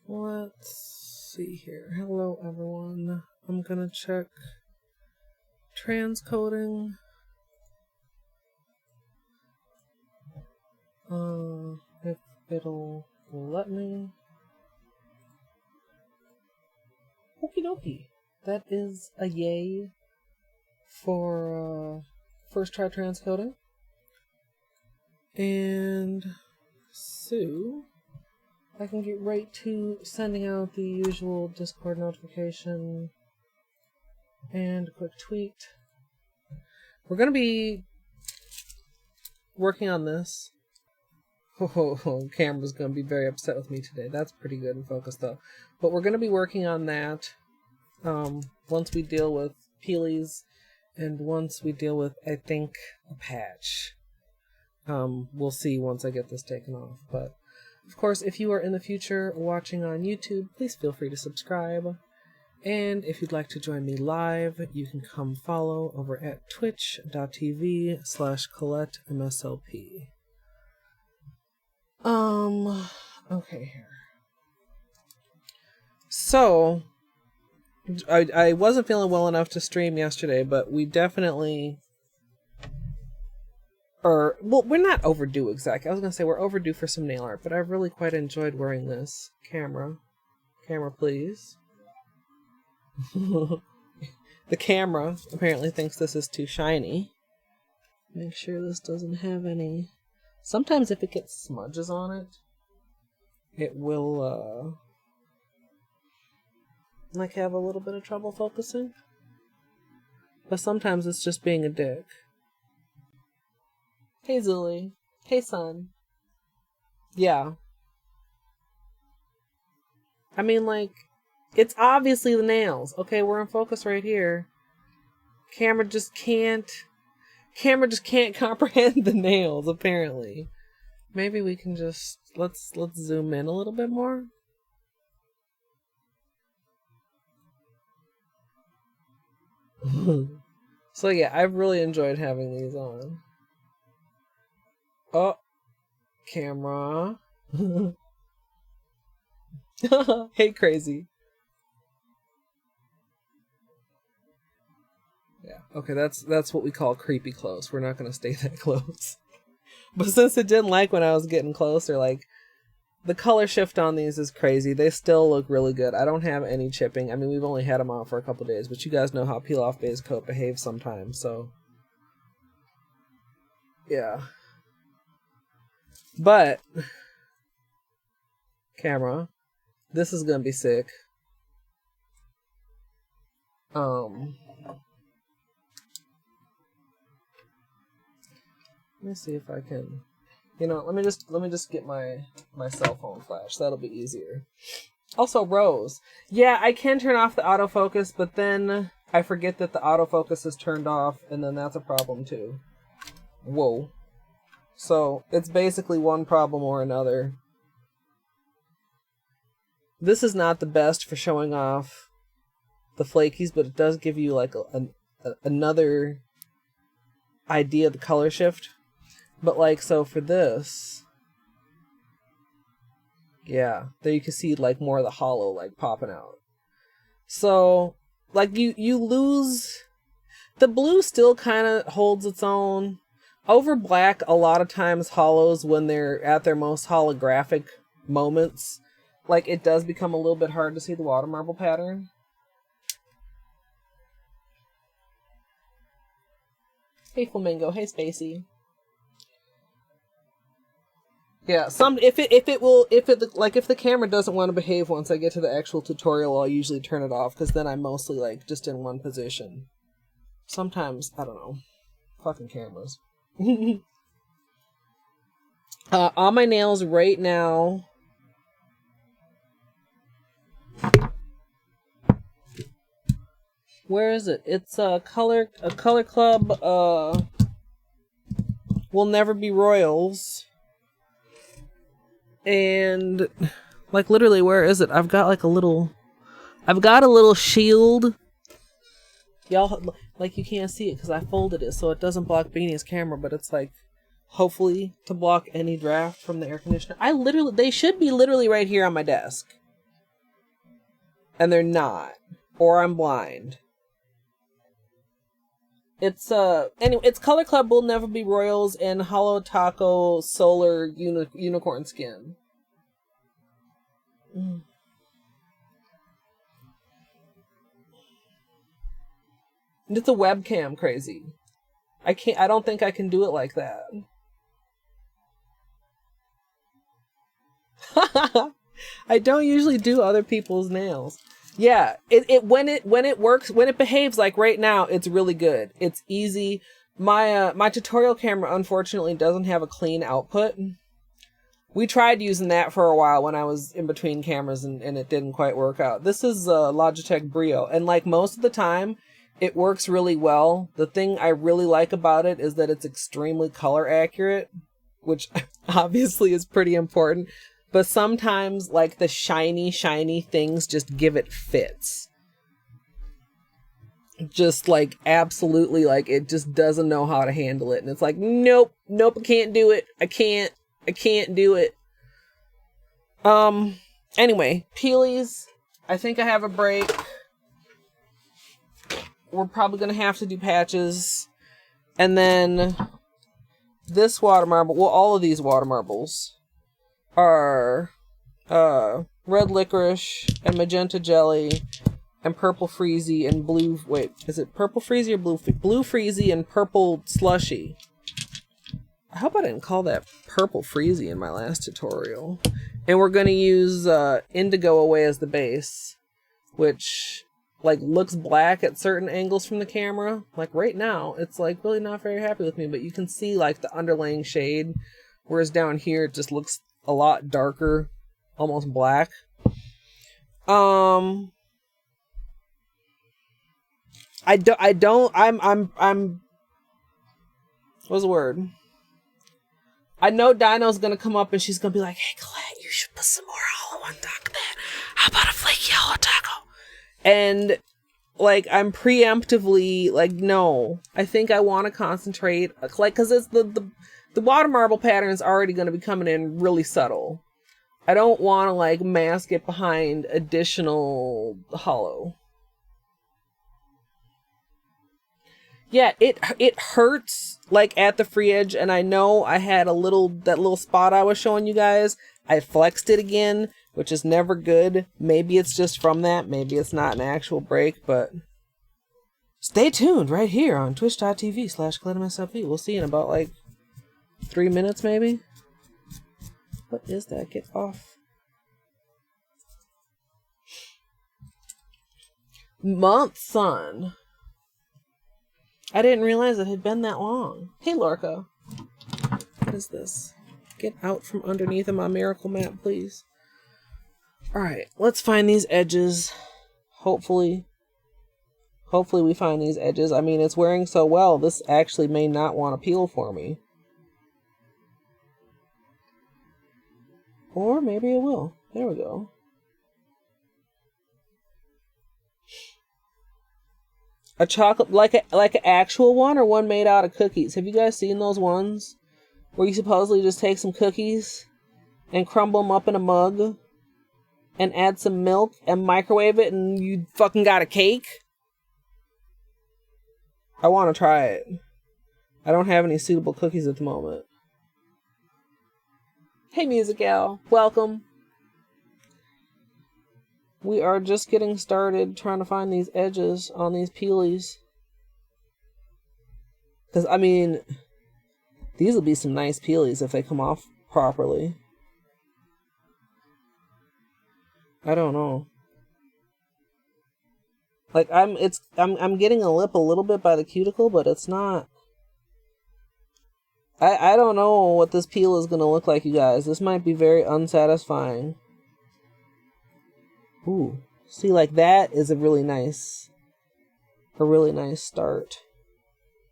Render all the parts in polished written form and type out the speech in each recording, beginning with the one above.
Let's see here. Hello, everyone. I'm gonna check transcoding. If it'll let me. Okie dokie. That is a yay for first try transcoding. And so I can get right to sending out the usual Discord notification and a quick tweet. We're going to be working on this. Oh, camera's going to be very upset with me today. That's pretty good in focus though. But we're going to be working on that once we deal with Peelies and once we deal with, I think, a patch. We'll see once I get this taken off. But of course, if you are in the future watching on YouTube, please feel free to subscribe. And if you'd like to join me live, you can come follow over at twitch.tv/Colette MSLP. Okay here. So, I wasn't feeling well enough to stream yesterday, but we definitely... well, we're not overdue exactly. I was going to say we're overdue for some nail art, but I've really quite enjoyed wearing this. Camera, please. The camera apparently thinks this is too shiny. Make sure this doesn't have any... Sometimes if it gets smudges on it, it will, like have a little bit of trouble focusing. But sometimes it's just being a dick. Hey, Zuli. Hey, son. Yeah. I mean, like, it's obviously the nails. Okay, we're in focus right here. Camera just can't comprehend the nails, apparently. Maybe we can just... Let's zoom in a little bit more. So yeah, I've really enjoyed having these on. Oh, camera. Hey, crazy. Yeah, okay, that's what we call creepy close. We're not going to stay that close. But since it didn't like when I was getting closer, like, the color shift on these is crazy. They still look really good. I don't have any chipping. I mean, we've only had them out for a couple days, but you guys know how peel-off base coat behaves sometimes, so... Yeah. But... Camera. This is gonna be sick. Let me see if I can... You know, let me just get my cell phone flash. That'll be easier. Also, Rose. Yeah, I can turn off the autofocus, but then I forget that the autofocus is turned off, and then that's a problem too. Whoa. So, it's basically one problem or another. This is not the best for showing off the flakies, but it does give you like another idea of the color shift. But like, so for this, yeah, there you can see like more of the holo like popping out. So like you lose, the blue still kind of holds its own. Over black, a lot of times holos, when they're at their most holographic moments, like it does become a little bit hard to see the water marble pattern. Hey Flamingo, hey Spacey. Yeah, if the camera doesn't want to behave once I get to the actual tutorial, I'll usually turn it off, because then I'm mostly like just in one position. Sometimes, I don't know. Fucking cameras. On my nails right now. Where is it? It's a color club, Will Never Be Royals. And like literally, where is it? I've got a little shield. Y'all, like, you can't see it because I folded it so it doesn't block Beanie's camera, but it's like hopefully to block any draft from the air conditioner. They should be literally right here on my desk. And they're not. Or I'm blind. It's anyway, it's Color Club Will Never Be Royals and Holo Taco Solar Unicorn Skin. It's a webcam crazy. I don't think I can do it like that. I don't usually do other people's nails. Yeah, when it works, when it behaves like right now, it's really good. It's easy. My tutorial camera unfortunately doesn't have a clean output. We tried using that for a while when I was in between cameras and it didn't quite work out. This is Logitech Brio, and like most of the time, it works really well. The thing I really like about it is that it's extremely color accurate, which obviously is pretty important. But sometimes, like, the shiny things just give it fits. Just, like, absolutely, like, it just doesn't know how to handle it. And it's like, nope, I can't do it. I can't do it. Anyway, peelies. I think I have a break. We're probably going to have to do patches. And then this water marble, well, all of these water marbles are red licorice and magenta jelly and purple Freezie and blue, wait, is it purple Freezie or blue Freezie and purple Slushie? I hope I didn't call that purple Freezie in my last tutorial. And we're going to use indigo away as the base, which like looks black at certain angles from the camera. Like right now, it's like really not very happy with me, but you can see like the underlaying shade, whereas down here it just looks a lot darker, almost black. I'm what's the word? I know Dino's gonna come up and she's gonna be like, hey Colette, you should put some more Holo on top of that. How about a flaky Holo taco? And like I'm preemptively like, no, I think I want to concentrate, like, because it's the water marble pattern is already going to be coming in really subtle. I don't want to like mask it behind additional Holo. Yeah, it hurts like at the free edge, and I know I had that little spot I was showing you guys. I flexed it again, which is never good. Maybe it's just from that. Maybe it's not an actual break, but stay tuned right here on twitch.tv/ColetteMSLP. We'll see in about like 3 minutes, maybe. What is that? Get off. Month, son. I didn't realize it had been that long. Hey, Lorca. What is this? Get out from underneath of my miracle map, please. Alright, let's find these edges. Hopefully we find these edges. I mean, it's wearing so well, this actually may not want to peel for me. Or maybe it will. There we go. A chocolate, like an actual one, or one made out of cookies? Have you guys seen those ones where you supposedly just take some cookies and crumble them up in a mug and add some milk and microwave it and you fucking got a cake? I want to try it. I don't have any suitable cookies at the moment. Hey, Music Gal. Welcome. We are just getting started trying to find these edges on these peelies. Because, I mean, these will be some nice peelies if they come off properly. I don't know. Like, I'm getting a lip a little bit by the cuticle, but it's not. I don't know what this peel is going to look like, you guys. This might be very unsatisfying. Ooh, see, like that is a really nice start.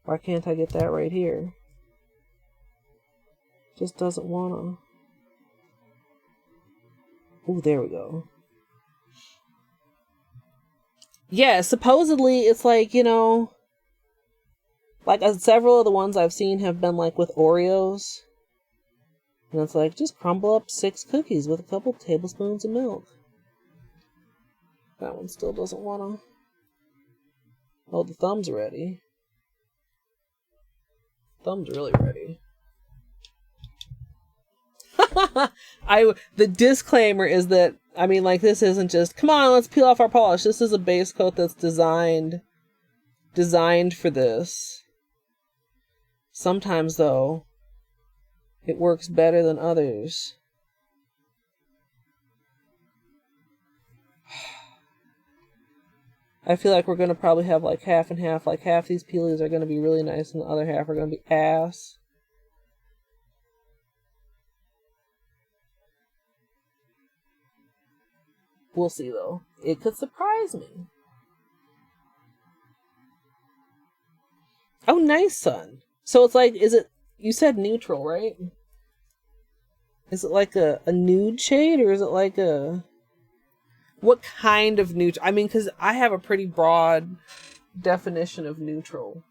Why can't I get that right here? Just doesn't wanna. Ooh, there we go. Yeah, supposedly it's like, you know, Like, several of the ones I've seen have been, like, with Oreos. And it's like, just crumble up 6 cookies with a couple tablespoons of milk. That one still doesn't want to... Oh, the thumb's ready. Thumb's really ready. The disclaimer is that, I mean, like, this isn't just, come on, let's peel off our polish. This is a base coat that's designed for this. Sometimes, though, it works better than others. I feel like we're going to probably have like half and half. Like half these peelies are going to be really nice and the other half are going to be ass. We'll see though. It could surprise me. Oh, nice, son. So it's like, is it, you said neutral, right? Is it like a nude shade or is it like a... What kind of neutral? I mean, because I have a pretty broad definition of neutral.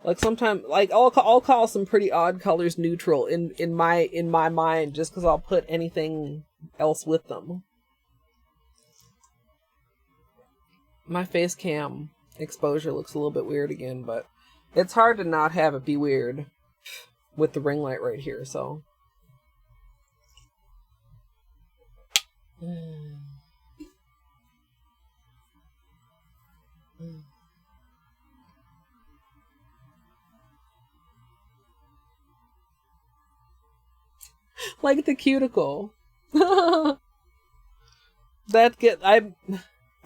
Like sometimes, like I'll call some pretty odd colors neutral in my mind, just because I'll put anything else with them. My face cam exposure looks a little bit weird again, but it's hard to not have it be weird with the ring light right here. So. Like the cuticle. I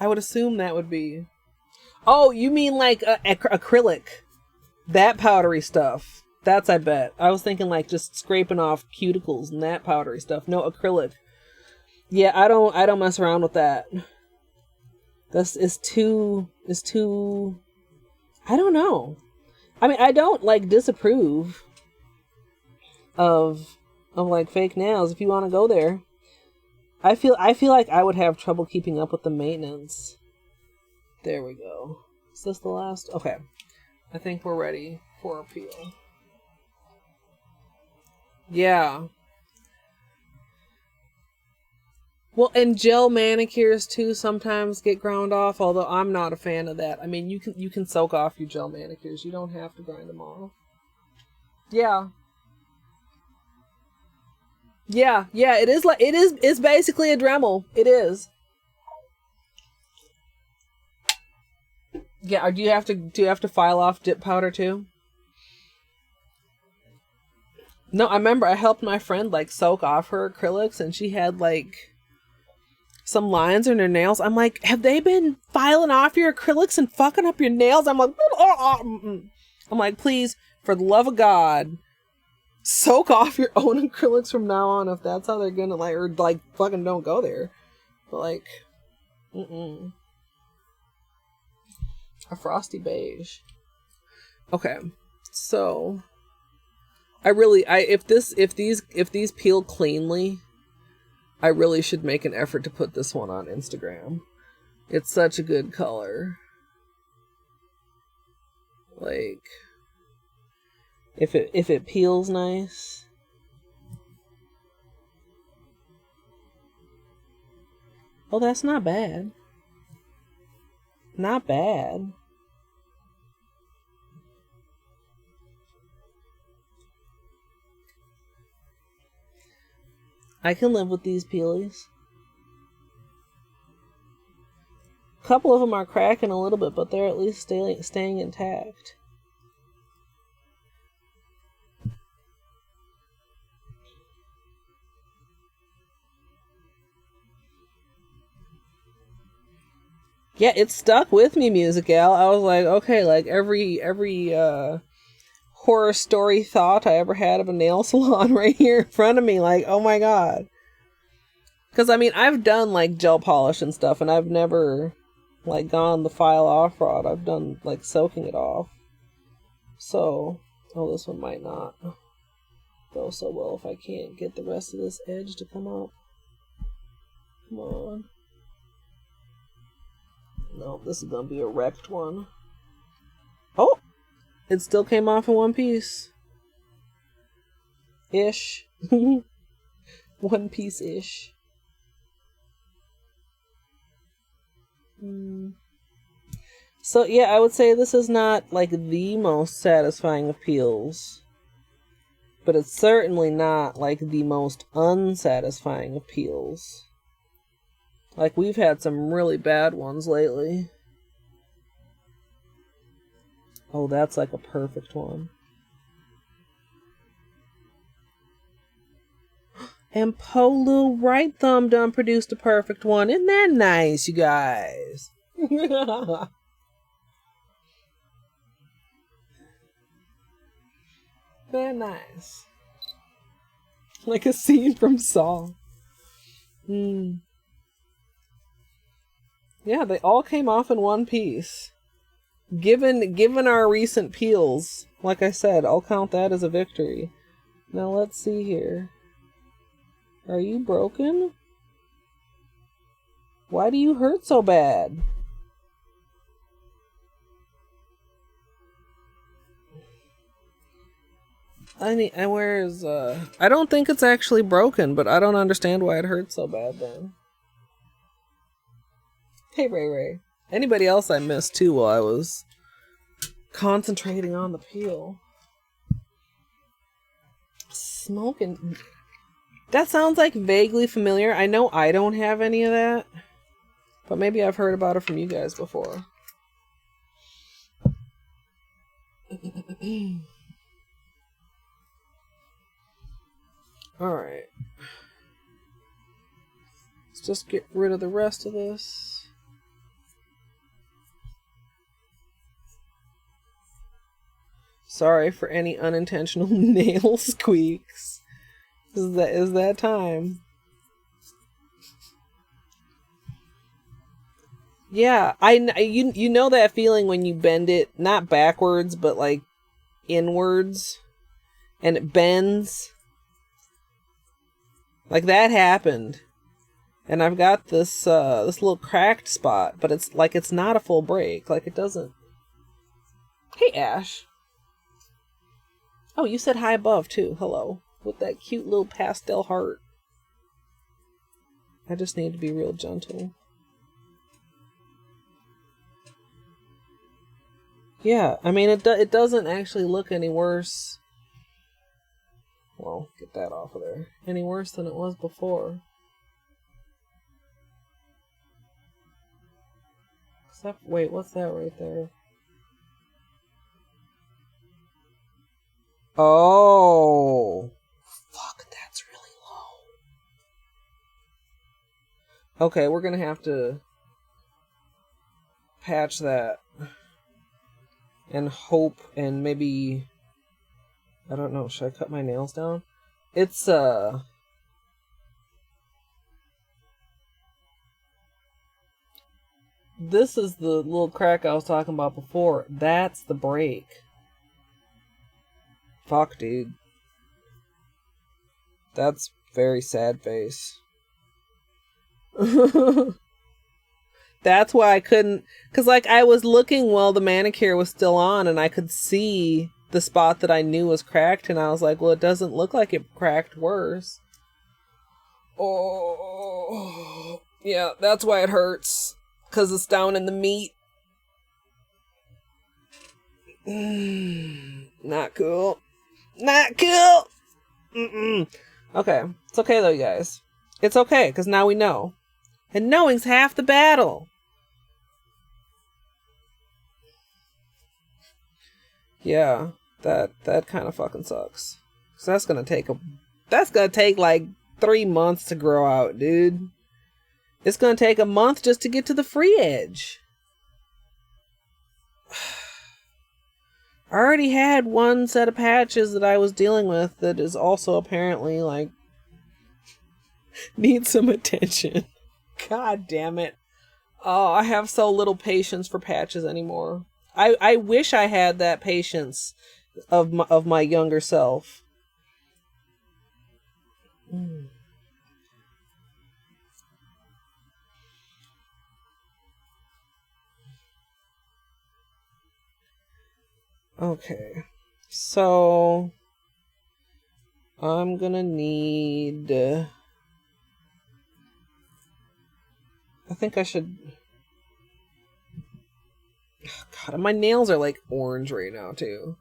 would assume that would be... Oh, you mean like acrylic. That powdery stuff. That's, I bet. I was thinking like just scraping off cuticles and that powdery stuff. No, acrylic. Yeah, I don't mess around with that. This is too... I don't know. I mean, I don't like disapprove of like fake nails if you want to go there. I feel like I would have trouble keeping up with the maintenance. There we go. Is this the last? Okay. I think we're ready for a peel. Yeah. Well, and gel manicures too sometimes get ground off, although I'm not a fan of that. I mean, you can soak off your gel manicures. You don't have to grind them off. Yeah. Yeah, it is like it's basically a Dremel. It is. Yeah, do you have to file off dip powder too? No, I remember I helped my friend like soak off her acrylics and she had like some lines in her nails. I'm like, have they been filing off your acrylics and fucking up your nails? I'm like, please, for the love of God, soak off your own acrylics from now on if that's how they're gonna like, or like fucking don't go there. But like, a frosty beige. Okay, so if these peel cleanly, I really should make an effort to put this one on Instagram. It's such a good color. Like, if it peels nice. Oh, that's not bad. Not bad. I can live with these peelies. A couple of them are cracking a little bit, but they're at least staying intact. Yeah, it stuck with me, Musical. I was like, okay, like every horror story thought I ever had of a nail salon right here in front of me, like, oh my god. Because I mean, I've done like gel polish and stuff, and I've never like gone the file off route. I've done like soaking it off. So, oh, this one might not go so well if I can't get the rest of this edge to come up. Come on. No, this is gonna be a wrecked one. Oh! It still came off in one piece. Ish. One piece-ish. So yeah, I would say this is not like the most satisfying of peels. But it's certainly not like the most unsatisfying of peels. Like we've had some really bad ones lately. Oh, that's like a perfect one. And Polu Right Thumb done produced a perfect one. Isn't that nice, you guys? Very nice. Like a scene from Saw. Yeah, they all came off in one piece. Given our recent peels, like I said, I'll count that as a victory. Now let's see here. Are you broken? Why do you hurt so bad? Where's I don't think it's actually broken, but I don't understand why it hurts so bad then. Hey Ray Ray. Anybody else I missed too while I was concentrating on the peel. Smoking. That sounds like vaguely familiar. I know I don't have any of that, but maybe I've heard about it from you guys before. Alright. Let's just get rid of the rest of this. Sorry for any unintentional nail squeaks. Is that time. Yeah, you know that feeling when you bend it, not backwards, but like inwards, and it bends? Like that happened. And I've got this little cracked spot, but it's like it's not a full break. Like it doesn't. Hey Ash. Oh, you said hi above too. Hello. With that cute little pastel heart. I just need to be real gentle. Yeah, I mean, it doesn't actually look any worse. Well, get that off of there. Any worse than it was before. Except, wait, what's that right there? Oh. Fuck, that's really low. Okay, we're gonna have to patch that. And hope and maybe... I don't know, should I cut my nails down? It's, this is the little crack I was talking about before. That's the break. Fuck, dude. That's very sad face. That's why I couldn't... Because, like, I was looking while the manicure was still on, and I could see the spot that I knew was cracked, and I was like, well, it doesn't look like it cracked worse. Oh... Yeah, that's why it hurts. Because it's down in the meat. Not cool. Not cool! Okay. It's okay, though, you guys. It's okay, because now we know. And knowing's half the battle. Yeah, that kind of fucking sucks. So that's gonna take like 3 months to grow out, dude. It's gonna take a month just to get to the free edge. I already had one set of patches that I was dealing with that is also apparently like needs some attention. God damn it. Oh, I have so little patience for patches anymore. I wish I had that patience of my younger self. Okay. So I'm gonna need... I think I should... God, my nails are like orange right now too.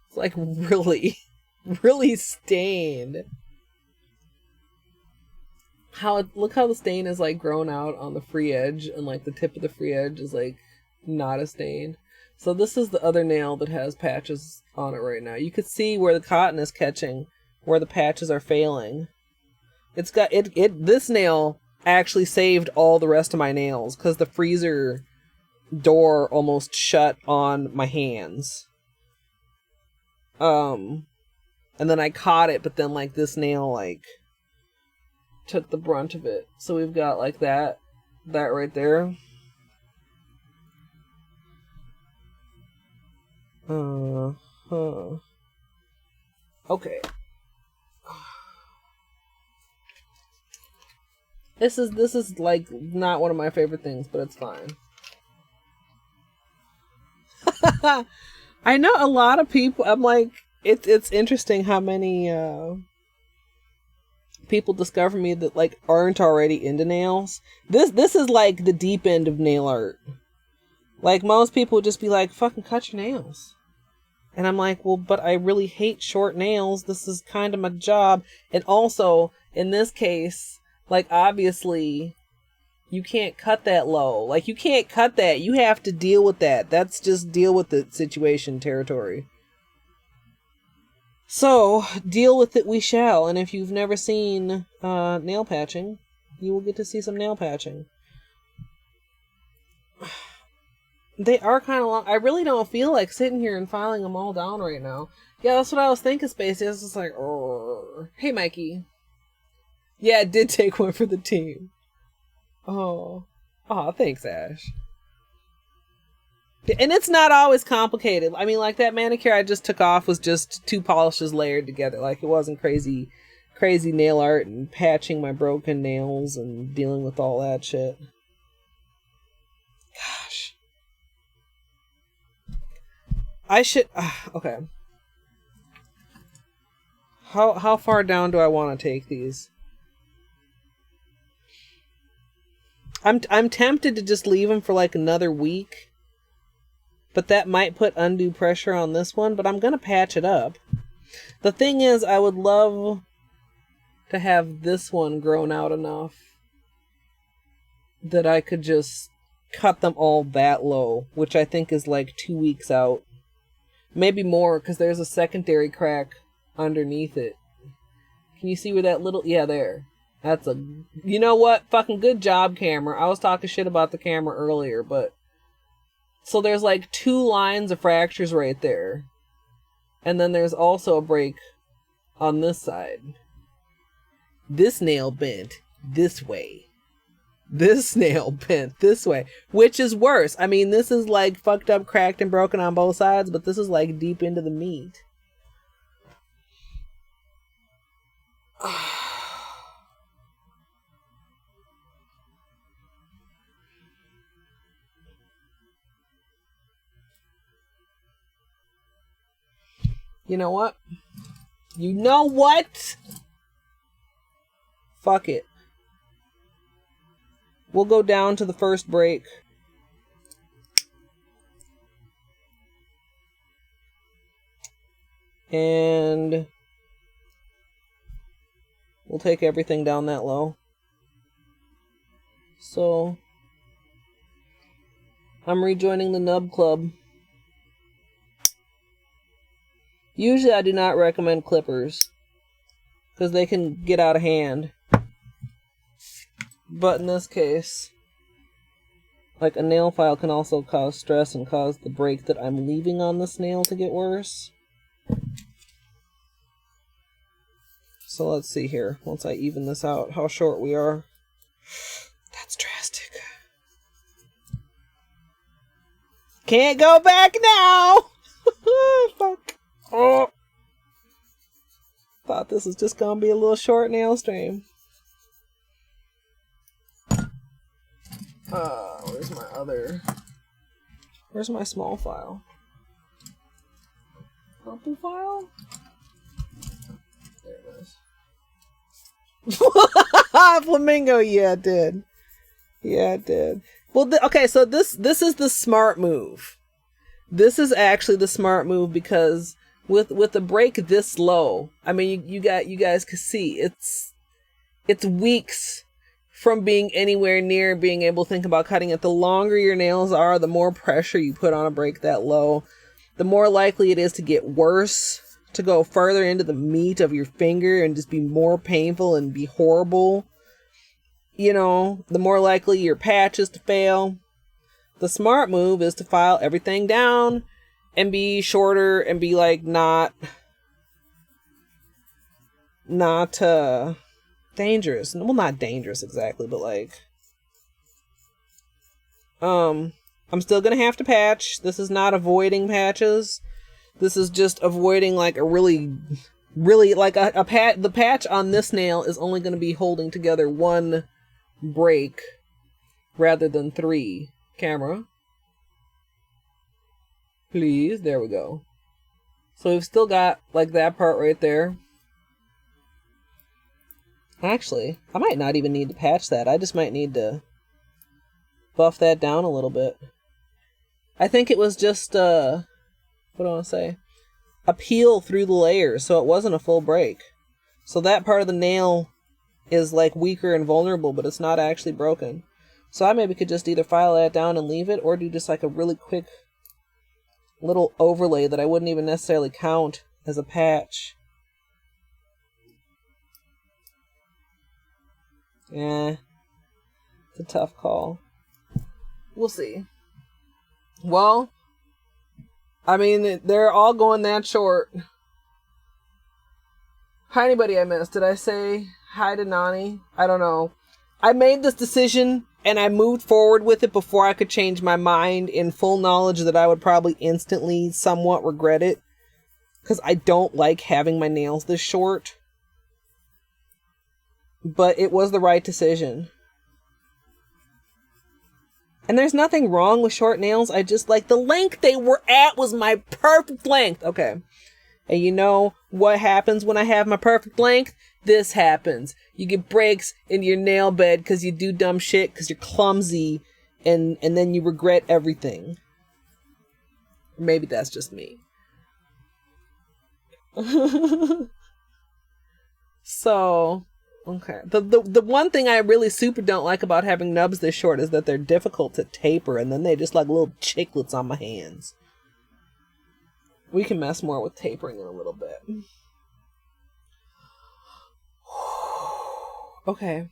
It's like really, really stained. Look how the stain is like grown out on the free edge, and like the tip of the free edge is like not a stain. So this is the other nail that has patches on it right now. You could see where the cotton is catching, where the patches are failing. It's got this nail actually saved all the rest of my nails because the freezer door almost shut on my hands. And then I caught it, but then like this nail like took the brunt of it. So we've got like that right there. Okay. This is like not one of my favorite things, but it's fine. I know a lot of people. I'm like, it's interesting how many people discover me that like aren't already into nails. This is like the deep end of nail art. Like most people would just be like, "Fucking cut your nails," and I'm like, "Well, but I really hate short nails. This is kind of my job." And also in this case, like obviously, you can't cut that low. Like, you can't cut that. You have to deal with that. That's just deal with the situation territory. So, deal with it we shall. And if you've never seen nail patching, you will get to see some nail patching. They are kind of long. I really don't feel like sitting here and filing them all down right now. Yeah, that's what I was thinking, Spacey. I was just like, oh. Hey, Mikey. Yeah, it did take one for the team. Oh, thanks, Ash. And it's not always complicated. I mean, like that manicure I just took off was just 2 polishes layered together. Like it wasn't crazy nail art and patching my broken nails and dealing with all that shit. Gosh. I should... okay. How far down do I want to take these? I'm tempted to just leave them for like another week, but that might put undue pressure on this one, but I'm gonna patch it up. The thing is, I would love to have this one grown out enough that I could just cut them all that low, which I think is like 2 weeks out. Maybe more, because there's a secondary crack underneath it. Can you see where that little... yeah, there. That's a... you know what? Fucking good job, camera. I was talking shit about the camera earlier, but... so there's like 2 lines of fractures right there. And then there's also a break on this side. This nail bent this way. This nail bent this way. Which is worse. I mean, this is like fucked up, cracked, and broken on both sides, but this is like deep into the meat. You know what? You know what? Fuck it. We'll go down to the first break. And we'll take everything down that low. So I'm rejoining the Nub Club. Usually I do not recommend clippers because they can get out of hand. But in this case, like a nail file can also cause stress and cause the break that I'm leaving on this nail to get worse. So let's see here, once I even this out, how short we are. That's drastic. Can't go back now! Fuck. Oh. Thought this was just gonna be a little short nail stream. Where's my small file? Purple file? There it is. Flamingo, yeah, it did. Yeah, it did. Well, okay, so this is the smart move. This is actually the smart move because with the break this low, I mean, you guys can see it's weeks from being anywhere near being able to think about cutting it. The longer your nails are, the more pressure you put on a break that low, the more likely it is to get worse, to go further into the meat of your finger and just be more painful and be horrible. You know, the more likely your patch is to fail. The smart move is to file everything down and be shorter and be like not dangerous. Well, not dangerous exactly, but like I'm still gonna have to patch. This is not avoiding patches. This is just avoiding like a really like the patch on this nail is only gonna be holding together one break rather than 3. Camera, please. There we go. So we've still got like that part right there. Actually, I might not even need to patch that. I just might need to buff that down a little bit. I think it was just what do I want to say? A peel through the layers, so it wasn't a full break. So that part of the nail is like weaker and vulnerable, but it's not actually broken. So I maybe could just either file that down and leave it, or do just like a really quick little overlay that I wouldn't even necessarily count as a patch. Yeah, it's a tough call. We'll see. Well, I mean, they're all going that short. Hi, anybody I missed? Did I say hi to Nani? I don't know. I made this decision and I moved forward with it before I could change my mind, in full knowledge that I would probably instantly somewhat regret it. Because I don't like having my nails this short. But it was the right decision. And there's nothing wrong with short nails. I just like the length they were at was my perfect length. Okay. And you know what happens when I have my perfect length? This happens. You get breaks in your nail bed because you do dumb shit because you're clumsy, and then you regret everything. Maybe that's just me. So, okay. The one thing I really super don't like about having nubs this short is that they're difficult to taper, and then they just like little chiclets on my hands. We can mess more with tapering in a little bit. Okay.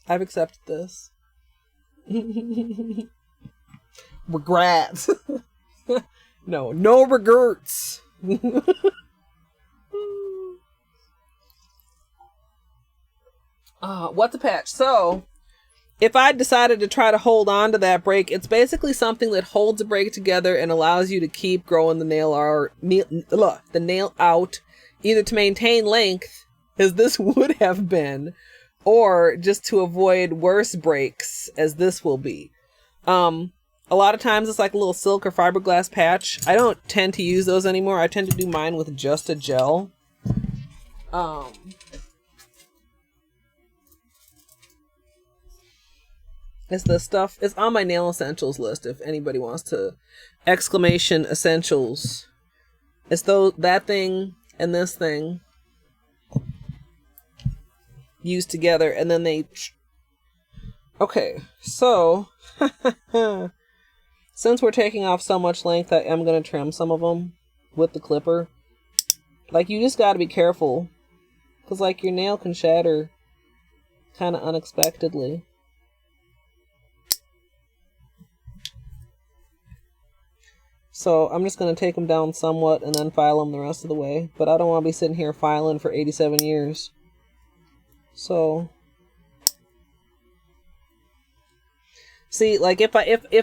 I've accepted this. Regrets. No regrets. What's a patch? So, if I decided to try to hold on to that break, it's basically something that holds a break together and allows you to keep growing the nail out, either to maintain length, as this would have been, or just to avoid worse breaks, as this will be. A lot of times it's like a little silk or fiberglass patch. I don't tend to use those anymore. I tend to do mine with just a gel. It's the stuff. It's on my nail essentials list if anybody wants to. Exclamation essentials. It's that thing and this thing used together, and then they. Okay, so since we're taking off so much length, I am gonna trim some of them with the clipper. Like, you just gotta be careful, cause like your nail can shatter kind of unexpectedly. So I'm just going to take them down somewhat and then file them the rest of the way. But I don't want to be sitting here filing for 87 years. So, see, like if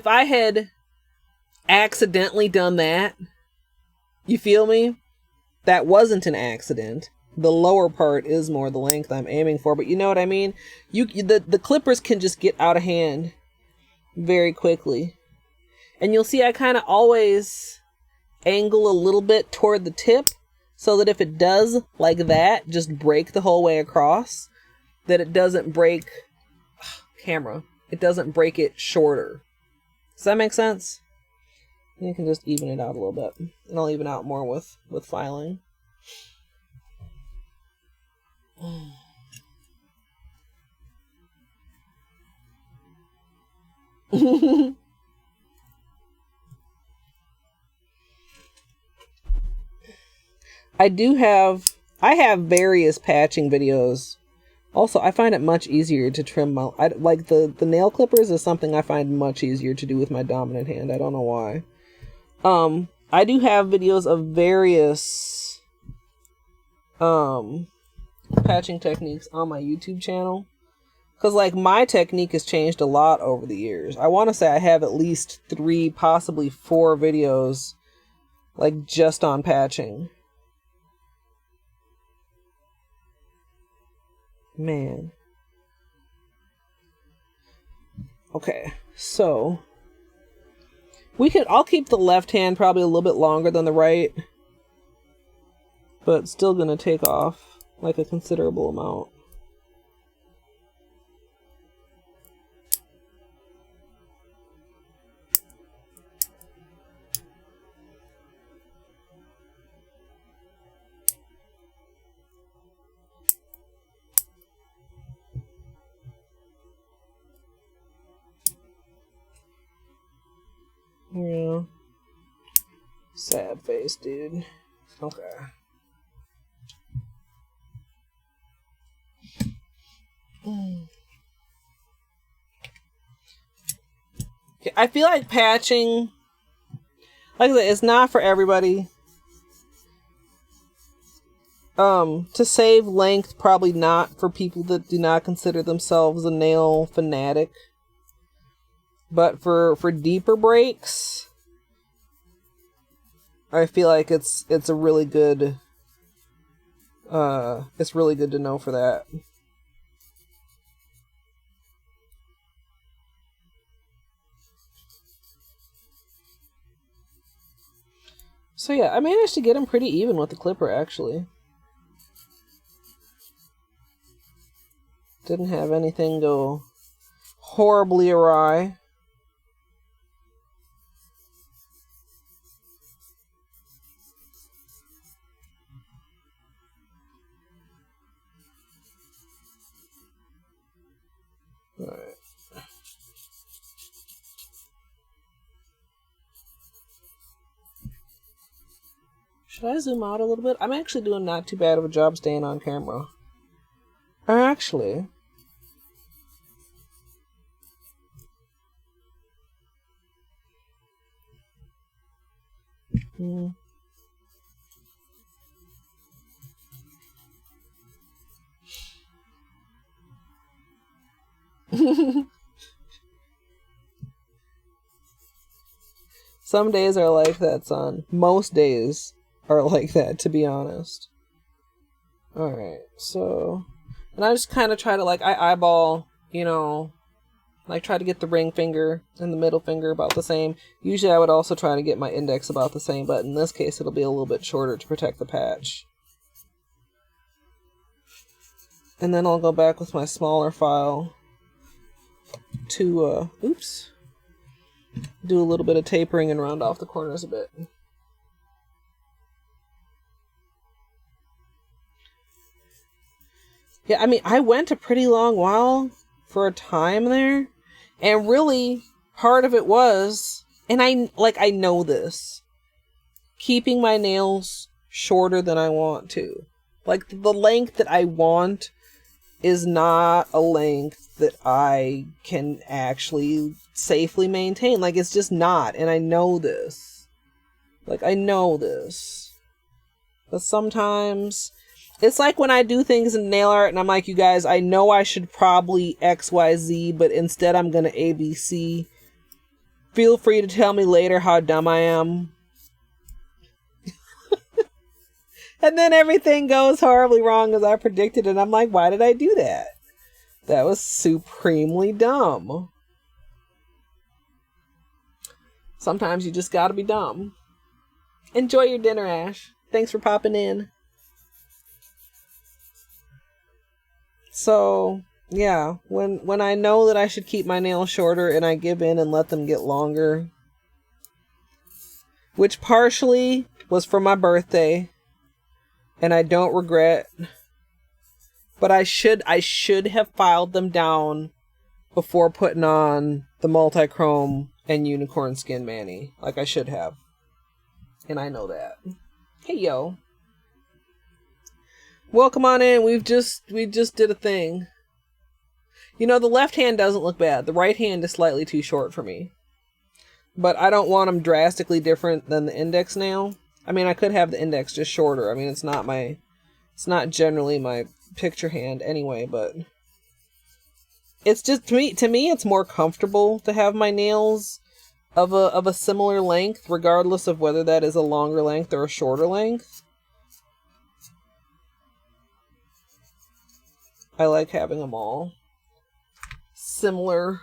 I had accidentally done that, you feel me? That wasn't an accident. The lower part is more the length I'm aiming for, but you know what I mean? The clippers can just get out of hand very quickly. And you'll see I kind of always angle a little bit toward the tip so that if it does like that, just break the whole way across, that it doesn't break camera. It doesn't break it shorter. Does that make sense? You can just even it out a little bit. And I'll even out more with filing. I have various patching videos. Also, I find it much easier to trim my, like the nail clippers is something I find much easier to do with my dominant hand. I don't know why. I do have videos of various patching techniques on my YouTube channel. Because, like, my technique has changed a lot over the years. I want to say I have at least 3, possibly 4 videos, like, just on patching. Man. Okay, so I'll keep the left hand probably a little bit longer than the right, but still gonna take off like a considerable amount. Yeah. Sad face, dude. Okay. I feel like patching, like I said, it's not for everybody. To save length, probably not for people that do not consider themselves a nail fanatic. But for deeper breaks, I feel like it's a really good, it's really good to know for that. So yeah, I managed to get him pretty even with the clipper, actually. Didn't have anything go horribly awry. Alright. Should I zoom out a little bit? I'm actually doing not too bad of a job staying on camera. Actually. Some days are like that, son. Most days are like that, to be honest. Alright, so... And I just kind of try to, like, I eyeball, you know... Like, try to get the ring finger and the middle finger about the same. Usually I would also try to get my index about the same, but in this case it'll be a little bit shorter to protect the patch. And then I'll go back with my smaller file to, do a little bit of tapering and round off the corners a bit. Yeah, I mean, I went a pretty long while for a time there, and really, part of it was, and I know this, keeping my nails shorter than I want to. Like, the length that I want is not a length that I can actually safely maintain. Like, it's just not, and I know this. Like, I know this. But sometimes, it's like when I do things in nail art, and I'm like, you guys, I know I should probably XYZ, but instead I'm gonna ABC. Feel free to tell me later how dumb I am. And then everything goes horribly wrong as I predicted, and I'm like, why did I do that? That was supremely dumb. Sometimes you just gotta be dumb. Enjoy your dinner, Ash. Thanks for popping in. So, yeah, when I know that I should keep my nails shorter and I give in and let them get longer, which partially was for my birthday, and I don't regret, but I should have filed them down before putting on the multi-chrome and unicorn skin mani, like I should have. And I know that. Hey, yo. Welcome on in. We just did a thing. You know, the left hand doesn't look bad. The right hand is slightly too short for me. But I don't want them drastically different than the index nail. I mean, I could have the index just shorter. I mean, it's not generally my picture hand anyway, but it's just, to me it's more comfortable to have my nails of a similar length, regardless of whether that is a longer length or a shorter length. I like having them all similar.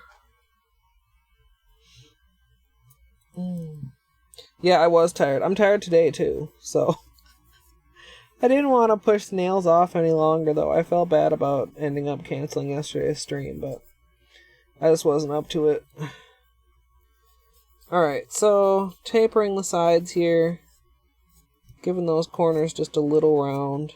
Yeah, I was tired. I'm tired today too, so I didn't want to push the nails off any longer, though. I felt bad about ending up canceling yesterday's stream, but I just wasn't up to it. Alright, so tapering the sides here, giving those corners just a little round.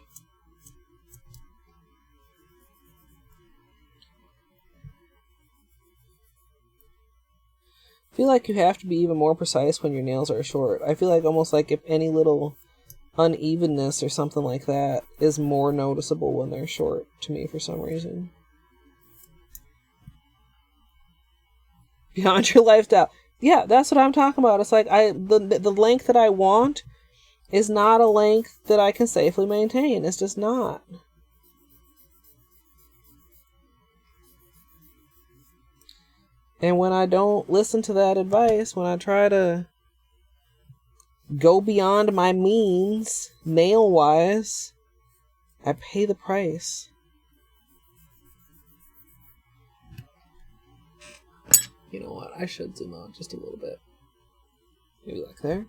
I feel like you have to be even more precise when your nails are short. I feel like almost like if any little unevenness or something like that is more noticeable when they're short to me for some reason. Beyond your lifestyle. Yeah, that's what I'm talking about. It's like the length that I want is not a length that I can safely maintain. It's just not. And when I don't listen to that advice, when I try to go beyond my means, nail-wise, I pay the price. You know what? I should zoom out just a little bit. Maybe like there.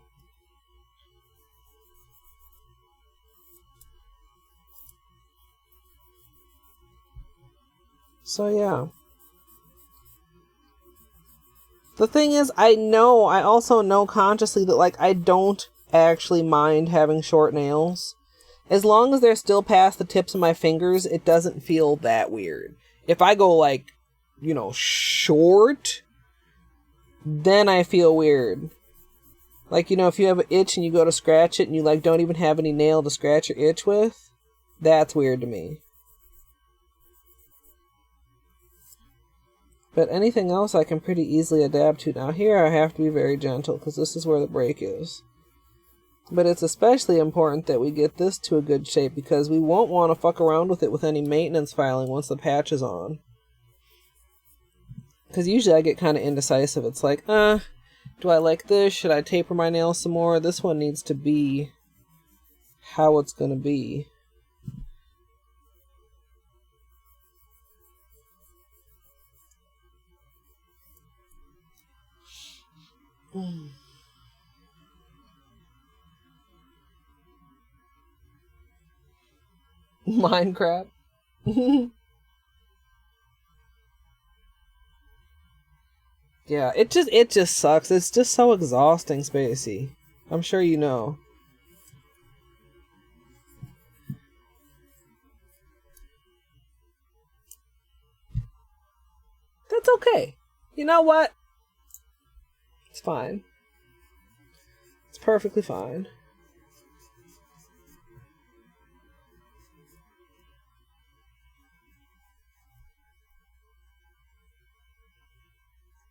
So yeah. The thing is, I also know consciously that, like, I don't actually mind having short nails. As long as they're still past the tips of my fingers, it doesn't feel that weird. If I go, like, you know, short, then I feel weird. Like, you know, if you have an itch and you go to scratch it and you, like, don't even have any nail to scratch your itch with, that's weird to me. But anything else I can pretty easily adapt to. Now here I have to be very gentle because this is where the break is. But it's especially important that we get this to a good shape because we won't want to fuck around with it with any maintenance filing once the patch is on. Because usually I get kind of indecisive. It's like, do I like this? Should I taper my nails some more? This one needs to be how it's going to be. Minecraft. Yeah, it just sucks. It's just so exhausting, Spacey. I'm sure you know. That's okay. You know what? It's fine. It's perfectly fine.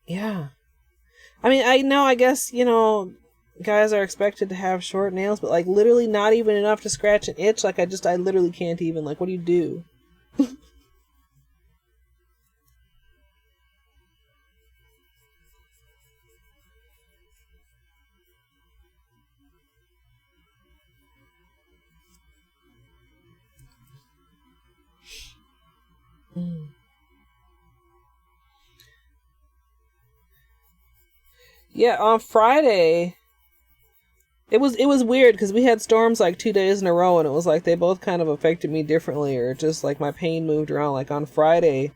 Yeah. I mean, I guess, you know, guys are expected to have short nails, but, like, literally not even enough to scratch an itch. Like, I literally can't even. Like, what do you do? Yeah, on Friday, It was weird because we had storms like 2 days in a row, and it was like they both kind of affected me differently, or just like my pain moved around. Like on Friday,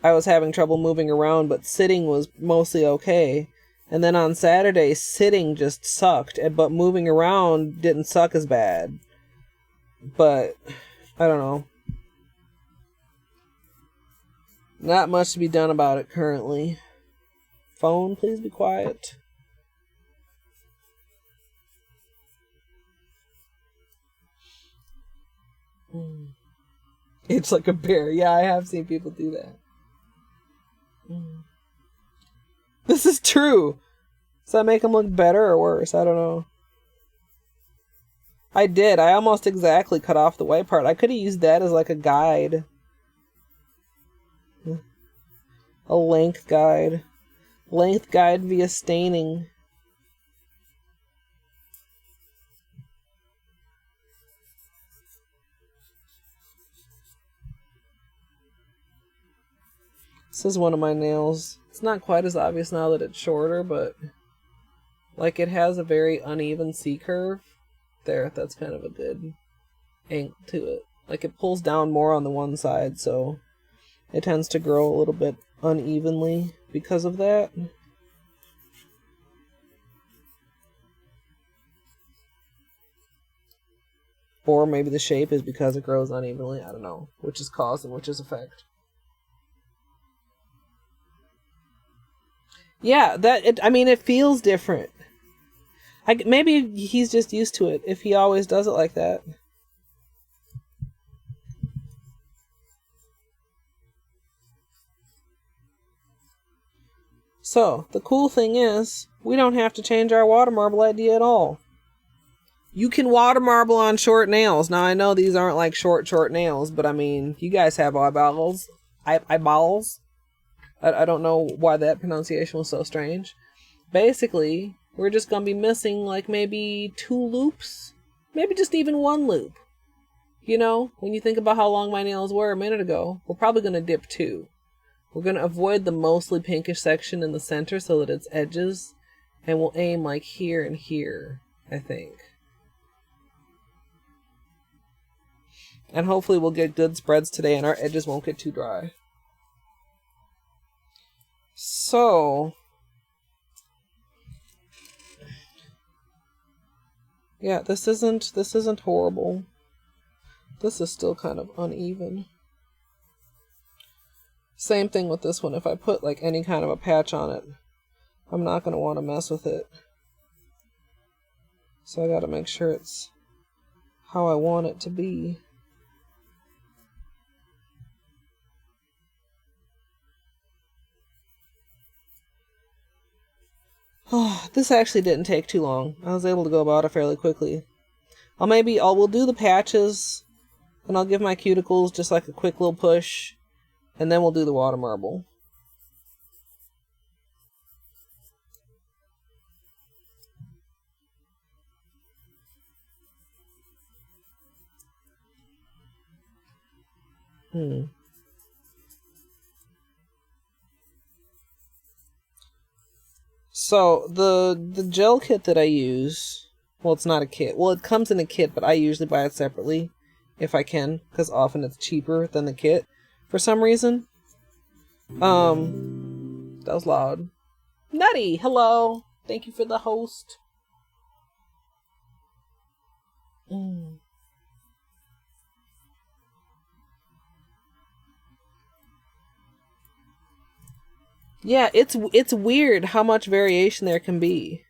I was having trouble moving around, but sitting was mostly okay. And then on Saturday, sitting just sucked, but moving around didn't suck as bad. But I don't know. Not much to be done about it currently. Phone, please be quiet. It's like a bear. Yeah, I have seen people do that. This is true. Does that make them look better or worse? I don't know. I did. I almost exactly cut off the white part. I could have used that as like a guide. A length guide. Length guide via staining. This is one of my nails. It's not quite as obvious now that it's shorter, but like it has a very uneven C curve. There, that's kind of a good angle to it. Like it pulls down more on the one side, so it tends to grow a little bit unevenly because of that. Or maybe the shape is because it grows unevenly. I don't know which is cause and which is effect. Yeah, I mean, it feels different. Maybe he's just used to it if he always does it like that. So, the cool thing is, we don't have to change our water marble idea at all. You can water marble on short nails. Now, I know these aren't like short nails, but I mean, you guys have eyeballs. Eyeballs? I don't know why that pronunciation was so strange. Basically, we're just going to be missing like maybe 2 loops. Maybe just even 1 loop. You know, when you think about how long my nails were a minute ago, we're probably going to dip 2. We're going to avoid the mostly pinkish section in the center so that it's edges. And we'll aim like here and here, I think. And hopefully we'll get good spreads today and our edges won't get too dry. So, yeah, this isn't horrible. This is still kind of uneven. Same thing with this one. If I put like any kind of a patch on it, I'm not going to want to mess with it. So I got to make sure it's how I want it to be. Oh, this actually didn't take too long. I was able to go about it fairly quickly. We'll do the patches, and I'll give my cuticles just like a quick little push, and then we'll do the water marble. So, the gel kit that I use, well, it's not a kit. Well, it comes in a kit, but I usually buy it separately, if I can, because often it's cheaper than the kit, for some reason. That was loud. Nutty, hello! Thank you for the host. Yeah, it's weird how much variation there can be.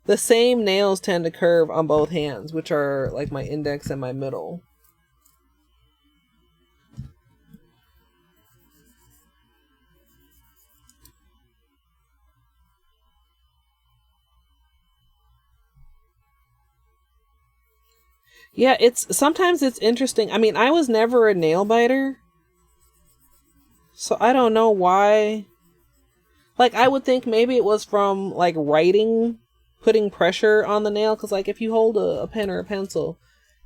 The same nails tend to curve on both hands, which are like my index and my middle. Yeah, sometimes it's interesting. I mean, I was never a nail biter. So I don't know why. Like, I would think maybe it was from, like, writing, putting pressure on the nail. Because, like, if you hold a pen or a pencil,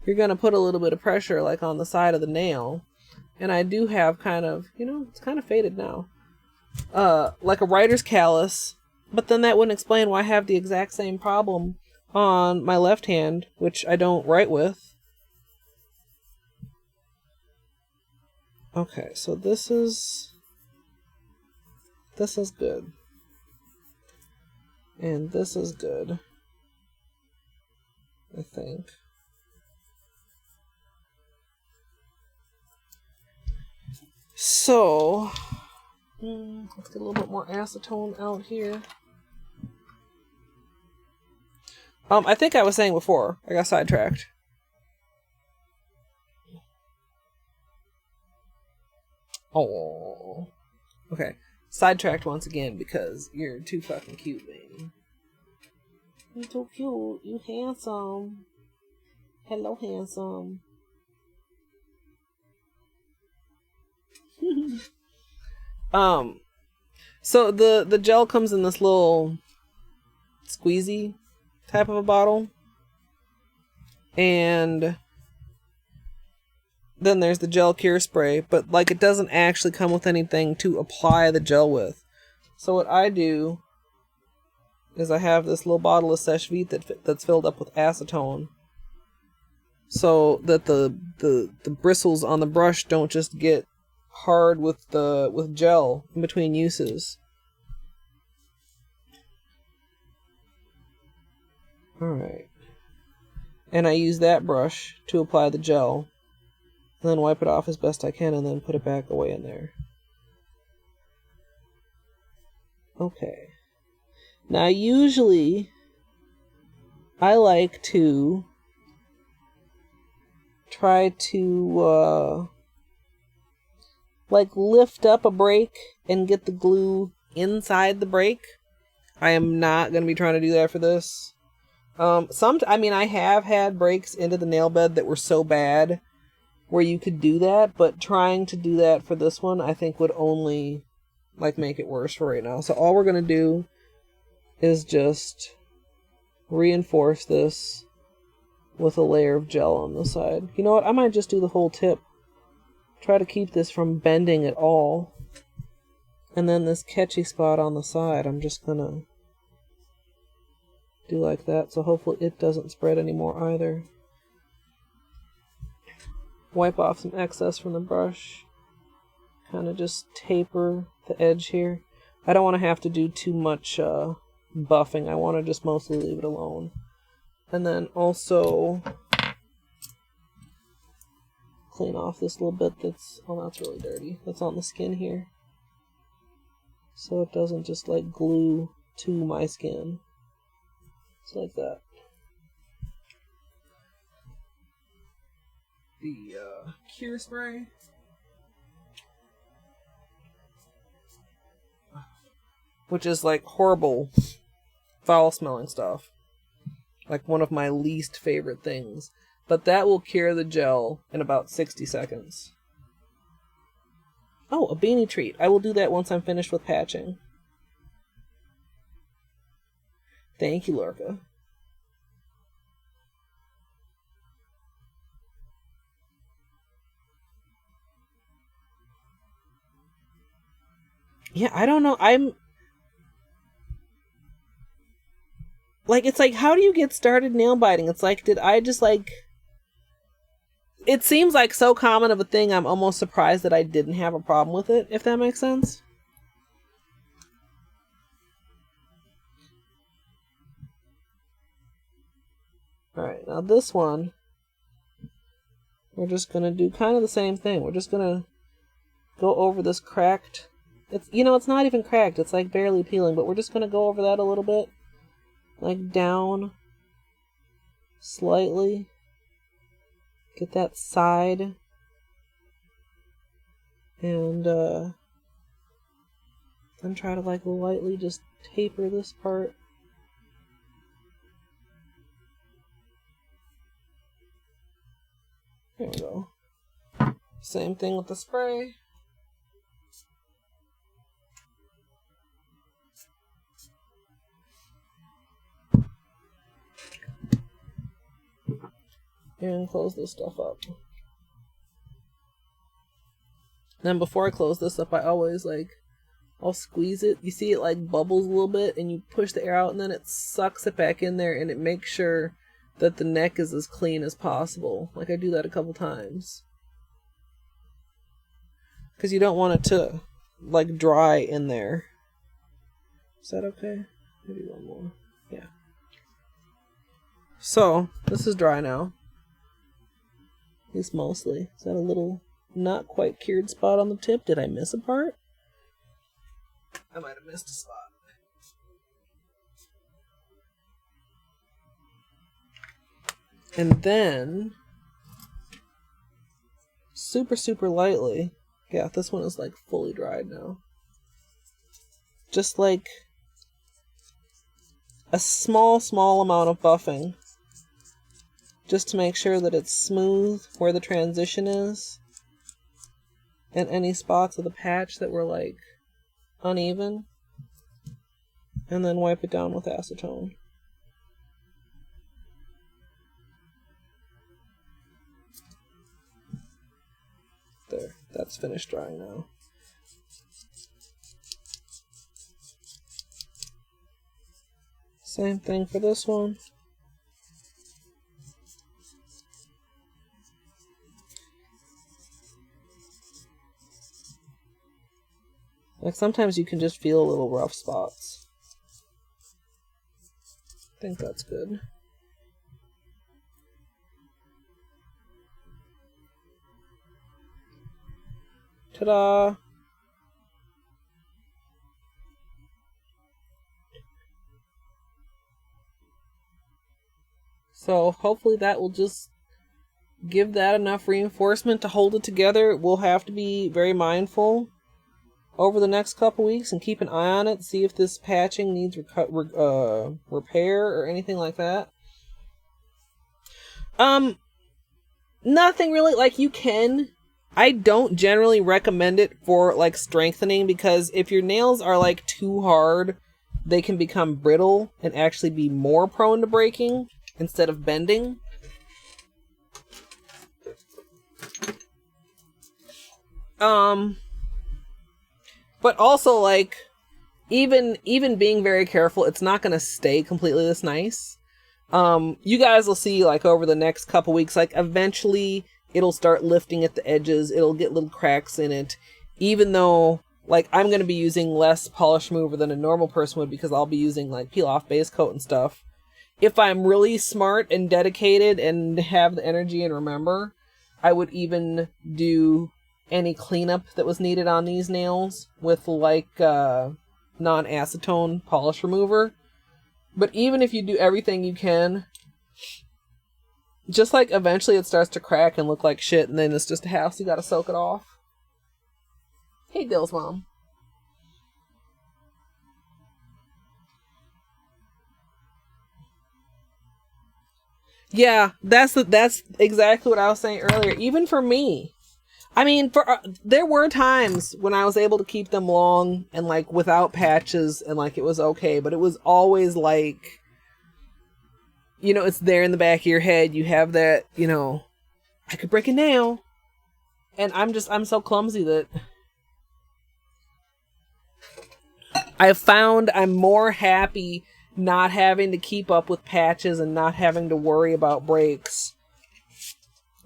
you're going to put a little bit of pressure, like, on the side of the nail. And I do have kind of, it's kind of faded now. Like a writer's callus But then that wouldn't explain why I have the exact same problem on my left hand, which I don't write with. Okay, so this is good. And this is good, I think. So, let's get a little bit more acetone out here. I think I was saying before, I got sidetracked. Oh. Okay. Sidetracked once again because you're too fucking cute, baby. You're too cute. You handsome. Hello, handsome. So the gel comes in this little squeezy type of a bottle. And then there's the gel cure spray, but like it doesn't actually come with anything to apply the gel with. So what I do is I have this little bottle of Seche Vite that's filled up with acetone, so that the bristles on the brush don't just get hard with gel in between uses. Alright. And I use that brush to apply the gel, and then wipe it off as best I can, and then put it back away in there. Okay. Now usually I like to try to like lift up a break and get the glue inside the break. I am not going to be trying to do that for this. I have had breaks into the nail bed that were so bad where you could do that, but trying to do that for this one I think would only like make it worse for right now. So all we're going to do is just reinforce this with a layer of gel on the side. You know what? I might just do the whole tip. Try to keep this from bending at all. And then this catchy spot on the side, I'm just gonna do like that, so hopefully it doesn't spread anymore either. Wipe off some excess from the brush. Kind of just taper the edge here. I don't want to have to do too much buffing. I want to just mostly leave it alone. And then also clean off this little bit that's really dirty. That's on the skin here. So it doesn't just like glue to my skin. It's like that. The cure spray. Which is like horrible, foul smelling stuff. Like one of my least favorite things. But that will cure the gel in about 60 seconds. Oh, a beanie treat. I will do that once I'm finished with patching. Thank you, Lorca. Yeah, I don't know. It's like, how do you get started nail biting? It's like, did I just like... It seems like so common of a thing, I'm almost surprised that I didn't have a problem with it, if that makes sense. Alright, now this one, we're just going to do kind of the same thing. We're just going to go over this cracked... It's not even cracked, it's like barely peeling, but we're just going to go over that a little bit. Like down slightly. Get that side. And then try to like lightly just taper this part. There we go. Same thing with the spray. And close this stuff up. Then before I close this up, I always like I'll squeeze it. You see it like bubbles a little bit, and you push the air out, and then it sucks it back in there, and it makes sure that the neck is as clean as possible. Like, I do that a couple times. Because you don't want it to, like, dry in there. Is that okay? Maybe one more. Yeah. So, this is dry now. At least mostly. Is that a little not quite cured spot on the tip? Did I miss a part? I might have missed a spot. And then, super, super lightly, yeah, this one is like fully dried now. Just like a small amount of buffing. Just to make sure that it's smooth where the transition is. And any spots of the patch that were like uneven. And then wipe it down with acetone. There, that's finished drying now. Same thing for this one. Like, sometimes you can just feel little rough spots. I think that's good. Ta-da! So hopefully that will just give that enough reinforcement to hold it together. We'll have to be very mindful over the next couple weeks and keep an eye on it, see if this patching needs repair or anything like that. Nothing really. Like, you can. I don't generally recommend it for like strengthening, because if your nails are like too hard, they can become brittle and actually be more prone to breaking instead of bending. But also, like, even being very careful, it's not gonna stay completely this nice. You guys will see, like, over the next couple weeks, like, eventually it'll start lifting at the edges. It'll get little cracks in it. Even though, like, I'm going to be using less polish remover than a normal person would, because I'll be using, like, peel-off base coat and stuff. If I'm really smart and dedicated and have the energy and remember, I would even do any cleanup that was needed on these nails with, like, non-acetone polish remover. But even if you do everything you can, just like eventually it starts to crack and look like shit, and then it's just a house, you gotta soak it off. Hey, Dill's mom. Yeah, that's exactly what I was saying earlier. Even for me, I mean, there were times when I was able to keep them long and like without patches, and like it was okay, but it was always like, you know, it's there in the back of your head. You have that, you know, I could break a nail. And I'm so clumsy that I've found I'm more happy not having to keep up with patches and not having to worry about breaks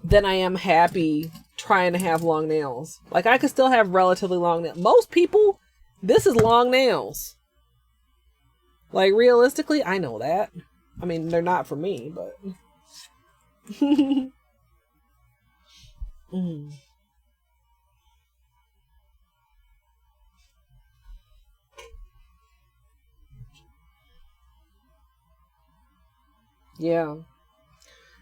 than I am happy trying to have long nails. Like, I could still have relatively long nails. Most people, this is long nails. Like, realistically, I know that. I mean, they're not for me, but... Yeah.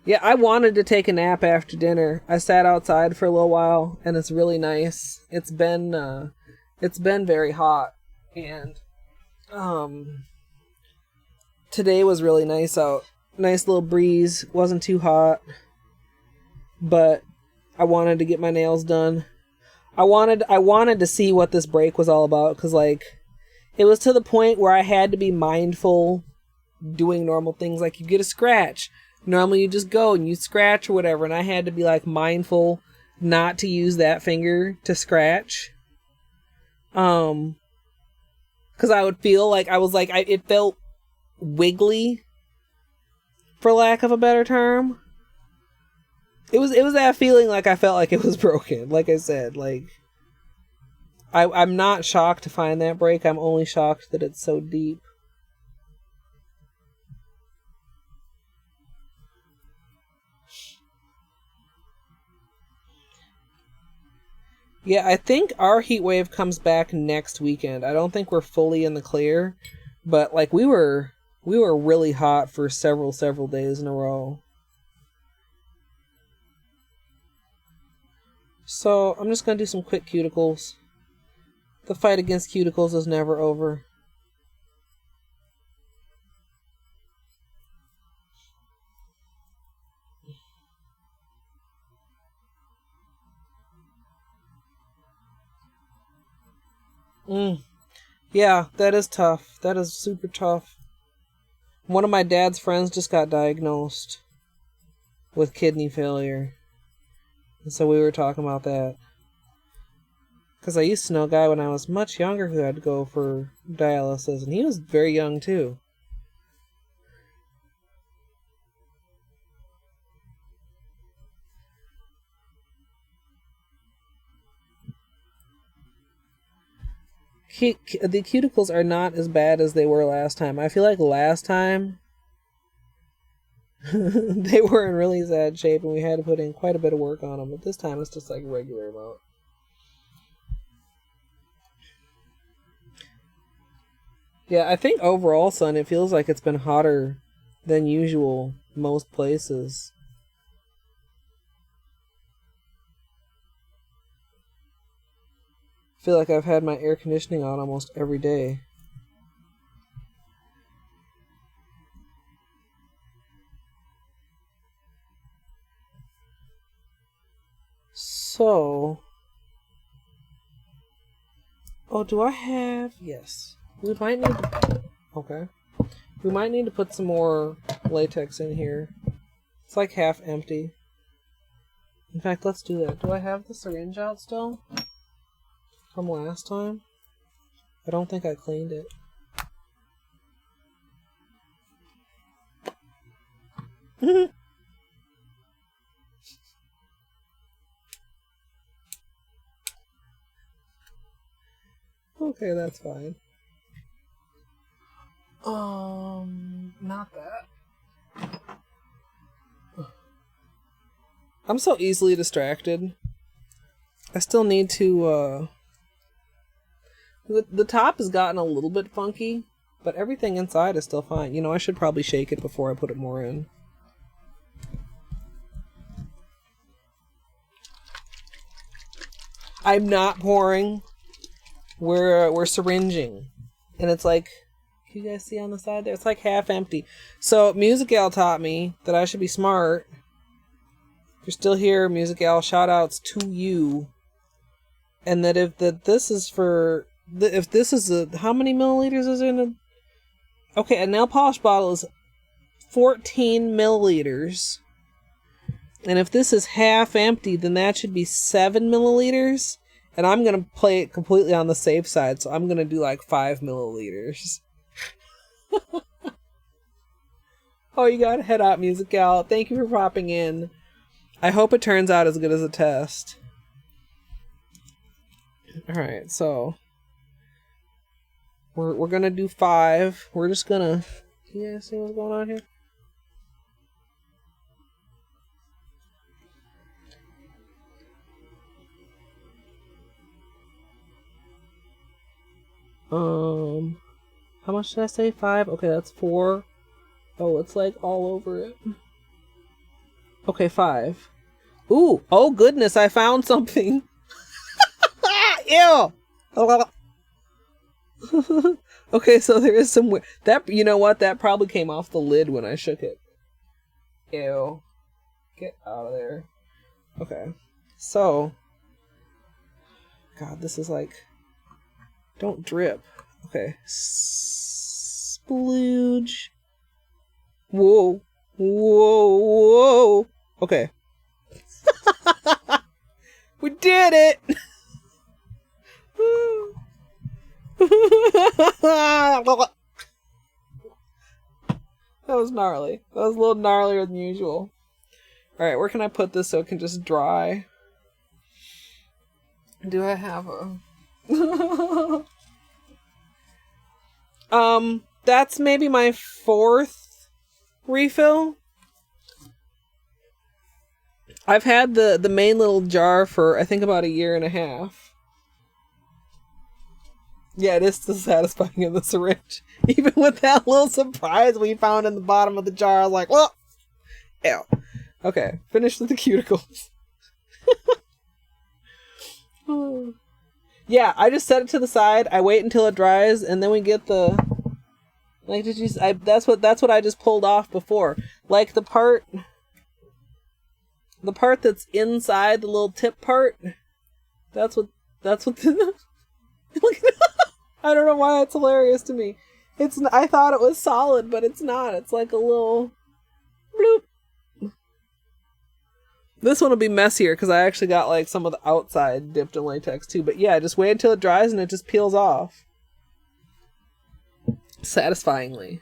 Yeah, I wanted to take a nap after dinner. I sat outside for a little while, and it's really nice. It's been very hot, and today was really nice out. Nice little breeze. Wasn't too hot. But I wanted to get my nails done. I wanted to see what this break was all about, because, like, it was to the point where I had to be mindful doing normal things. Like, you get a scratch. Normally you just go and you scratch or whatever, and I had to be, like, mindful not to use that finger to scratch. Because I would feel like I was like, it felt wiggly, for lack of a better term. It was that feeling like I felt like it was broken. Like I said, like I'm not shocked to find that break. I'm only shocked that it's so deep. Yeah, I think our heat wave comes back next weekend. I don't think we're fully in the clear, but like we were really hot for several days in a row. So I'm just gonna do some quick cuticles. The fight against cuticles is never over. Yeah, that is tough. That is super tough. One of my dad's friends just got diagnosed with kidney failure. And so we were talking about that. Because I used to know a guy when I was much younger who had to go for dialysis, and he was very young too. The cuticles are not as bad as they were last time. I feel like last time they were in really sad shape and we had to put in quite a bit of work on them. But this time it's just like a regular amount. Yeah, I think overall, son, it feels like it's been hotter than usual most places. I feel like I've had my air conditioning on almost every day. So, oh, do I have? Yes. We might need to, okay. We might need to put some more latex in here. It's like half empty. In fact, let's do that. Do I have the syringe out still? From last time? I don't think I cleaned it. Okay, that's fine. Not that. I'm so easily distracted. I still need to, The top has gotten a little bit funky, but everything inside is still fine. You know, I should probably shake it before I put it more in. I'm not pouring. We're syringing. And it's like, can you guys see on the side there? It's like half empty. So Music Gal taught me that I should be smart. If you're still here, Music Gal, shout outs to you. And that if this is for, if this is how many milliliters is in a, okay, a nail polish bottle is 14 milliliters. And if this is half empty, then that should be 7 milliliters. And I'm going to play it completely on the safe side, so I'm going to do like 5 milliliters. Oh, you got to head out, Music Gal. Thank you for popping in. I hope it turns out as good as a test. Alright, so we're going to do 5. We're just going to... Can you guys see what's going on here? How much did I say? 5? Okay, that's 4. Oh, it's like all over it. Okay, 5. Ooh, oh goodness, I found something. Ew. Okay, so there is some that, you know what? That probably came off the lid when I shook it. Ew. Get out of there. Okay. So, God, this is like, don't drip. Okay. Splooge. Whoa. Whoa. Whoa. Okay. We did it! That was gnarly. That was a little gnarlier than usual. Alright, where can I put this so it can just dry? Do I have a... That's maybe my 4th refill. I've had the main little jar for, I think, about a year and a half. Yeah, it is still satisfying in the syringe. Even with that little surprise we found in the bottom of the jar, I was like, well, ew. Okay, finished with the cuticles. Yeah, I just set it to the side. I wait until it dries, and then we get the... Like, did you... that's what I just pulled off before. Like, the part that's inside the little tip part, that's what the... I don't know why that's hilarious to me. I thought it was solid, but it's not. It's like a little bloop. This one will be messier because I actually got like some of the outside dipped in latex too. But yeah, just wait until it dries and it just peels off. Satisfyingly.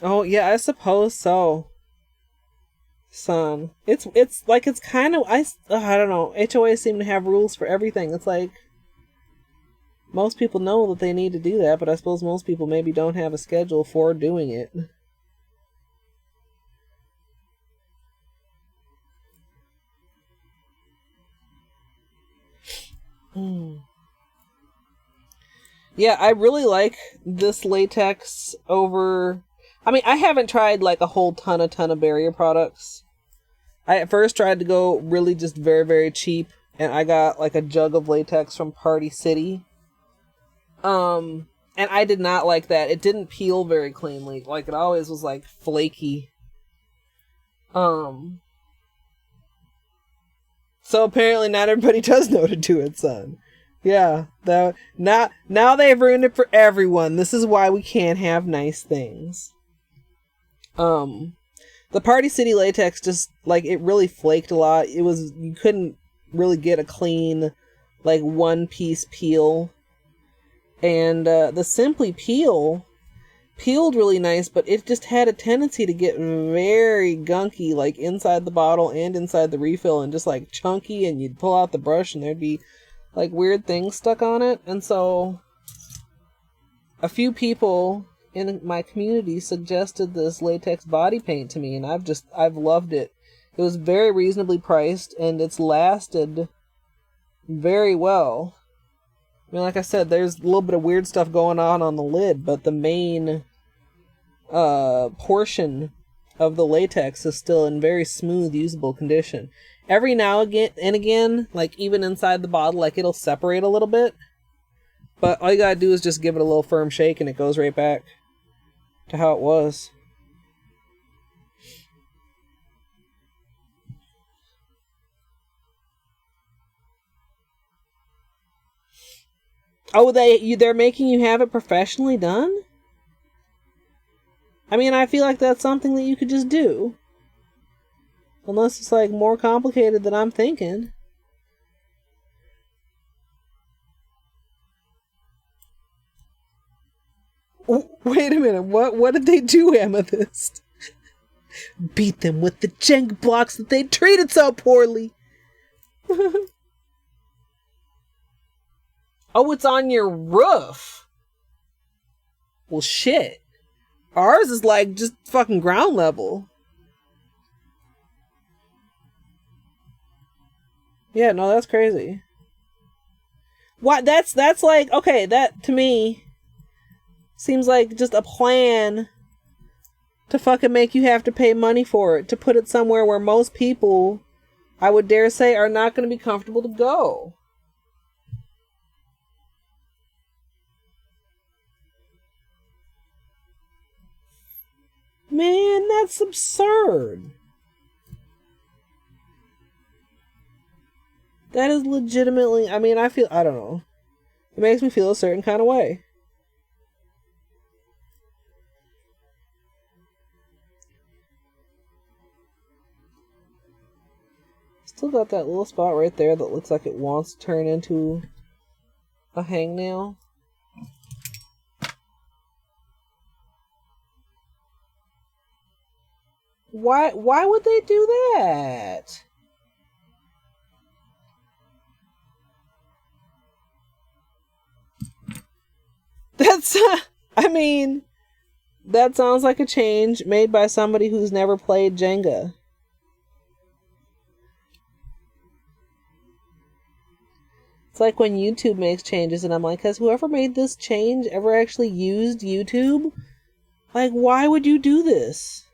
Oh yeah, I suppose so. Son, it's like it's kind of I don't know. HOAs seem to have rules for everything. It's like most people know that they need to do that, but I suppose most people maybe don't have a schedule for doing it. Yeah, I really like this latex over... I mean, I haven't tried like a whole ton of barrier products. I at first tried to go really just very, very cheap, and I got like a jug of latex from Party City. And I did not like that. It didn't peel very cleanly. Like, it always was like flaky. So apparently not everybody does know to do it, son. Yeah, now they've ruined it for everyone. This is why we can't have nice things. The Party City latex just, like, it really flaked a lot. You couldn't really get a clean, like, one-piece peel. And, the Simply peeled really nice, but it just had a tendency to get very gunky, like, inside the bottle and inside the refill, and just, like, chunky, and you'd pull out the brush and there'd be, like, weird things stuck on it. And so a few people in my community suggested this latex body paint to me, and I've loved it. It was very reasonably priced, and it's lasted very well. I mean, like I said, there's a little bit of weird stuff going on the lid, but the main portion of the latex is still in very smooth, usable condition. Every now and again, like even inside the bottle, like it'll separate a little bit, but all you gotta do is just give it a little firm shake and it goes right back to how it was. Oh, they're making you have it professionally done? I mean, I feel like that's something that you could just do. Unless it's, like, more complicated than I'm thinking. Wait a minute, what did they do, Amethyst? Beat them with the Jenga blocks that they treated so poorly! Oh, it's on your roof! Well, shit. Ours is, like, just fucking ground level. Yeah, no, that's crazy. What? That's like, okay, that, to me, seems like just a plan to fucking make you have to pay money for it, to put it somewhere where most people, I would dare say, are not going to be comfortable to go. Man, that's absurd. That is legitimately, I mean, I don't know. It makes me feel a certain kind of way. Still got that little spot right there that looks like it wants to turn into a hangnail. Why would they do that? That's, I mean, that sounds like a change made by somebody who's never played Jenga. It's like when YouTube makes changes and I'm like, has whoever made this change ever actually used YouTube? Like, why would you do this?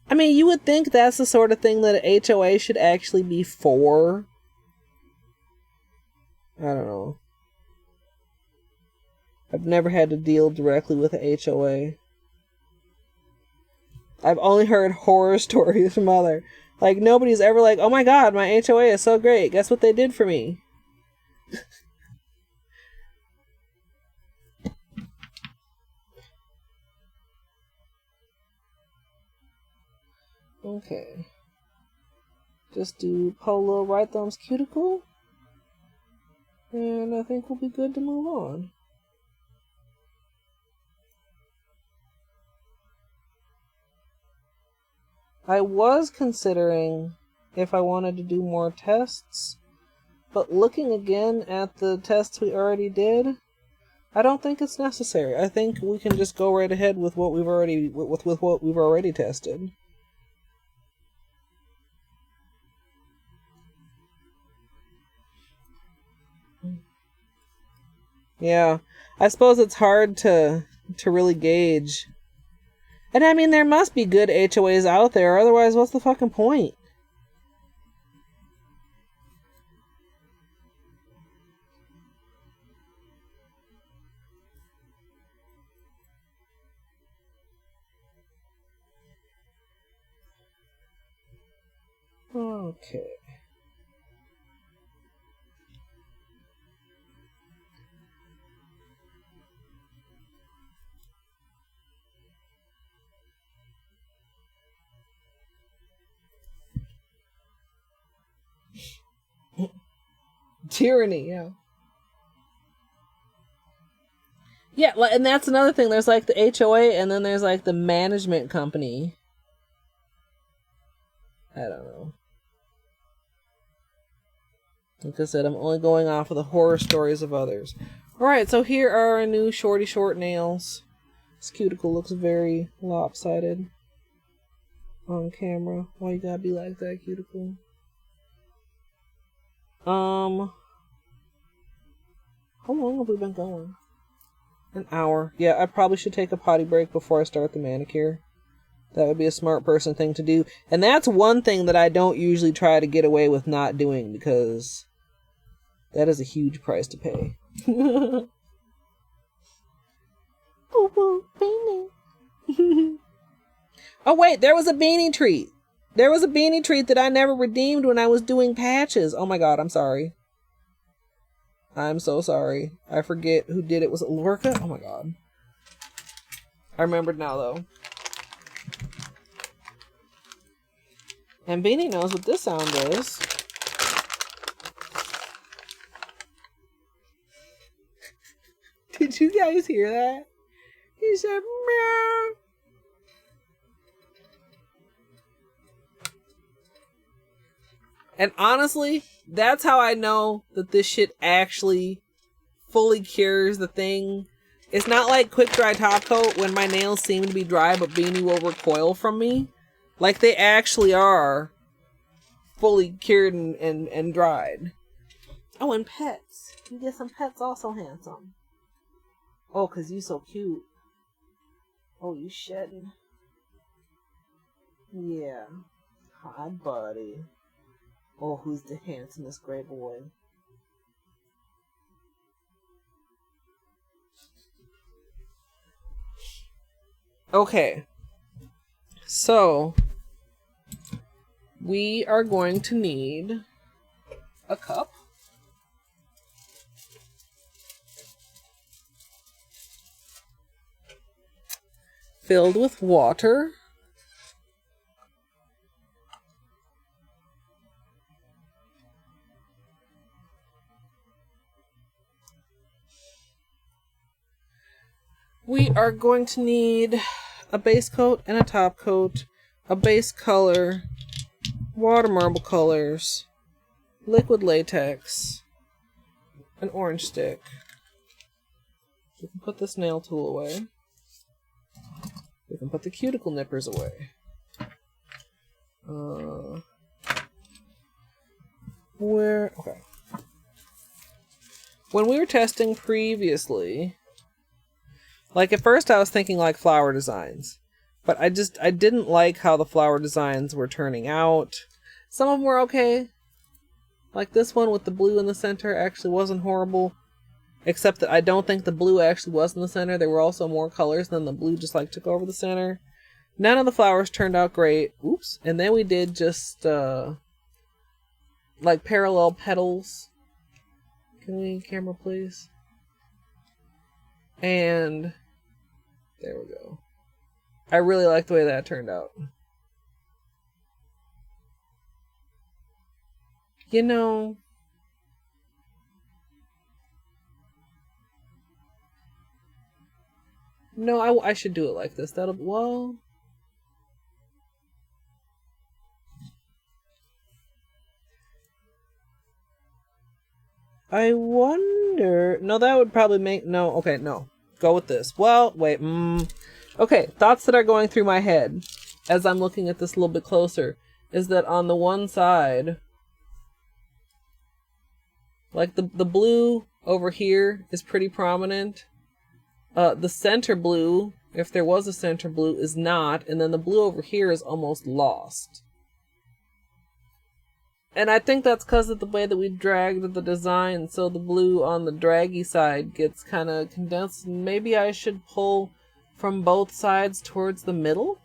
I mean, you would think that's the sort of thing that an HOA should actually be for. I don't know. I've never had to deal directly with a HOA. I've only heard horror stories from other. Like, nobody's ever like, oh my god, my HOA is so great. Guess what they did for me? Okay. Just do Holo right thumb's cuticle. And I think we'll be good to move on. I was considering if I wanted to do more tests, but looking again at the tests we already did, I don't think it's necessary. I think we can just go right ahead with what we've already with what we've already tested. Yeah, I suppose it's hard to really gauge. And I mean, there must be good HOAs out there, otherwise what's the fucking point? Okay. Tyranny, yeah. Yeah, and that's another thing. There's like the HOA, and then there's like the management company. I don't know. Like I said, I'm only going off of the horror stories of others. Alright, so here are our new shorty short nails. This cuticle looks very lopsided on camera. Why you gotta be like that, cuticle? How long have we been going? An hour. Yeah, I probably should take a potty break before I start the manicure. That would be a smart person thing to do. And that's one thing that I don't usually try to get away with not doing, because that is a huge price to pay. Oh wait, there was a beanie treat. There was a beanie treat that I never redeemed when I was doing patches. Oh my god, I'm sorry. I'm so sorry. I forget who did it. Was it Lorca? Oh my god. I remembered now though. And Beanie knows what this sound is. Did you guys hear that? He said meow. And honestly, that's how I know that this shit actually fully cures the thing. It's not like quick dry top coat when my nails seem to be dry but Beanie will recoil from me. Like they actually are fully cured and dried. Oh, and pets. You get some pets also handsome. Oh, 'cause you so cute. Oh, you shedding. Yeah. Hi, buddy. Oh, who's the handsomest gray boy? Okay. So, we are going to need a cup. Filled with water. We are going to need a base coat and a top coat, a base color, water marble colors, liquid latex, an orange stick. We can put this nail tool away. We can put the cuticle nippers away. Okay. When we were testing previously, like at first I was thinking like flower designs, but I didn't like how the flower designs were turning out. Some of them were okay. Like this one with the blue in the center actually wasn't horrible. Except that I don't think the blue actually was in the center. There were also more colors than the blue just like took over the center. None of the flowers turned out great. Oops. And then we did just like parallel petals. Can we camera please? And there we go. I really like the way that turned out. You know, no, I should do it like this. That'll, well, I wonder, no, that would probably make, no, okay, no, go with this. Well, wait, okay, thoughts that are going through my head as I'm looking at this a little bit closer is that on the one side, like the blue over here is pretty prominent. The center blue, if there was a center blue, is not, and then the blue over here is almost lost. And I think that's because of the way that we dragged the design, so the blue on the draggy side gets kind of condensed. Maybe I should pull from both sides towards the middle?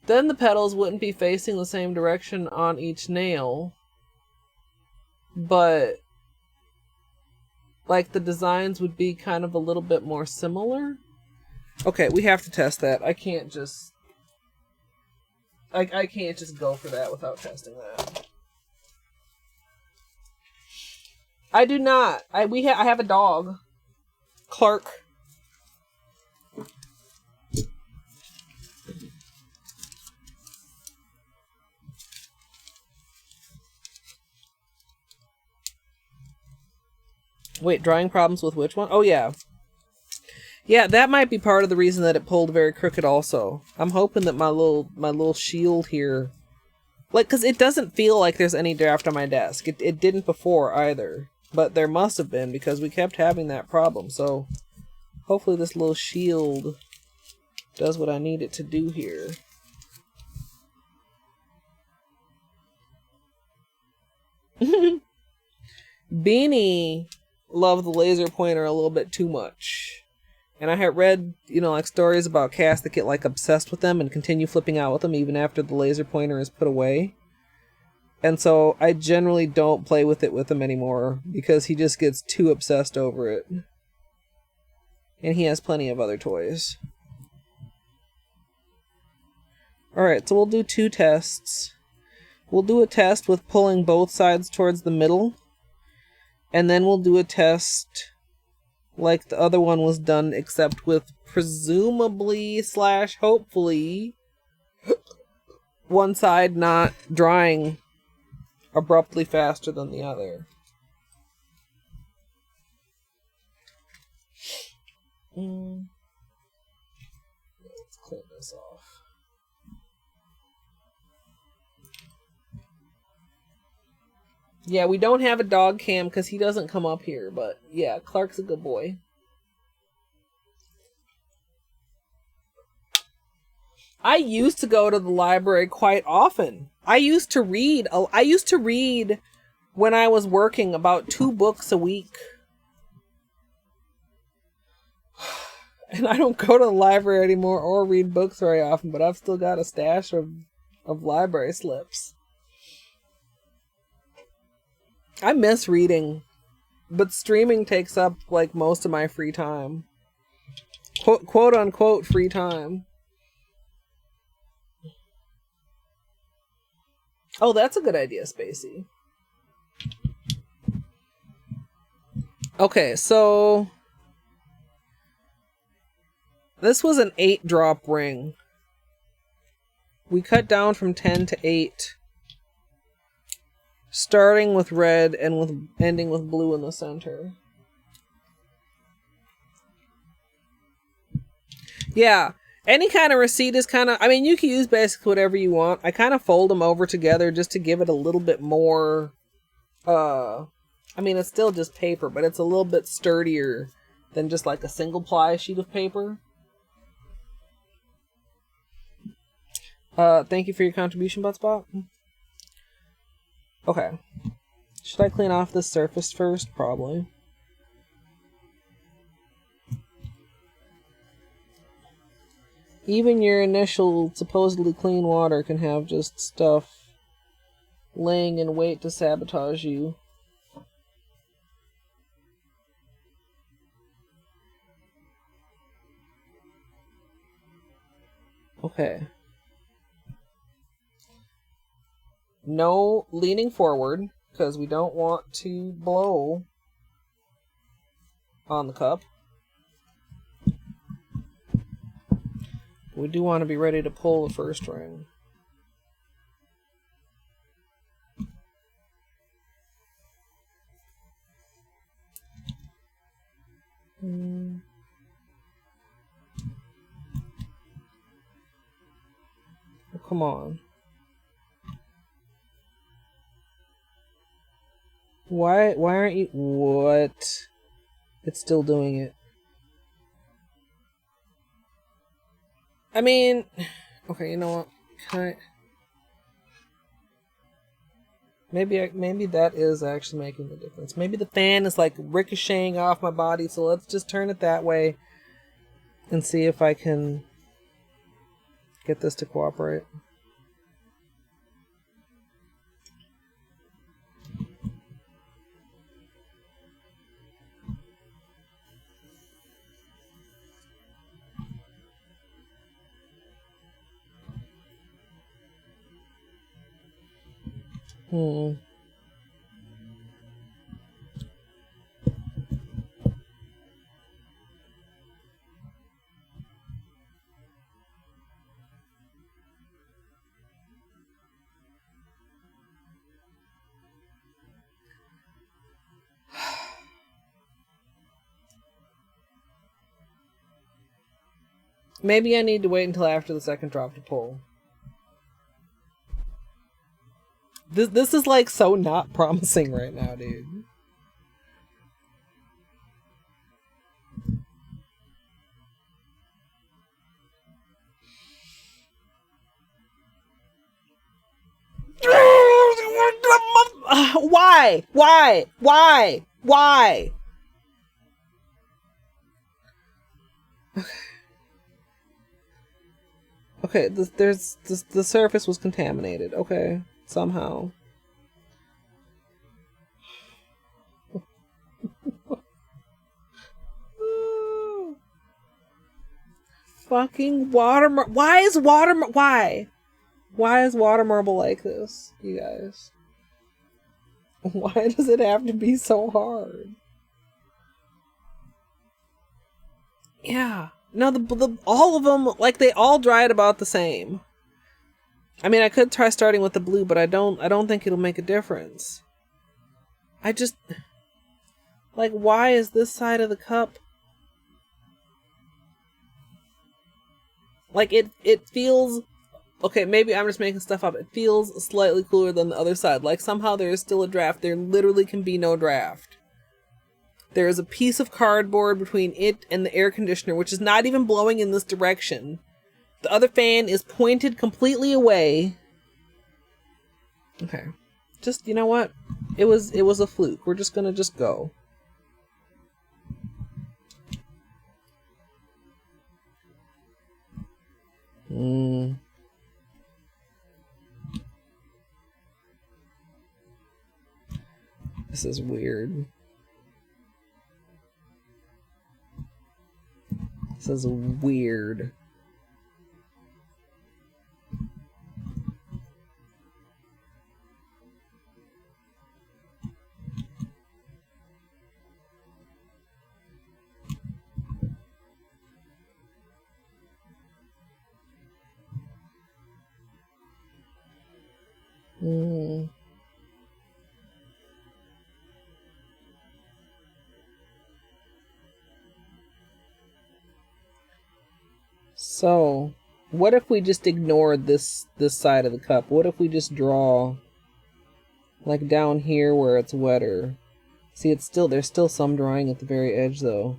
Then the petals wouldn't be facing the same direction on each nail. But like the designs would be kind of a little bit more similar. Okay, we have to test that. I can't just go for that without testing that. I do not. I have a dog. Clark. Wait, drawing problems with which one? Oh, yeah. Yeah, that might be part of the reason that it pulled very crooked also. I'm hoping that my little shield here... Like, because it doesn't feel like there's any draft on my desk. It didn't before either. But there must have been, because we kept having that problem. So, hopefully this little shield does what I need it to do here. Beanie loved the laser pointer a little bit too much. And I had read, like stories about cats that get like obsessed with them and continue flipping out with them even after the laser pointer is put away. And so I generally don't play with it with him anymore because he just gets too obsessed over it. And he has plenty of other toys. Alright, so we'll do 2 tests. We'll do a test with pulling both sides towards the middle. And then we'll do a test like the other one was done, except with presumably / hopefully one side not drying abruptly faster than the other. Let's clean this off. Yeah, we don't have a dog cam because he doesn't come up here, but yeah, Clark's a good boy. I used to go to the library quite often. I used to read when I was working about 2 books a week. And I don't go to the library anymore or read books very often, but I've still got a stash of library slips. I miss reading, but streaming takes up like most of my free time. Quote unquote free time. Oh, that's a good idea, Spacey. Okay, so this was an 8-drop ring. We cut down from 10 to 8. Starting with red and ending with blue in the center. Yeah, any kind of receipt is kind of... I mean, you can use basically whatever you want. I kind of fold them over together just to give it a little bit more... I mean, it's still just paper, but it's a little bit sturdier than just like a single ply sheet of paper. Thank you for your contribution, Buttspot. Okay. Should I clean off this surface first? Probably. Even your initial supposedly clean water can have just stuff laying in wait to sabotage you. Okay. No leaning forward, because we don't want to blow on the cup. We do want to be ready to pull the first ring. Oh, come on. Why aren't you... What? It's still doing it. I mean... Okay, you know what? Can I... Maybe that is actually making the difference. Maybe the fan is like ricocheting off my body, so let's just turn it that way and see if I can get this to cooperate. Maybe I need to wait until after the second drop to pull. This is like so not promising right now, dude. Why? Why? Why? Why? Okay, the surface was contaminated. Okay, somehow. Fucking water marble. Why is water marble like this, you guys? Why does it have to be so hard? Yeah. No, all of them, like, they all dried about the same. I mean, I could try starting with the blue, but I don't think it'll make a difference. I just... Like, why is this side of the cup... Like, it feels... Okay, maybe I'm just making stuff up. It feels slightly cooler than the other side. Like, somehow there is still a draft. There literally can be no draft. There is a piece of cardboard between it and the air conditioner, which is not even blowing in this direction. The other fan is pointed completely away. Okay. Just, you know what? It was a fluke. We're just gonna go. This is weird. This is weird. So, what if we just ignored this side of the cup? What if we just draw like down here where it's wetter? See, there's still some drying at the very edge though.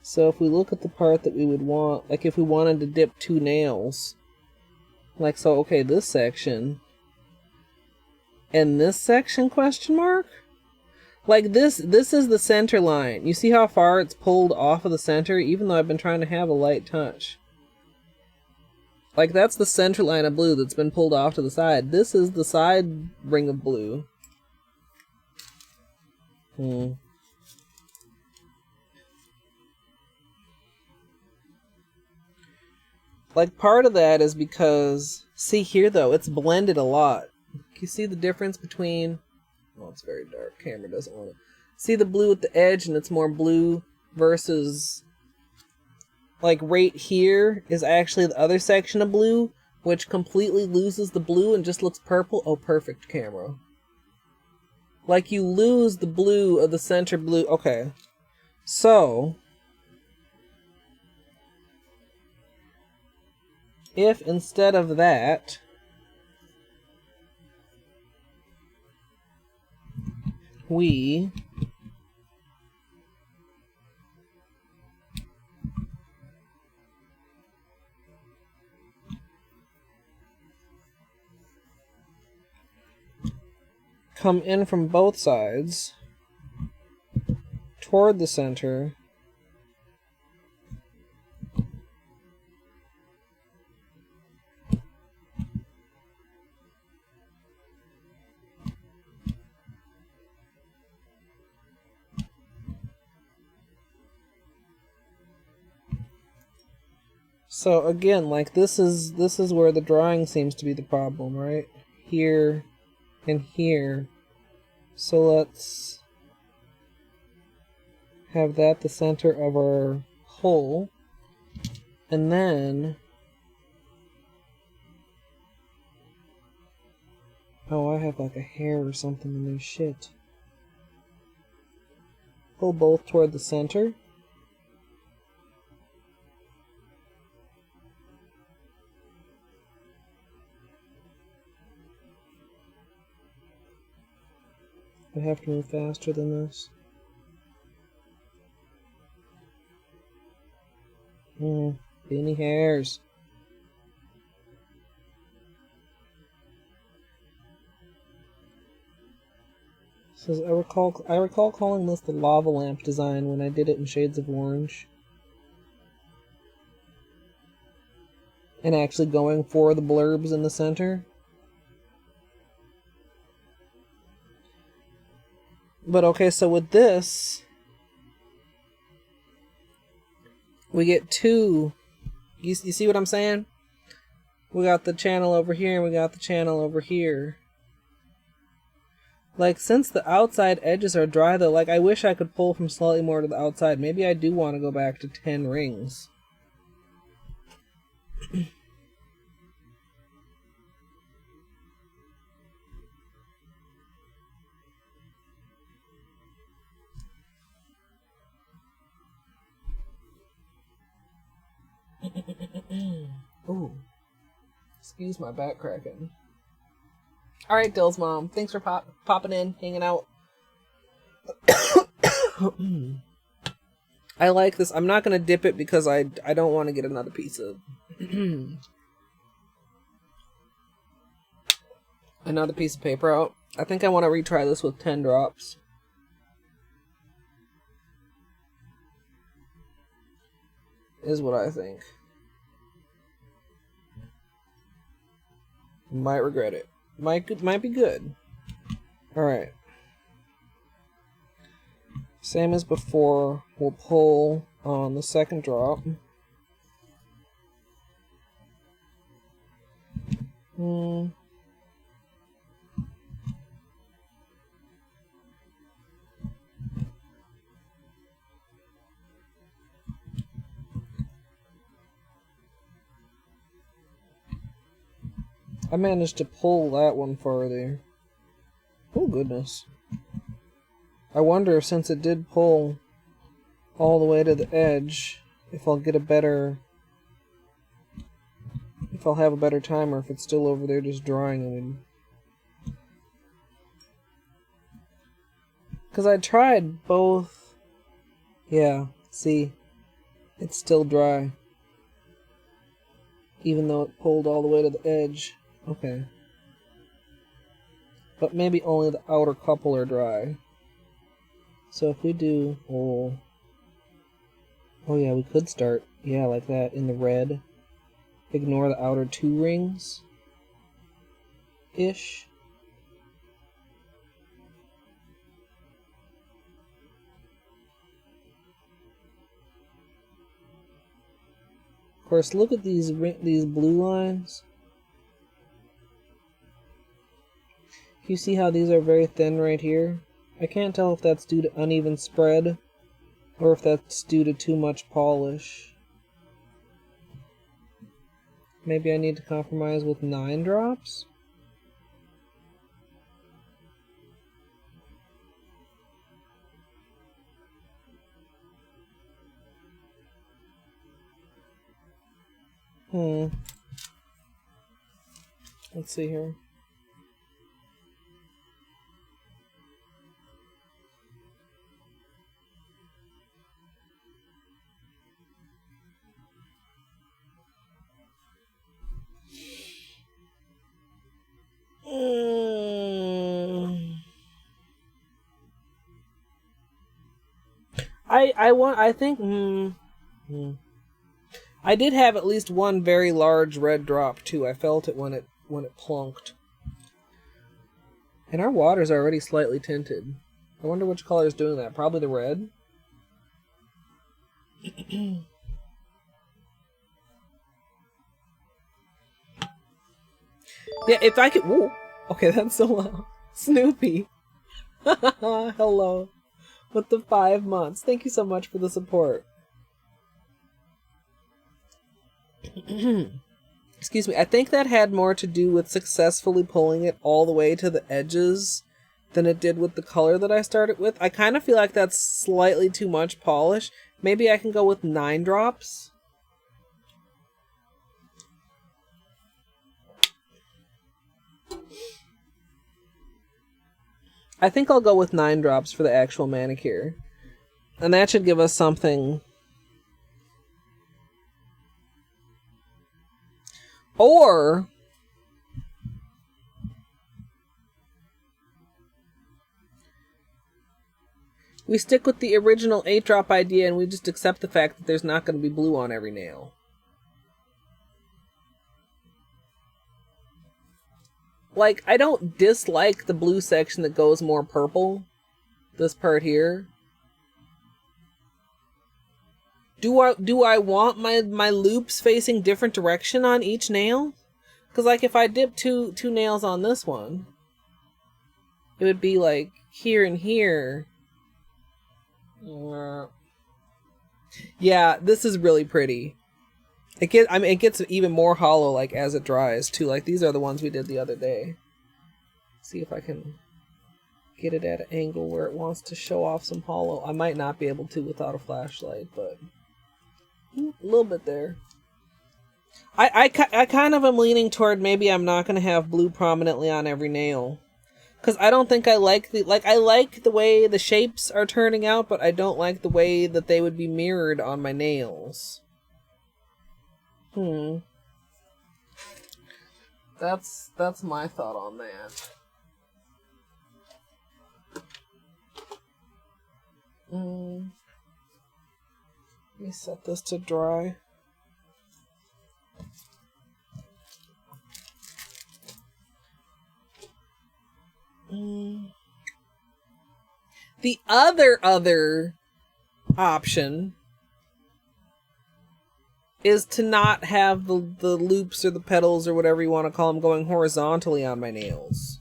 So if we look at the part that we would want, like if we wanted to dip 2 nails, like so, okay, this section and this section, question mark? Like this is the center line. You see how far it's pulled off of the center, even though I've been trying to have a light touch. Like that's the center line of blue that's been pulled off to the side. This is the side ring of blue. Like part of that is because, see here though, it's blended a lot. You see the difference between, oh, it's very dark, camera doesn't want it. See the blue at the edge and it's more blue versus, like right here is actually the other section of blue, which completely loses the blue and just looks purple. Oh, perfect camera. Like you lose the blue of the center blue. Okay. So, if instead of that, we come in from both sides toward the center, so again, like this is where the drawing seems to be the problem, right? Here and here. So let's have that the center of our hole. And then, oh, I have like a hair or something in there. Shit. Pull both toward the center. I have to move faster than this. Beanie hairs. Says I recall calling this the lava lamp design when I did it in shades of orange. And actually going for the blurbs in the center. But okay, so with this, we get 2. You see what I'm saying? We got the channel over here and we got the channel over here. Like, since the outside edges are dry though, like I wish I could pull from slightly more to the outside. Maybe I do want to go back to 10 rings. Ooh. Excuse my back cracking. Alright, Dill's mom. Thanks for popping in, hanging out. I like this. I'm not going to dip it because I don't want to get another piece of... another piece of paper out. I think I want to retry this with 10 drops. Is what I think. Might regret it. Might be good. Alright. Same as before, we'll pull on the second drop. I managed to pull that one farther. Oh goodness. I wonder if, since it did pull all the way to the edge, if I'll get a better... if I'll have a better time, or if it's still over there just drying. And because I tried both. Yeah, see? It's still dry. Even though it pulled all the way to the edge. Okay. But maybe only the outer couple are dry. So if we do... oh yeah, we could start, yeah, like that, in the red. Ignore the outer 2 rings. Ish. Of course, look at these blue lines. You see how these are very thin right here? I can't tell if that's due to uneven spread or if that's due to too much polish. Maybe I need to compromise with 9 drops? Let's see here. I think I did have at least one very large red drop too. I felt it when it plunked. And our water's already slightly tinted. I wonder which color is doing that. Probably the red. Yeah, if I could... Whoa. Okay, that's so loud. Snoopy. Hello. With the 5 months. Thank you so much for the support. Excuse me. I think that had more to do with successfully pulling it all the way to the edges than it did with the color that I started with. I kind of feel like that's slightly too much polish. Maybe I can go with 9 drops. I think I'll go with 9 drops for the actual manicure. And that should give us something. Or we stick with the original 8-drop idea and we just accept the fact that there's not going to be blue on every nail. Like, I don't dislike the blue section that goes more purple. This part here. Do I want my loops facing different direction on each nail? Because, like, if I dip two nails on this one, it would be, like, here and here. Yeah, this is really pretty. It gets even more hollow, like, as it dries, too. Like, these are the ones we did the other day. See if I can get it at an angle where it wants to show off some hollow. I might not be able to without a flashlight, but a little bit there. I kind of am leaning toward maybe I'm not going to have blue prominently on every nail. Because I don't think I like I like the way the shapes are turning out, but I don't like the way that they would be mirrored on my nails. That's my thought on that. Let me set this to dry. The other option is to not have the loops or the petals or whatever you want to call them going horizontally on my nails.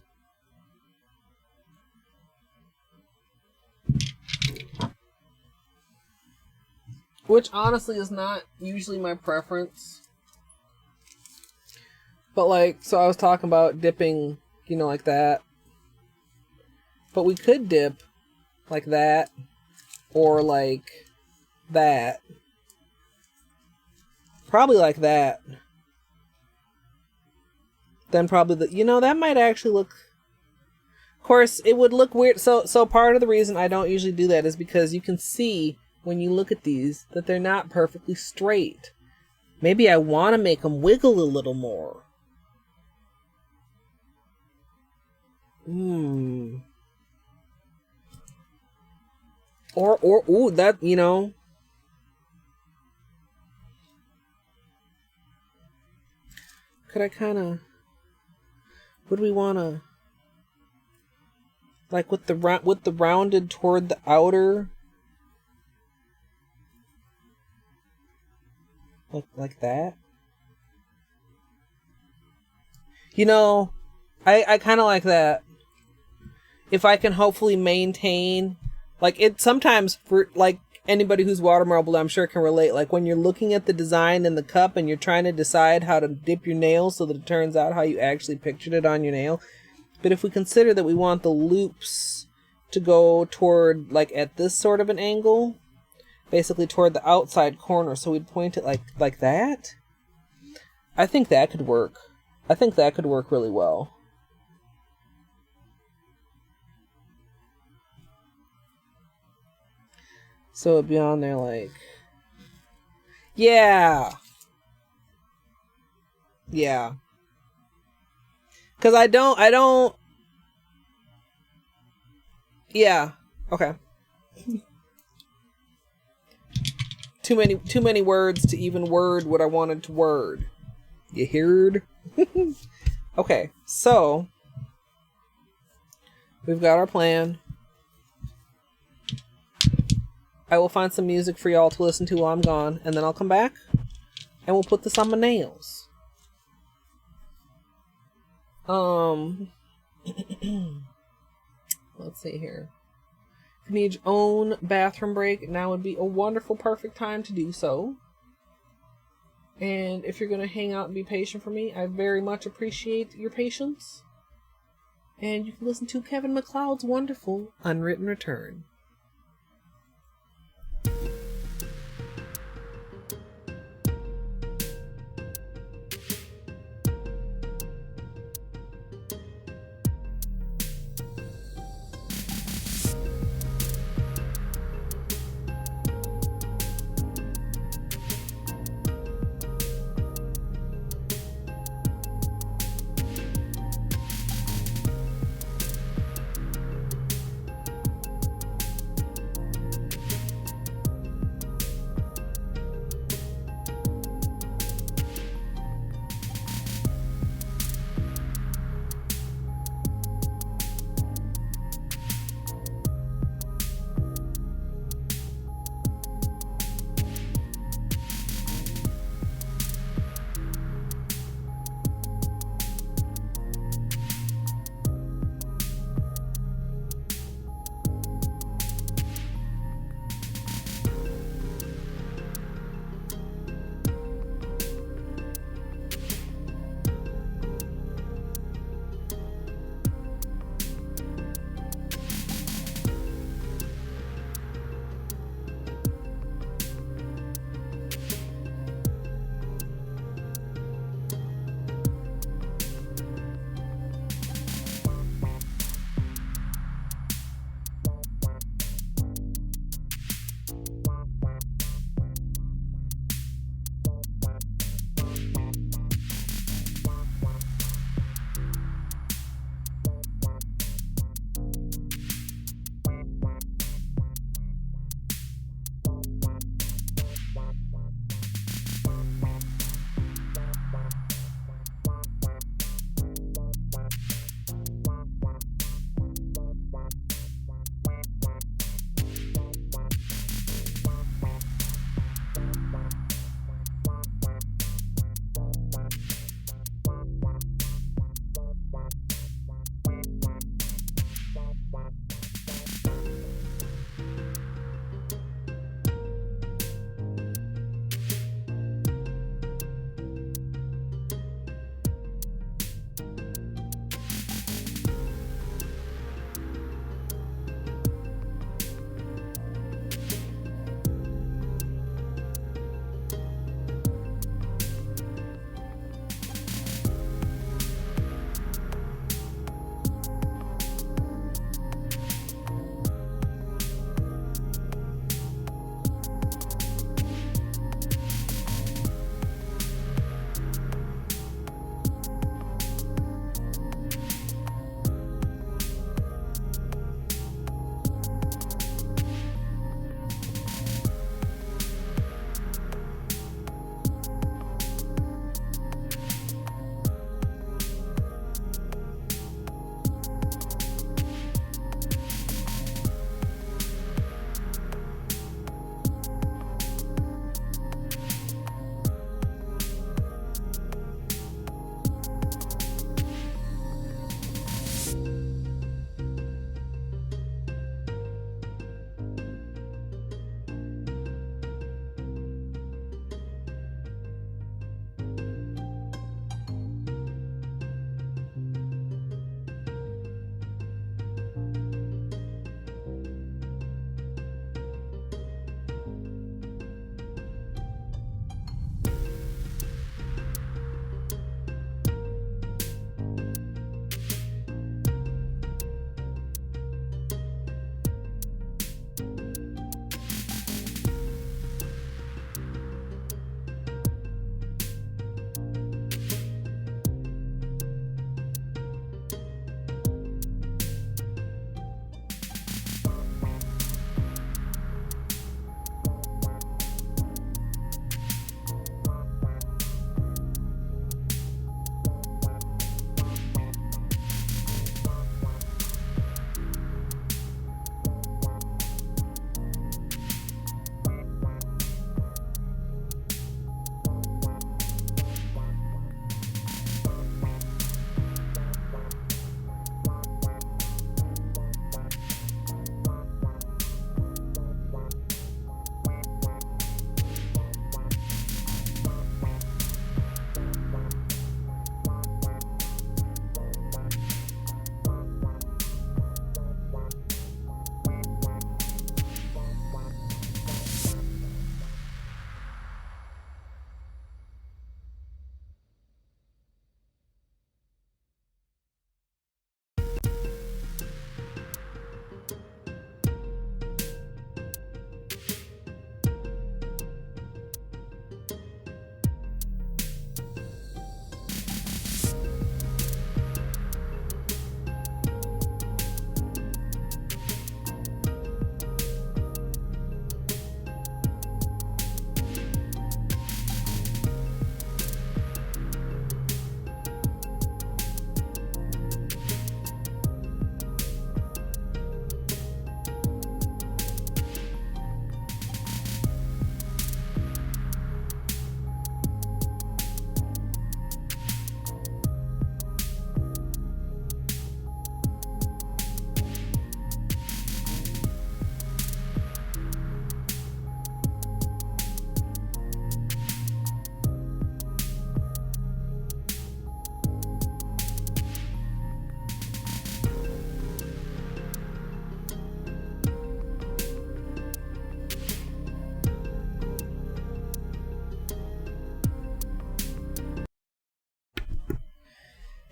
Which honestly is not usually my preference. But like, so I was talking about dipping, you know, like that. But we could dip like that or like that. Probably like that. Then probably the, you know, that might actually look, of course, it would look weird. So part of the reason I don't usually do that is because you can see when you look at these that they're not perfectly straight. Maybe I want to make them wiggle a little more. Or, ooh, that, you know. Could I kind of, would we want to, like with the rounded toward the outer, like that? You know, I kind of like that. If I can hopefully maintain, like it sometimes for like anybody who's water marbled, I'm sure can relate. Like when you're looking at the design in the cup and you're trying to decide how to dip your nail so that it turns out how you actually pictured it on your nail. But if we consider that we want the loops to go toward like at this sort of an angle, basically toward the outside corner, so we'd point it like that. I think that could work. I think that could work really well. So it'd be on there like, yeah. Yeah. Cause I don't, yeah. Okay. Too many words to even word what I wanted to word. You heard? Okay, so we've got our plan. I will find some music for y'all to listen to while I'm gone, and then I'll come back and we'll put this on my nails. Let's see here. If you need your own bathroom break, now would be a wonderful, perfect time to do so. And if you're going to hang out and be patient for me, I very much appreciate your patience. And you can listen to Kevin MacLeod's wonderful Unwritten Return.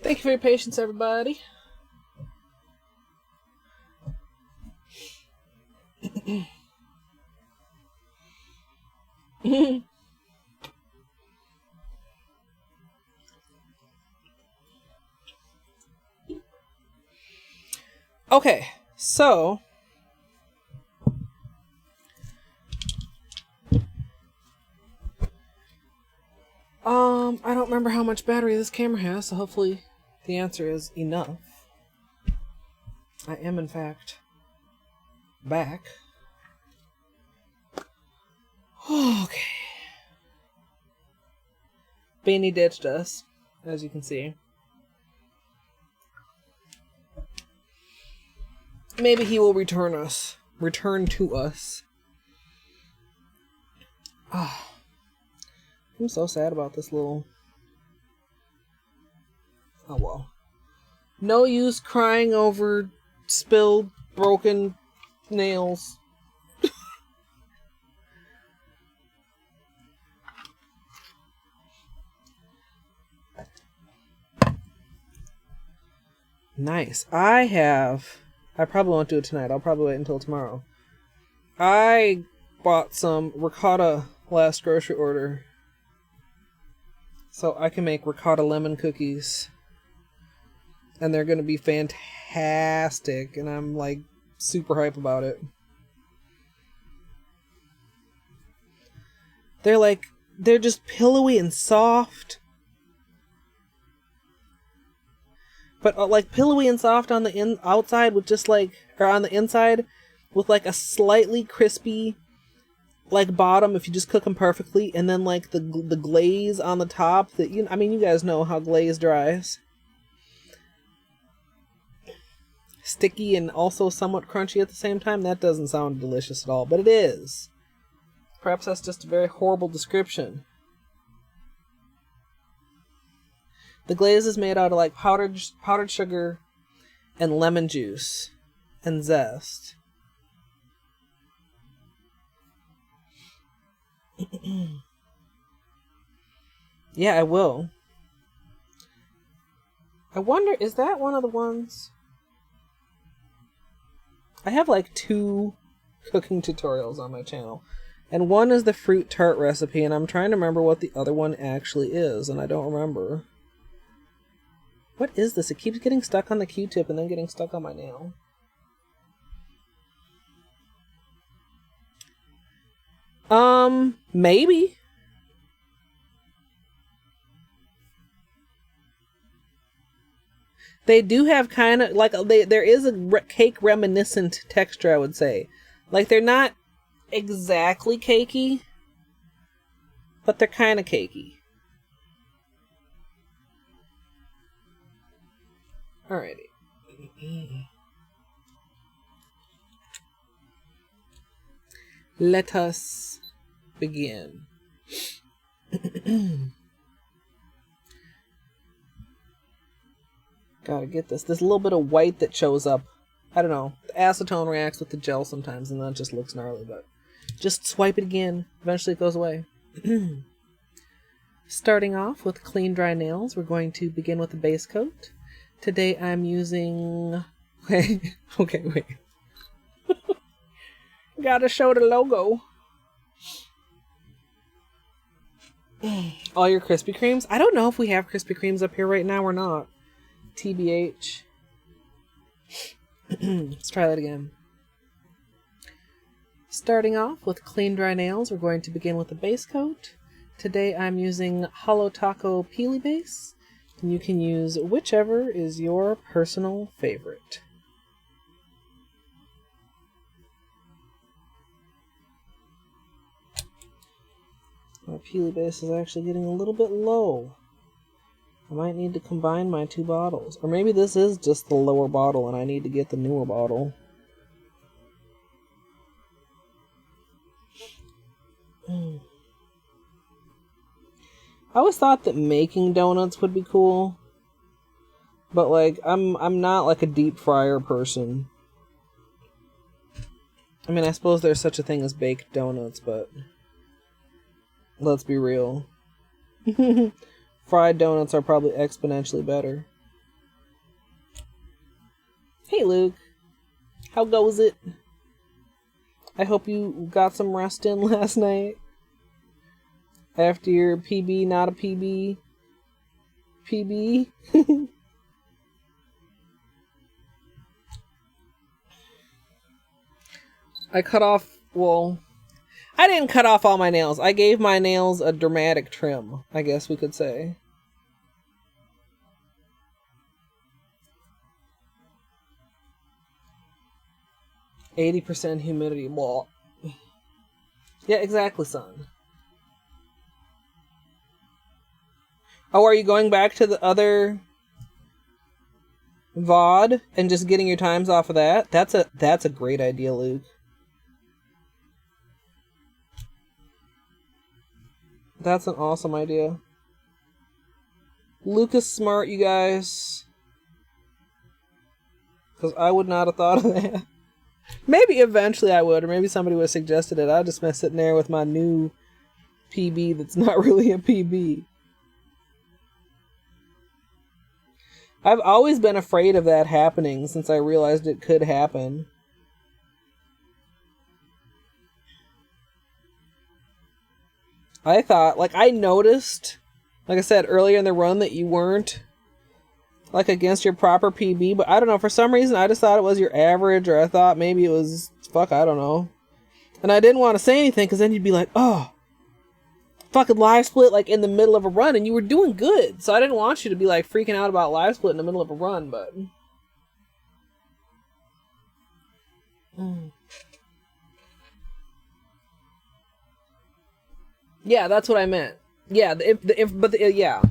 Thank you for your patience, everybody. Okay, so I don't remember how much battery this camera has, so hopefully the answer is enough. I am, in fact, back. Okay. Beanie ditched us, as you can see. Maybe he will return to us. Oh, I'm so sad about this little... Oh well. No use crying over spilled, broken nails. Nice. I probably won't do it tonight. I'll probably wait until tomorrow. I bought some ricotta last grocery order, so I can make ricotta lemon cookies. And they're going to be fantastic, and I'm like super hype about it. They're just pillowy and soft. But like pillowy and soft on the outside with just like, or on the inside with like a slightly crispy like bottom if you just cook them perfectly, and then like the glaze on the top that you guys know how glaze dries. Sticky and also somewhat crunchy at the same time. That doesn't sound delicious at all, but it is. Perhaps that's just a very horrible description. The glaze is made out of like powdered sugar and lemon juice and zest. Yeah, I will. I wonder, is that one of the ones? I have like 2 cooking tutorials on my channel. And one is the fruit tart recipe, and I'm trying to remember what the other one actually is, and I don't remember. What is this? It keeps getting stuck on the Q-tip and then getting stuck on my nail. Maybe. They do have kind of like there is a cake reminiscent texture, I would say. Like they're not exactly cakey, but they're kind of cakey. Alrighty. Let us begin. Gotta get this. There's a little bit of white that shows up. I don't know. The acetone reacts with the gel sometimes, and then it just looks gnarly, but just swipe it again. Eventually it goes away. Starting off with clean, dry nails, we're going to begin with the base coat. Today I'm using... Okay, wait. Gotta show the logo. All your Krispy Kremes. I don't know if we have Krispy Kremes up here right now or not. TBH. Let's try that again. Starting off with clean, dry nails, we're going to begin with the base coat. Today I'm using Holo Taco Peely Base. And you can use whichever is your personal favorite. My Peely Base is actually getting a little bit low. I might need to combine my 2 bottles. Or maybe this is just the lower bottle and I need to get the newer bottle. I always thought that making donuts would be cool. But like I'm not like a deep fryer person. I mean, I suppose there's such a thing as baked donuts, but let's be real. Fried donuts are probably exponentially better. Hey, Luke. How goes it? I hope you got some rest in last night. After your PB, not a PB. PB. I cut off, well, I didn't cut off all my nails. I gave my nails a dramatic trim, I guess we could say. %, humidity. Well, yeah, exactly, son. Oh, are you going back to the other VOD and just getting your times off of that? That's a great idea, Luke. That's an awesome idea. Luke is smart, you guys. Because I would not have thought of that. Maybe eventually I would, or maybe somebody would have suggested it. I'd just been sitting there with my new PB that's not really a PB. I've always been afraid of that happening since I realized it could happen. I thought, like, I noticed, like I said earlier in the run, that you weren't, like, against your proper PB, but I don't know, for some reason I just thought it was your average, or I thought maybe it was, fuck, I don't know. And I didn't want to say anything, because then you'd be like, oh, fucking live split, like, in the middle of a run, and you were doing good, so I didn't want you to be, like, freaking out about live split in the middle of a run, but... Yeah, that's what I meant. Yeah, yeah.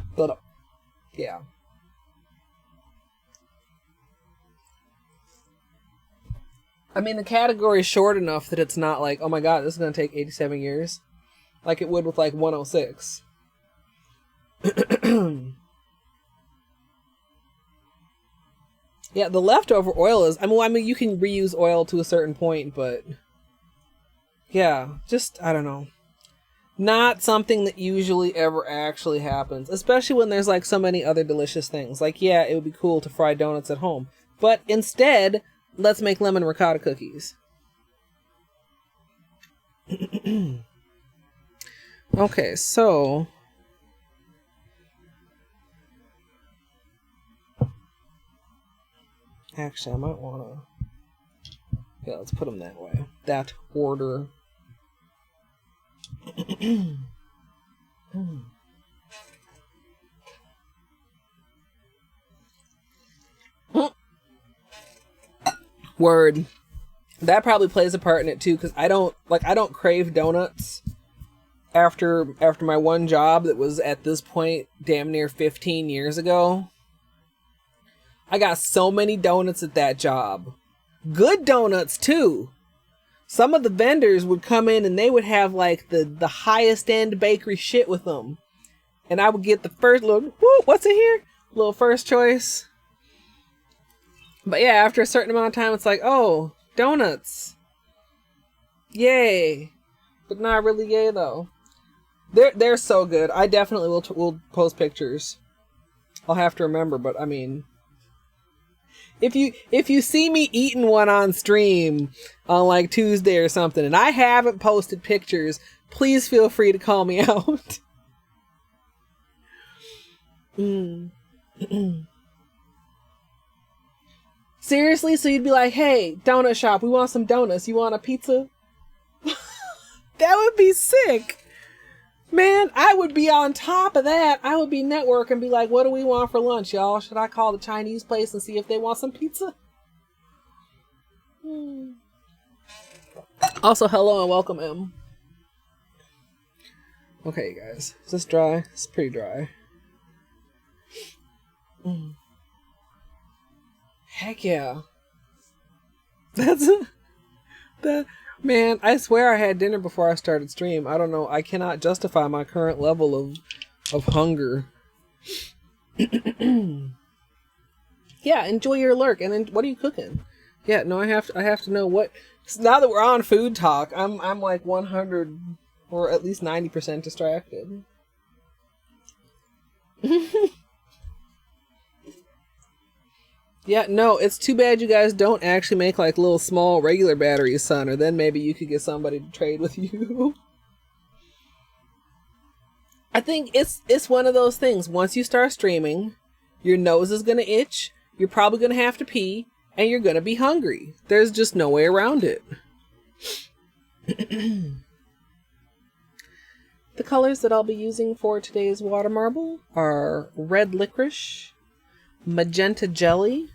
I mean, the category is short enough that it's not like, oh my god, this is going to take 87 years. Like it would with, like, 106. Yeah, the leftover oil is... I mean, you can reuse oil to a certain point, but... Yeah, just, I don't know. Not something that usually ever actually happens. Especially when there's, like, so many other delicious things. Like, yeah, it would be cool to fry donuts at home. But instead, let's make lemon ricotta cookies. Okay, so... Actually, I might want to... Yeah, let's put them that way. That order... Word. That probably plays a part in it too, because I don't crave donuts after my one job that was at this point damn near 15 years ago. I got so many donuts at that job. Good donuts too. Some of the vendors would come in and they would have, like, the highest end bakery shit with them. And I would get the first little, whoo, what's in here? Little first choice. But yeah, after a certain amount of time, it's like, oh, donuts. Yay. But not really yay, though. They're so good. I definitely will post pictures. I'll have to remember, but I mean... If you see me eating one on stream on, like, Tuesday or something, and I haven't posted pictures, please feel free to call me out. Seriously? So you'd be like, hey, donut shop, we want some donuts. You want a pizza? That would be sick. Man, I would be on top of that. I would be network and be like, what do we want for lunch, y'all? Should I call the Chinese place and see if they want some pizza? Also, hello and welcome, M. Okay, guys. Is this dry? It's pretty dry. Heck yeah. Man, I swear I had dinner before I started stream. I don't know. I cannot justify my current level of hunger. Yeah, enjoy your lurk. And then what are you cooking? Yeah, no, I have to know what. Now that we're on food talk, I'm like 100 or at least 90% distracted. Yeah, no, it's too bad you guys don't actually make like little small regular batteries, son, or then maybe you could get somebody to trade with you. I think it's one of those things. Once you start streaming, your nose is gonna itch, you're probably gonna have to pee, and you're gonna be hungry. There's just no way around it. The colors that I'll be using for today's water marble are red licorice, magenta jelly,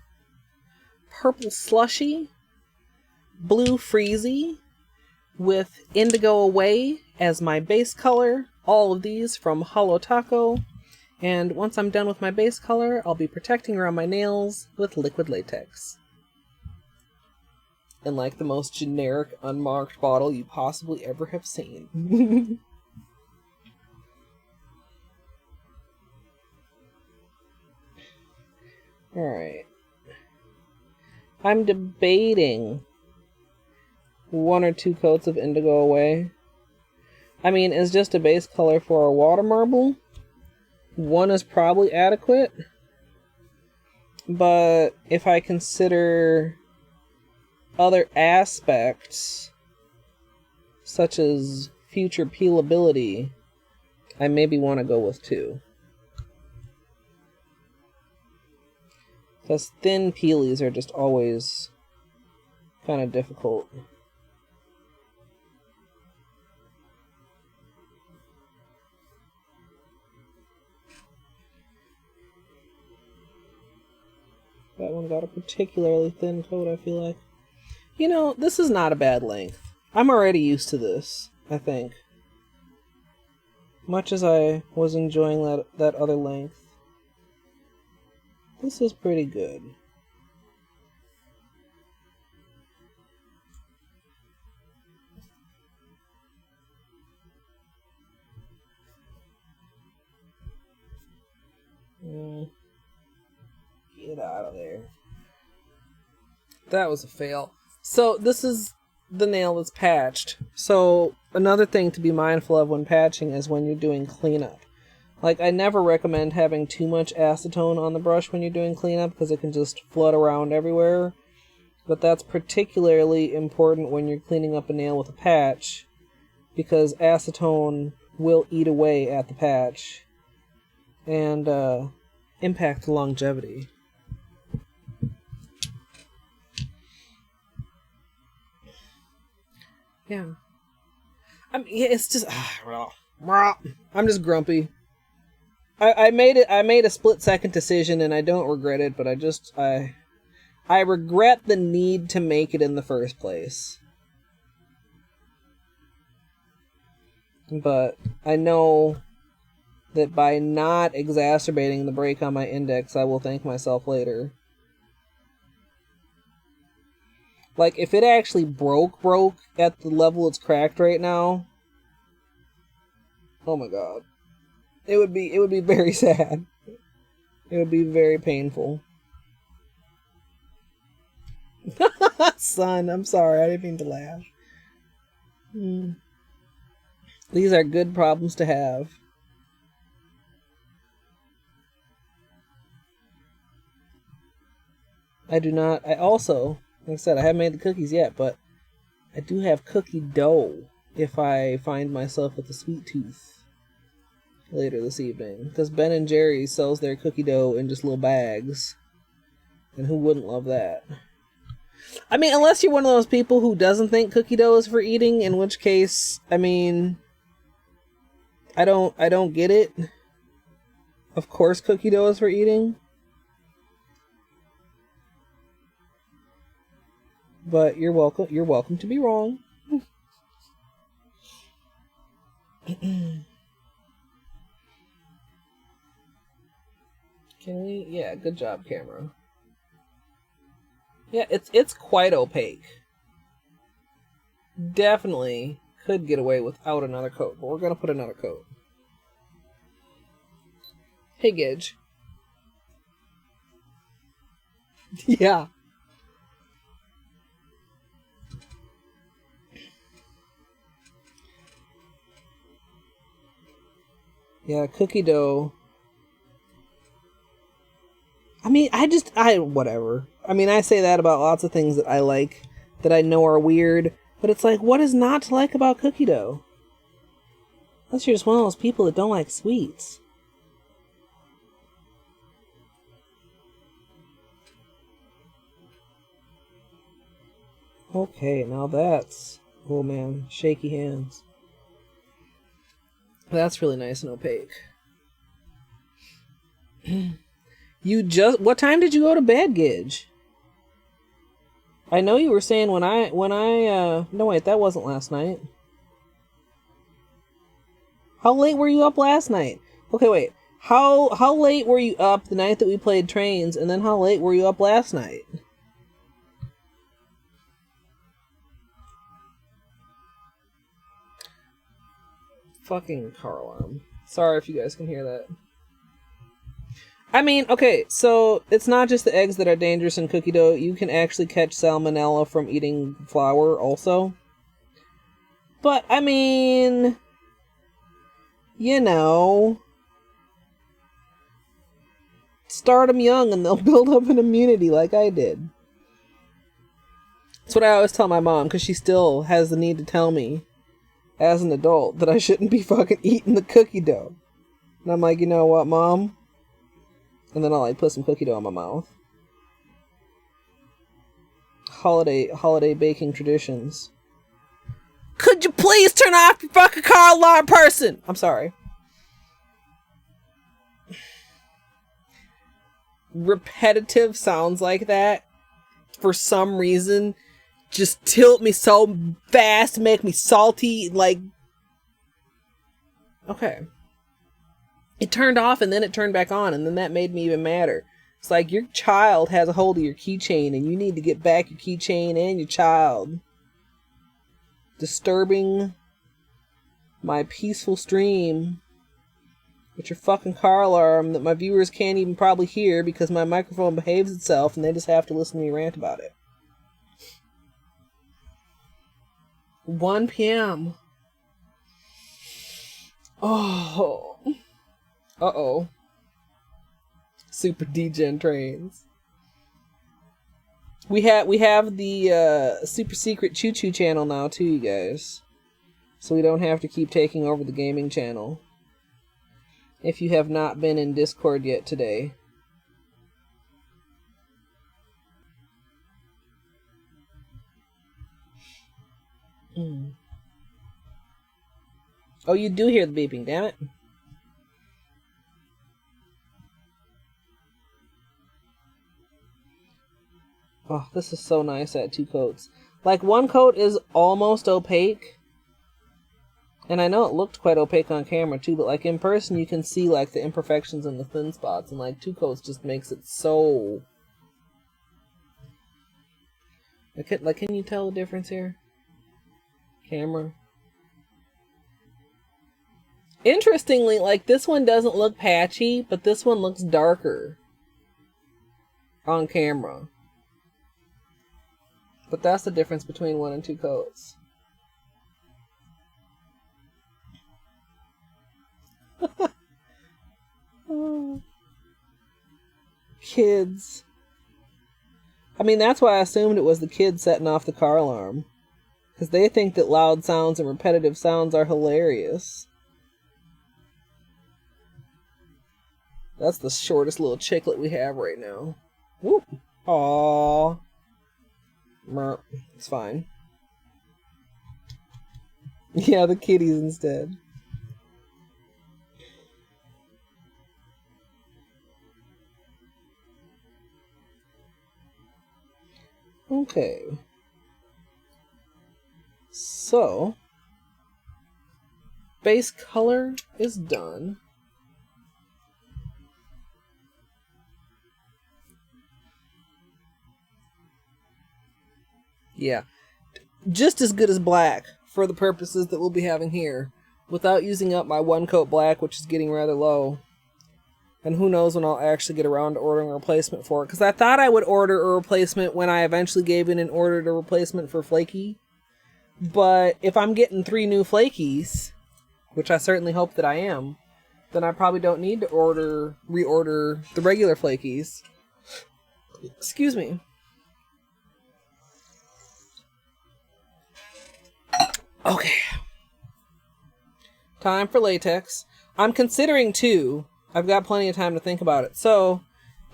purple Slushie, blue Freezie, with indigo away as my base color. All of these from Holo. And once I'm done with my base color, I'll be protecting around my nails with liquid latex. In like the most generic, unmarked bottle you possibly ever have seen. Alright. I'm debating 1 or 2 coats of indigo away. I mean, it's just a base color for a water marble. 1 is probably adequate. But if I consider other aspects, such as future peelability, I maybe want to go with 2. Because thin peelies are just always kind of difficult. That one got a particularly thin coat, I feel like. You know, this is not a bad length. I'm already used to this, I think. Much as I was enjoying that other length. This is pretty good. Get out of there. That was a fail. So this is the nail that's patched. So another thing to be mindful of when patching is when you're doing cleanup. Like, I never recommend having too much acetone on the brush when you're doing cleanup because it can just flood around everywhere. But that's particularly important when you're cleaning up a nail with a patch because acetone will eat away at the patch and impact the longevity. Yeah. I mean, it's just... I'm just grumpy. I made a split-second decision, and I don't regret it, but I regret the need to make it in the first place. But I know that by not exacerbating the break on my index, I will thank myself later. Like, if it actually broke at the level it's cracked right now, oh my god. It would be very sad. It would be very painful. Son, I'm sorry, I didn't mean to laugh. These are good problems to have. I also, like I said, I haven't made the cookies yet, but I do have cookie dough if I find myself with a sweet tooth later this evening. Because Ben & Jerry's sells their cookie dough in just little bags. And who wouldn't love that? I mean, unless you're one of those people who doesn't think cookie dough is for eating, in which case, I mean, I don't get it. Of course cookie dough is for eating. But you're welcome to be wrong. Can we? Yeah, good job, camera. Yeah, it's quite opaque. Definitely could get away without another coat, but we're gonna put another coat. Hey, Gidge. Yeah. Yeah, cookie dough. I mean, whatever. I mean, I say that about lots of things that I like, that I know are weird, but it's like, what is not to like about cookie dough? Unless you're just one of those people that don't like sweets. Okay, now that's... Oh man, shaky hands. That's really nice and opaque. What time did you go to bed, Gidge? I know you were saying no wait, that wasn't last night. How late were you up last night? Okay, wait. How late were you up the night that we played Trains, and then how late were you up last night? Fucking car alarm. Sorry if you guys can hear that. I mean, okay, so it's not just the eggs that are dangerous in cookie dough. You can actually catch salmonella from eating flour also. But, I mean... You know... Start them young and they'll build up an immunity like I did. That's what I always tell my mom, because she still has the need to tell me, as an adult, that I shouldn't be fucking eating the cookie dough. And I'm like, you know what, Mom? And then I'll like put some cookie dough in my mouth. Holiday baking traditions. Could you please turn off your fucking car alarm, person? I'm sorry. Repetitive sounds like that, for some reason, just tilt me so fast, make me salty, like... Okay. It turned off and then it turned back on, and then that made me even madder. It's like your child has a hold of your keychain and you need to get back your keychain and your child. Disturbing my peaceful stream with your fucking car alarm that my viewers can't even probably hear because my microphone behaves itself and they just have to listen to me rant about it. 1 p.m. Oh... Uh-oh. Super degen Trains. We have the super secret Choo Choo channel now too, you guys. So we don't have to keep taking over the gaming channel. If you have not been in Discord yet today. Oh, you do hear the beeping, damn it. Oh, this is so nice at 2 coats. Like, 1 coat is almost opaque. And I know it looked quite opaque on camera too, but like in person you can see like the imperfections and the thin spots, and like 2 coats just makes it so... Like, can you tell the difference here? Camera. Interestingly, like this one doesn't look patchy, but this one looks darker on camera. But that's the difference between 1 and 2 coats. Oh. Kids. I mean, that's why I assumed it was the kids setting off the car alarm. Because they think that loud sounds and repetitive sounds are hilarious. That's the shortest little chicklet we have right now. Whoop. Aww. It's fine. Yeah, the kitties instead. Okay. So, base color is done. Yeah, just as good as black for the purposes that we'll be having here, without using up my 1 coat black, which is getting rather low. And who knows when I'll actually get around to ordering a replacement for it, because I thought I would order a replacement when I eventually gave in and ordered a replacement for Flaky. But if I'm getting 3 new Flakies, which I certainly hope that I am, then I probably don't need to reorder the regular Flakies. Excuse me. Okay. Time for latex. I'm considering too, I've got plenty of time to think about it. So,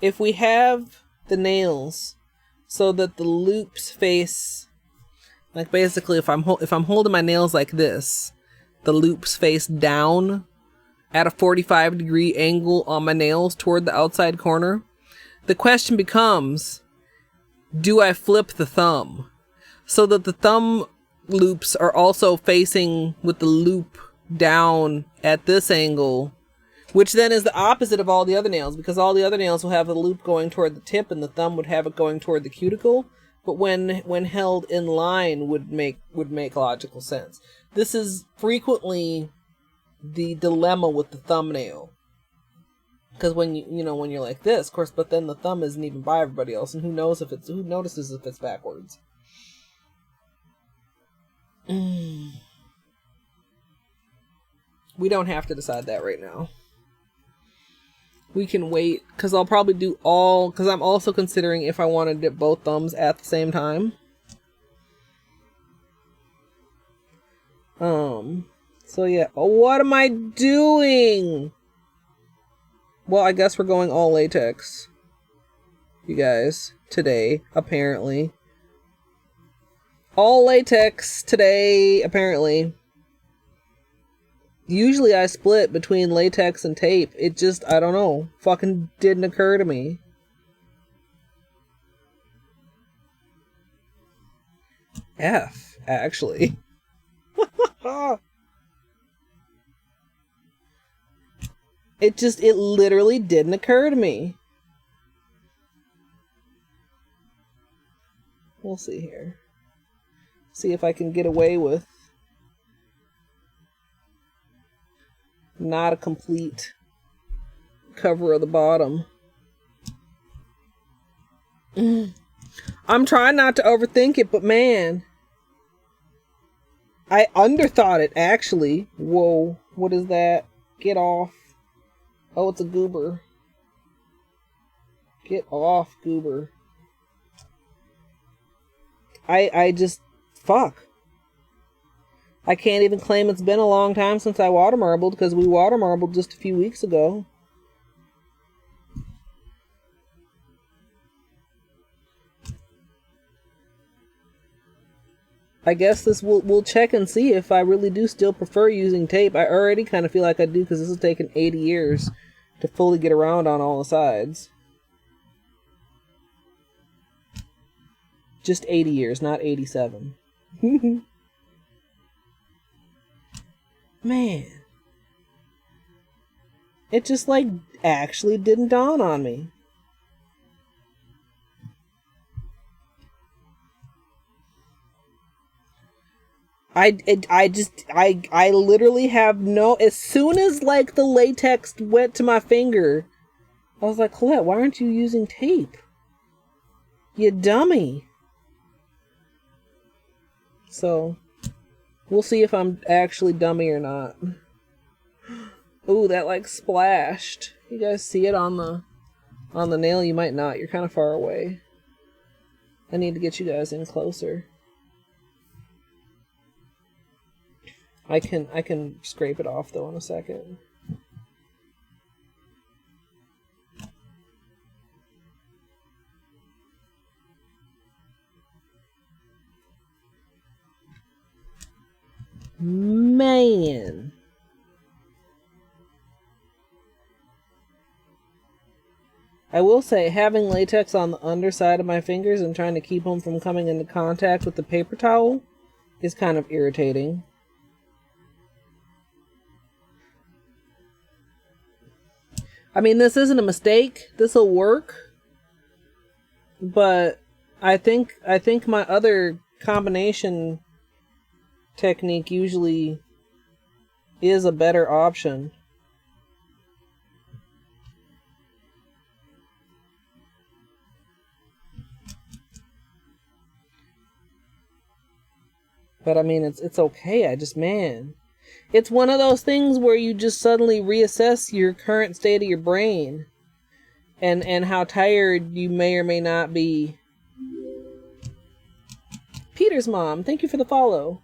if we have the nails so that the loops face, like basically if I'm holding my nails like this, the loops face down at a 45-degree angle on my nails toward the outside corner, the question becomes, do I flip the thumb so that the thumb loops are also facing with the loop down at this angle, which then is the opposite of all the other nails, because all the other nails will have the loop going toward the tip and the thumb would have it going toward the cuticle, but when held in line would make logical sense. This is frequently the dilemma with the thumbnail, because when when you're like this, of course, but then the thumb isn't even by everybody else, and who notices if it's backwards. We don't have to decide that right now. We can wait, because I'll probably do all, because I'm also considering if I want to dip both thumbs at the same time. So yeah. Oh, what am I doing? Well, I guess we're going all latex, you guys, today, apparently. All latex today, apparently. Usually I split between latex and tape. It just, I don't know, fucking didn't occur to me. F, actually. It literally didn't occur to me. We'll see here. See if I can get away with not a complete cover of the bottom. I'm trying not to overthink it, but man, I underthought it, actually. Whoa, what is that? Get off. Oh, it's a goober. Get off, goober. I just, fuck. I can't even claim it's been a long time since I water marbled, because we water marbled just a few weeks ago. I guess we'll check and see if I really do still prefer using tape. I already kind of feel like I do, because this has taken 80 years to fully get around on all the sides. Just 80 years, not 87. Man. It just, like, actually didn't dawn on me. I literally have no, as soon as, like, the latex went to my finger, I was like, Colette, why aren't you using tape? You dummy. So, we'll see if I'm actually dummy or not. Ooh, that like splashed. You guys see it on the nail? You might not. You're kind of far away. I need to get you guys in closer. I can scrape it off though in a second. Man. I will say, having latex on the underside of my fingers and trying to keep them from coming into contact with the paper towel is kind of irritating. I mean, this isn't a mistake. This'll work. But I think my other combination technique usually is a better option. But I mean, it's okay. Man, it's one of those things where you just suddenly reassess your current state of your brain. and how tired you may or may not be. Peter's mom, thank you for the follow.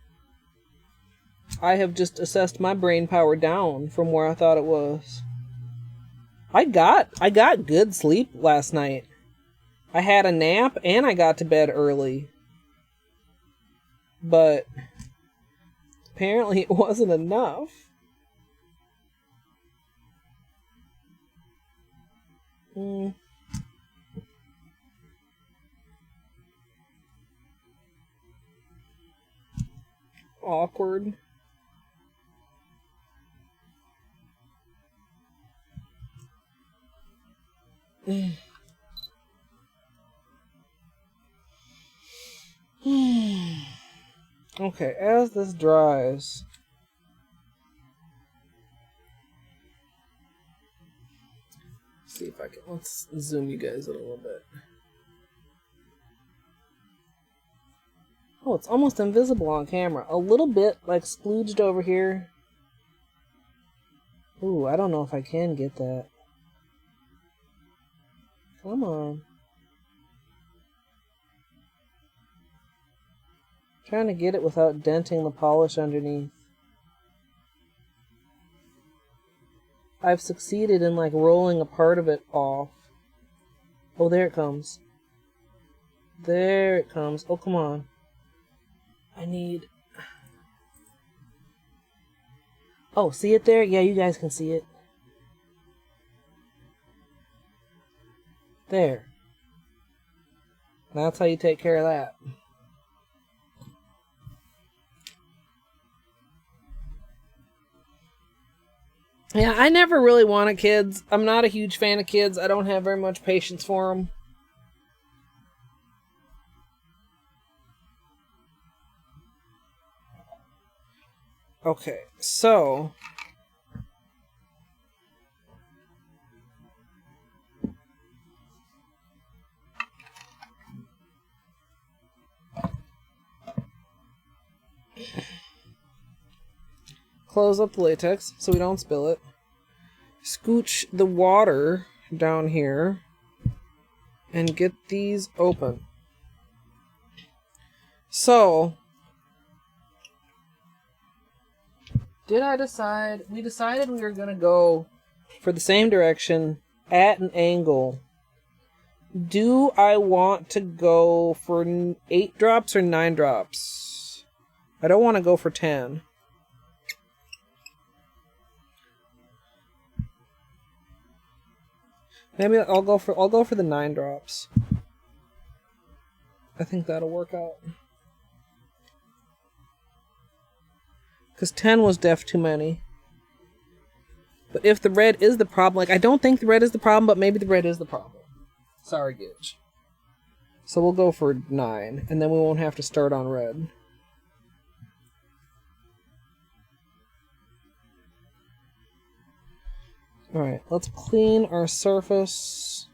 I have just assessed my brain power down from where I thought it was. I got good sleep last night. I had a nap and I got to bed early. But apparently it wasn't enough. Awkward. Okay, as this dries, see if I can, let's zoom you guys in a little bit. Oh, it's almost invisible on camera. A little bit, like, splooged over here. Ooh, I don't know if I can get that. Come on. Trying to get it without denting the polish underneath. I've succeeded in, like, rolling a part of it off. Oh, there it comes. There it comes. Oh, come on. I need... Oh, see it there? Yeah, you guys can see it. There. That's how you take care of that. Yeah, I never really wanted kids. I'm not a huge fan of kids. I don't have very much patience for them. Okay, so... Close up the latex so we don't spill it. Scooch the water down here and get these open. So, did I decide? We decided we were going to go for the same direction at an angle. Do I want to go for 8 drops or 9 drops? I don't want to go for 10. Maybe I'll go for the 9 drops. I think that'll work out. Because 10 was def too many. But if the red is the problem, like, I don't think the red is the problem, but maybe the red is the problem. Sorry, Gidge. So we'll go for 9, and then we won't have to start on red. Alright, let's clean our surface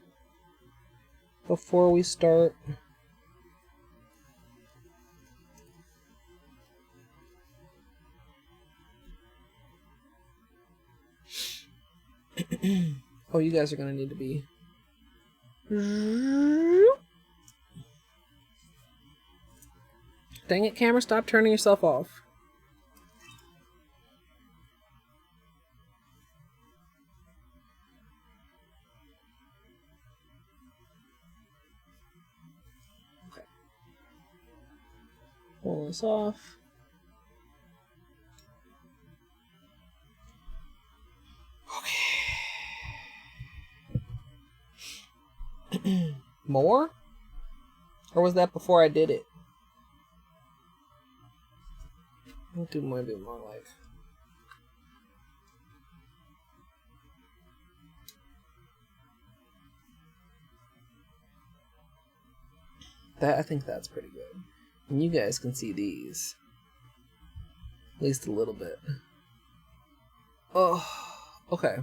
before we start. Oh, you guys are going to need to be... Dang it, camera, stop turning yourself off. Okay. Pull this off. Okay. More? Or was that before I did it? I'll do more like. That, I think that's pretty good. And you guys can see these. At least a little bit. Oh, okay.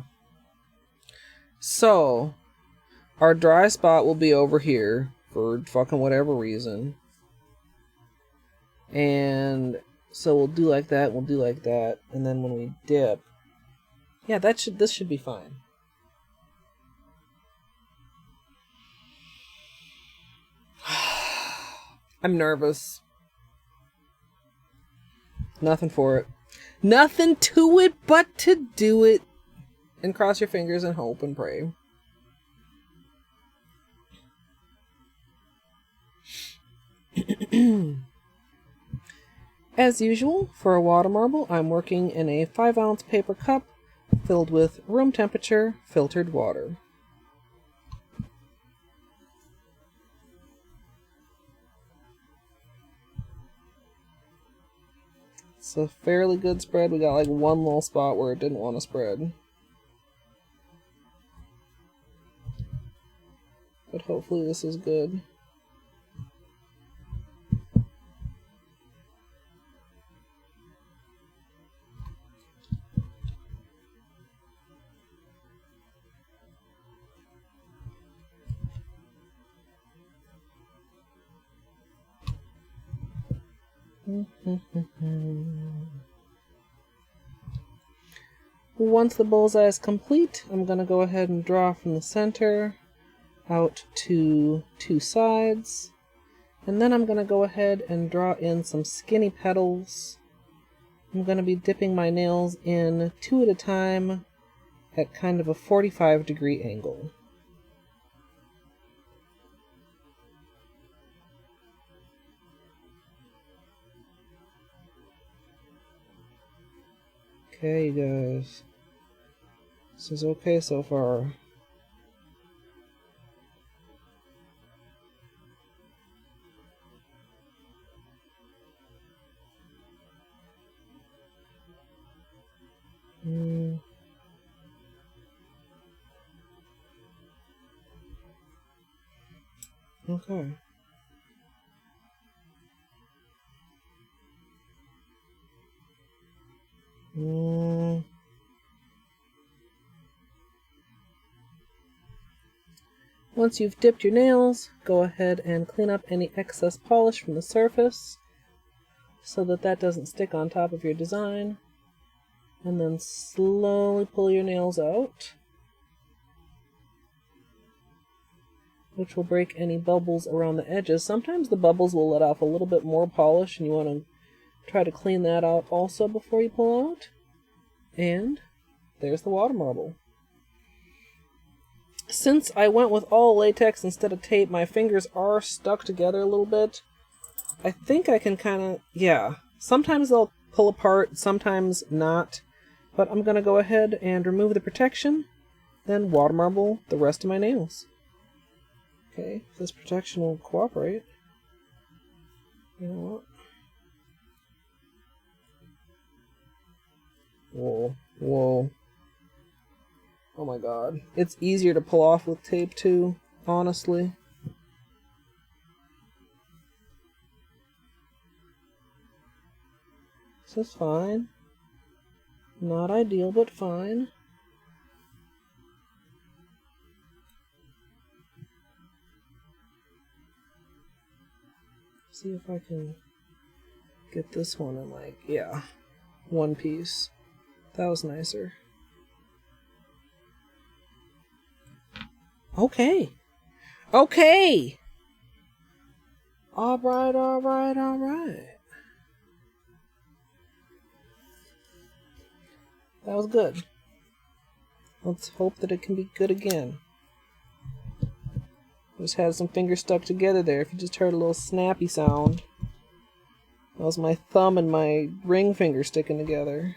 So, our dry spot will be over here for fucking whatever reason. And so we'll do like that, we'll do like that, and then when we dip, yeah, this should be fine. I'm nervous. Nothing for it. Nothing to it but to do it. And cross your fingers and hope and pray. As usual, for a water marble, I'm working in a 5-ounce paper cup filled with room temperature filtered water. It's a fairly good spread. We got like one little spot where it didn't want to spread. But hopefully this is good. Once the bullseye is complete, I'm going to go ahead and draw from the center out to 2 sides. And then I'm going to go ahead and draw in some skinny petals. I'm going to be dipping my nails in 2 at a time at kind of a 45-degree angle. Okay, you guys. This is okay so far. Okay. Once you've dipped your nails, go ahead and clean up any excess polish from the surface so that that doesn't stick on top of your design. And then slowly pull your nails out, which will break any bubbles around the edges. Sometimes the bubbles will let off a little bit more polish, and you want to try to clean that out also before you pull out. And there's the water marble. Since I went with all latex instead of tape, my fingers are stuck together a little bit. I think I can kind of, yeah. Sometimes they'll pull apart, sometimes not. But I'm going to go ahead and remove the protection, then water marble the rest of my nails. Okay, if this protection will cooperate. You know what? Whoa, whoa. Oh my god. It's easier to pull off with tape too, honestly. This is fine. Not ideal, but fine. See if I can get this one in, like, yeah, one piece. That was nicer. Okay. Okay! Alright, alright, alright. That was good. Let's hope that it can be good again. Just had some fingers stuck together there. If you just heard a little snappy sound, that was my thumb and my ring finger sticking together.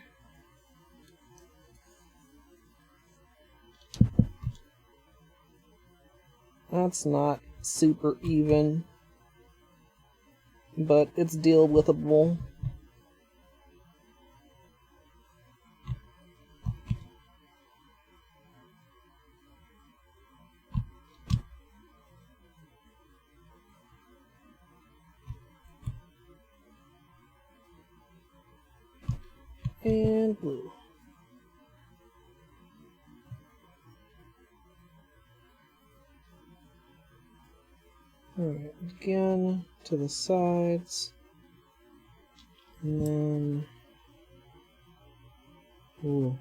That's not super even, but it's deal withable. And blue. Alright, again to the sides. And then... Ooh.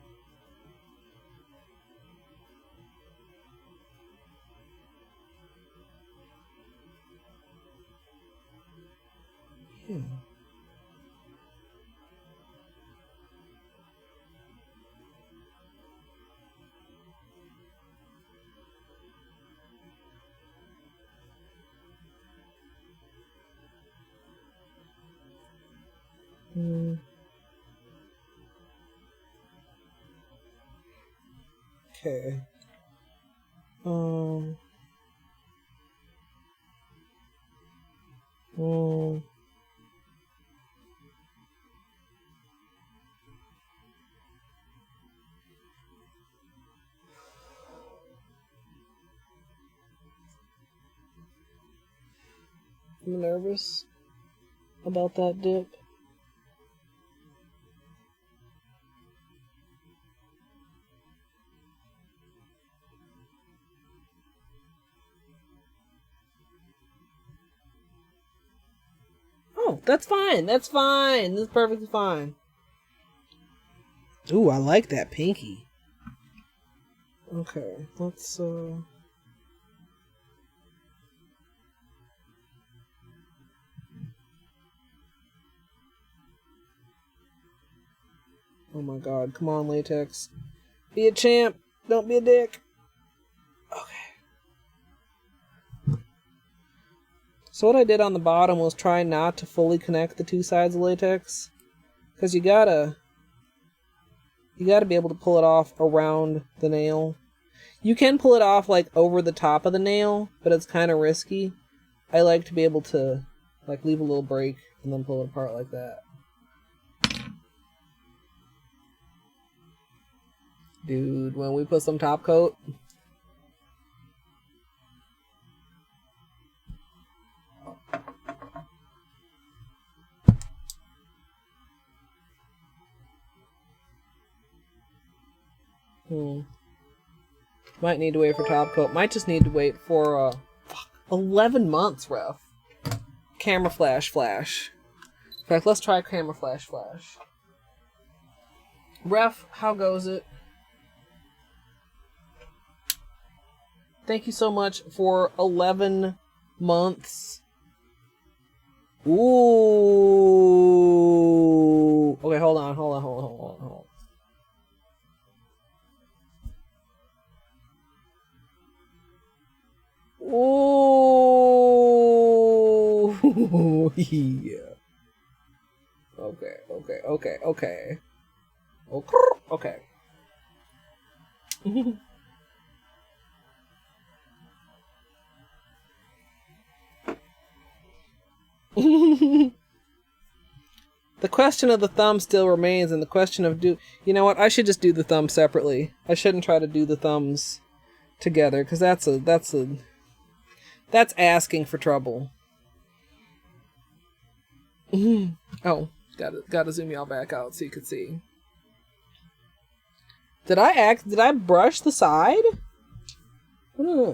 Okay. I'm nervous about that dip. Oh, that's fine. That's fine. That's perfectly fine. Ooh, I like that pinky. Okay, let's Oh my god, come on, latex. Be a champ. Don't be a dick. Okay. So what I did on the bottom was try not to fully connect the two sides of latex. Because you gotta be able to pull it off around the nail. You can pull it off like over the top of the nail, but it's kind of risky. I like to be able to like leave a little break and then pull it apart like that. Dude, when we put some top coat. Might need to wait for top coat. Might just need to wait for 11 months, ref. Camera flash. In fact, let's try camera flash. Ref, how goes it? Thank you so much for 11 months. Ooh. Okay, hold on. Ooh. Yeah. Okay. Okay. The question of the thumb still remains, and the question of you know what? I should just do the thumb separately. I shouldn't try to do the thumbs together, because that's asking for trouble. Oh, gotta zoom y'all back out so you can see. Did I brush the side? Huh?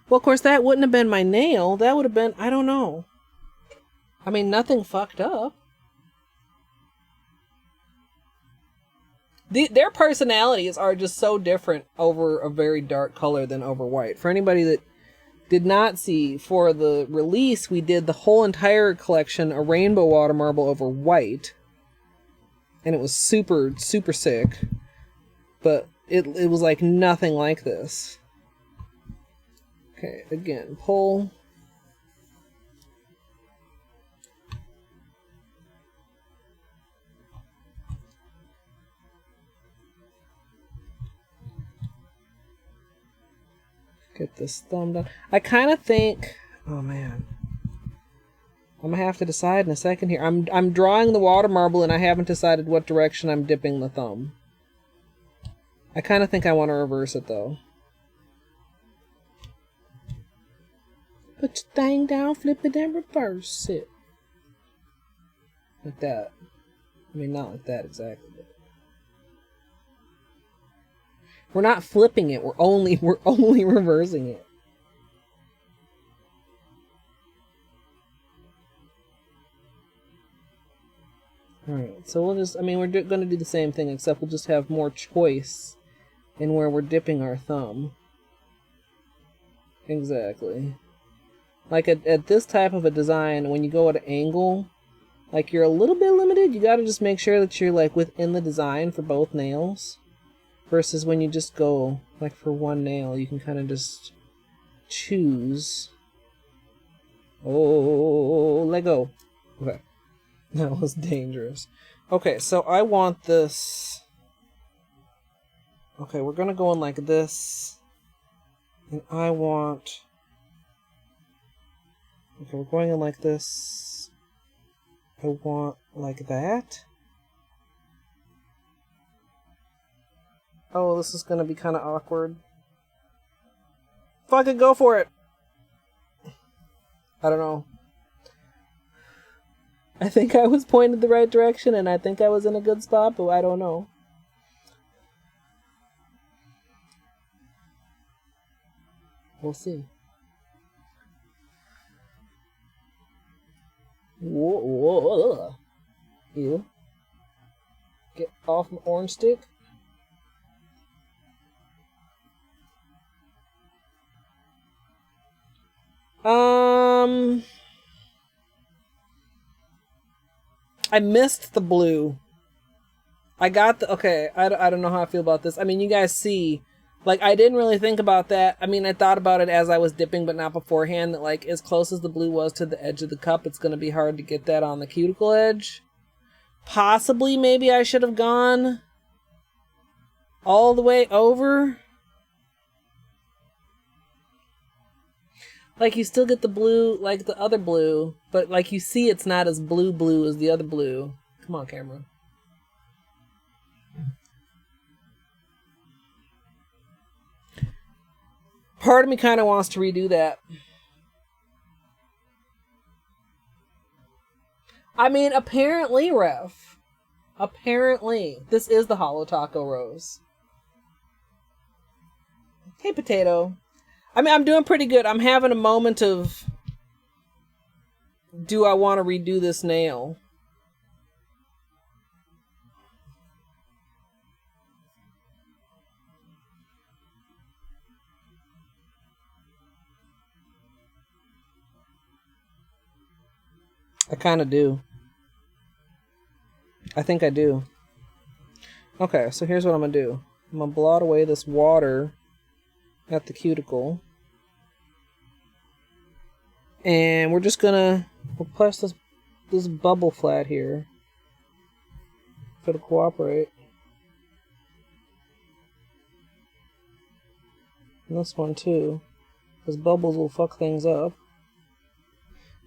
Well, of course, that wouldn't have been my nail. That would have been, I don't know. I mean, nothing fucked up. Their personalities are just so different over a very dark color than over white. For anybody that did not see, for the release, we did the whole entire collection, a rainbow water marble over white. And it was super, super sick. But it was like nothing like this. Okay, again, pull. Get this thumb done. I kind of think, oh man, I'm gonna have to decide in a second here. I'm drawing the water marble and I haven't decided what direction I'm dipping the thumb. I kind of think I want to reverse it though. Put your thing down, flip it, and reverse it. Like that. I mean, not like that exactly. But we're not flipping it. We're only reversing it. Alright, so we'll just, I mean, we're going to do the same thing, except we'll just have more choice in where we're dipping our thumb. Exactly. Like at this type of a design, when you go at an angle, like you're a little bit limited. You gotta just make sure that you're like within the design for both nails. Versus when you just go like for one nail, you can kind of just choose. Oh, let go. Okay. That was dangerous. Okay, so I want this. Okay, we're gonna go in like this. And I want... Okay, we're going in like this. I want like that. Oh, this is gonna be kind of awkward. Fucking go for it! I don't know. I think I was pointed the right direction and I think I was in a good spot, but I don't know. We'll see. Whoa, whoa. You. Get off my orange stick. I missed the blue. I got the... Okay, I don't know how I feel about this. I mean, you guys see... Like, I didn't really think about that. I mean, I thought about it as I was dipping, but not beforehand. That, like, as close as the blue was to the edge of the cup, it's going to be hard to get that on the cuticle edge. Possibly, maybe I should have gone all the way over. Like, you still get the blue, like the other blue, but, like, you see it's not as blue as the other blue. Come on, camera. Part of me kind of wants to redo that. I mean, apparently, Ref. Apparently. This is the Holo Taco Rose. Hey, Potato. I mean, I'm doing pretty good. I'm having a moment of... Do I want to redo this nail? I kind of do. I think I do. Okay, so here's what I'm going to do. I'm going to blot away this water at the cuticle. And we're just going to replace this bubble flat here. If it'll cooperate. And this one too. Because bubbles will fuck things up.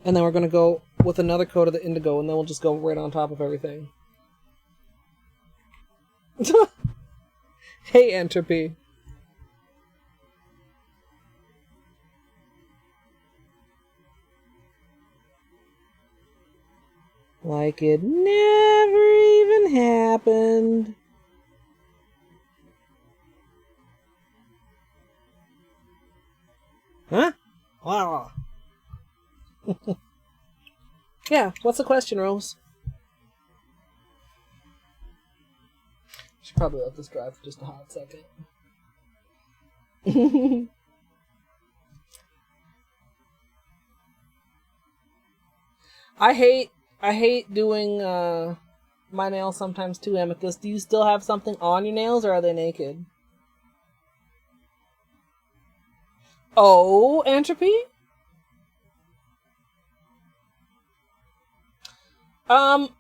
And then we're going to go with another coat of the indigo, and then we'll just go right on top of everything. Hey, Entropy. Like it never even happened. Huh? Wow. Yeah, what's the question, Rose? Should probably let this dry for just a hot second. I hate doing my nails sometimes too, Amethyst. Do you still have something on your nails, or are they naked? Oh, Entropy?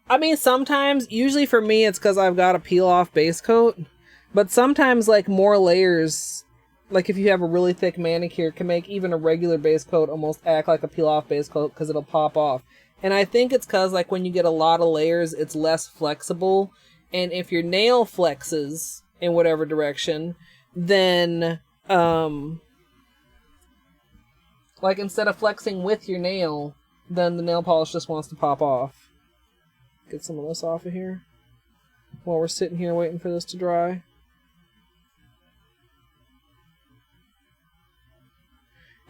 I mean, sometimes, usually for me, it's because I've got a peel-off base coat. But sometimes, like, more layers, like if you have a really thick manicure, can make even a regular base coat almost act like a peel-off base coat because it'll pop off. And I think it's because, like, when you get a lot of layers, it's less flexible. And if your nail flexes in whatever direction, then, like, instead of flexing with your nail, then the nail polish just wants to pop off. Get some of this off of here while we're sitting here waiting for this to dry.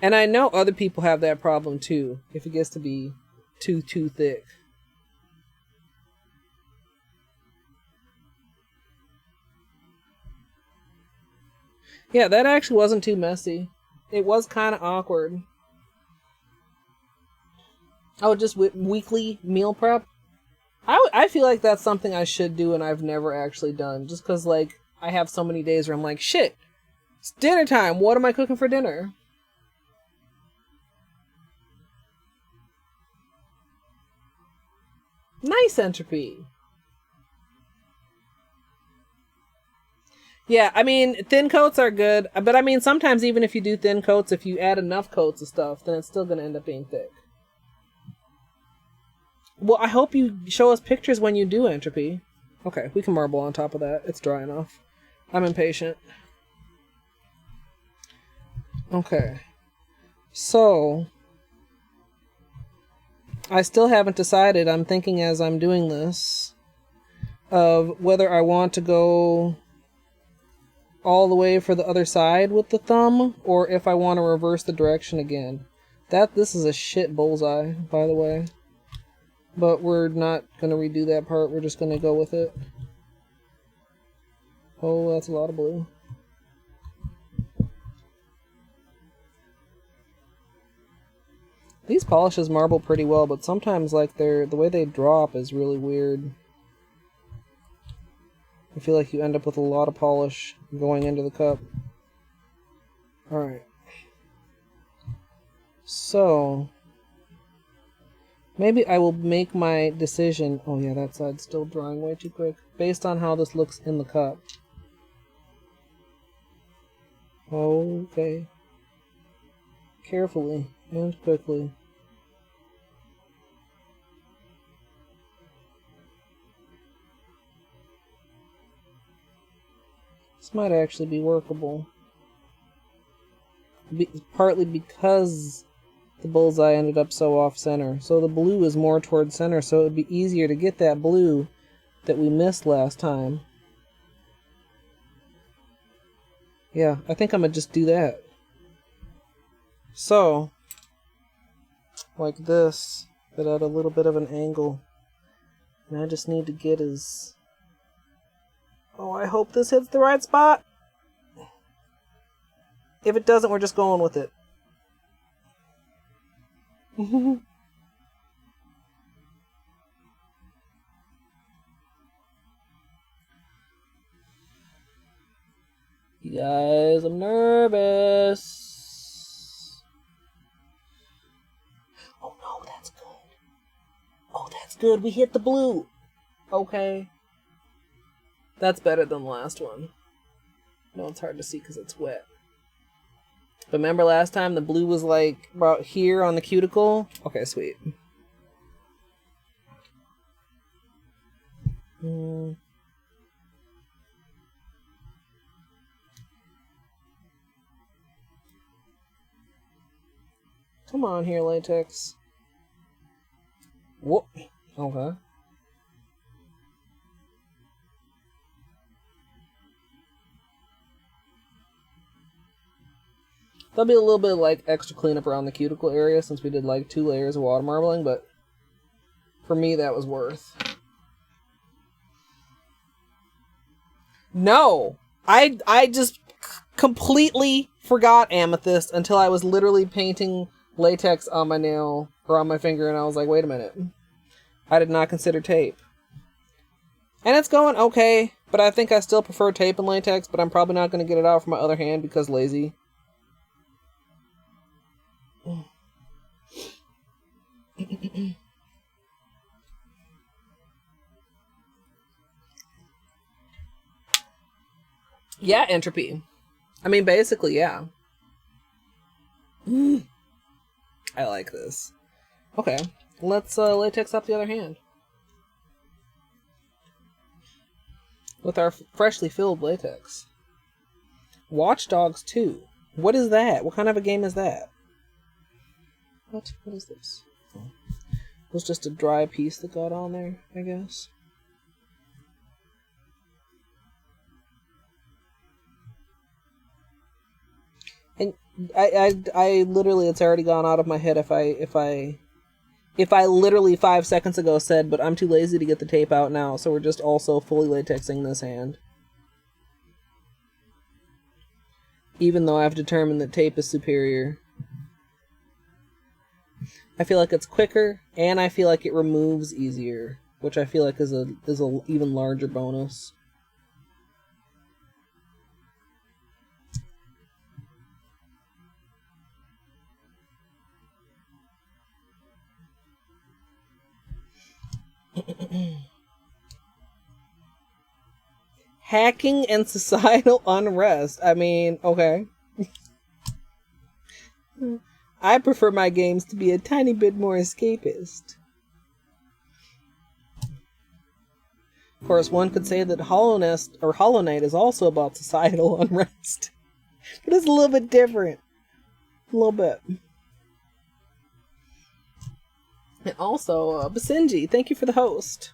And I know other people have that problem too, if it gets to be too thick. Yeah, that actually wasn't too messy. It was kind of awkward. Oh, just weekly meal prep? I feel like that's something I should do and I've never actually done. Just because, like, I have so many days where I'm like, shit, it's dinner time. What am I cooking for dinner? Nice, Entropy. Yeah, I mean, thin coats are good, but I mean, sometimes even if you do thin coats, if you add enough coats of stuff, then it's still going to end up being thick. Well, I hope you show us pictures when you do Entropy. Okay, we can marble on top of that. It's dry enough. I'm impatient. Okay. So, I still haven't decided. I'm thinking as I'm doing this of whether I want to go all the way for the other side with the thumb, or if I want to reverse the direction again. This is a shit bullseye, by the way. But we're not going to redo that part, we're just going to go with it. Oh, that's a lot of blue. These polishes marble pretty well, but sometimes like the way they drop is really weird. I feel like you end up with a lot of polish going into the cup. Alright. So, maybe I will make my decision. Oh yeah, that side's still drying way too quick. Based on how this looks in the cup. Okay. Carefully and quickly. This might actually be workable. Partly because the bullseye ended up so off-center. So the blue is more towards center, so it would be easier to get that blue that we missed last time. Yeah, I think I'm gonna just do that. So, like this, but at a little bit of an angle. And I just need to get his... Oh, I hope this hits the right spot. If it doesn't, we're just going with it. You guys, I'm nervous. Oh no, that's good. Oh, that's good. We hit the blue. Okay. That's better than the last one. No, it's hard to see because it's wet. But remember last time the blue was like about here on the cuticle? Okay, sweet. Come on here, latex. Whoop. Okay. There'll be a little bit of like extra cleanup around the cuticle area since we did like 2 layers of water marbling, but for me that was worth. No! I just completely forgot amethyst until I was literally painting latex on my nail or on my finger and I was like, wait a minute. I did not consider tape. And it's going okay, but I think I still prefer tape and latex, but I'm probably not going to get it out from my other hand because lazy. Yeah, entropy. I mean, basically, yeah. I like this. Okay, let's latex up the other hand. With our freshly filled latex. Watch Dogs 2. What is that? What kind of a game is that? What is this? Oh. It was just a dry piece that got on there, I guess. And I literally, it's already gone out of my head if I literally 5 seconds ago said, but I'm too lazy to get the tape out now, so we're just also fully latexing this hand. Even though I've determined that tape is superior. I feel like it's quicker, and I feel like it removes easier, which I feel like is a even larger bonus. Hacking and societal unrest. I mean, okay. I prefer my games to be a tiny bit more escapist. Of course, one could say that Hollow Knight is also about societal unrest. But it's a little bit different. A little bit. And also, Basenji, thank you for the host.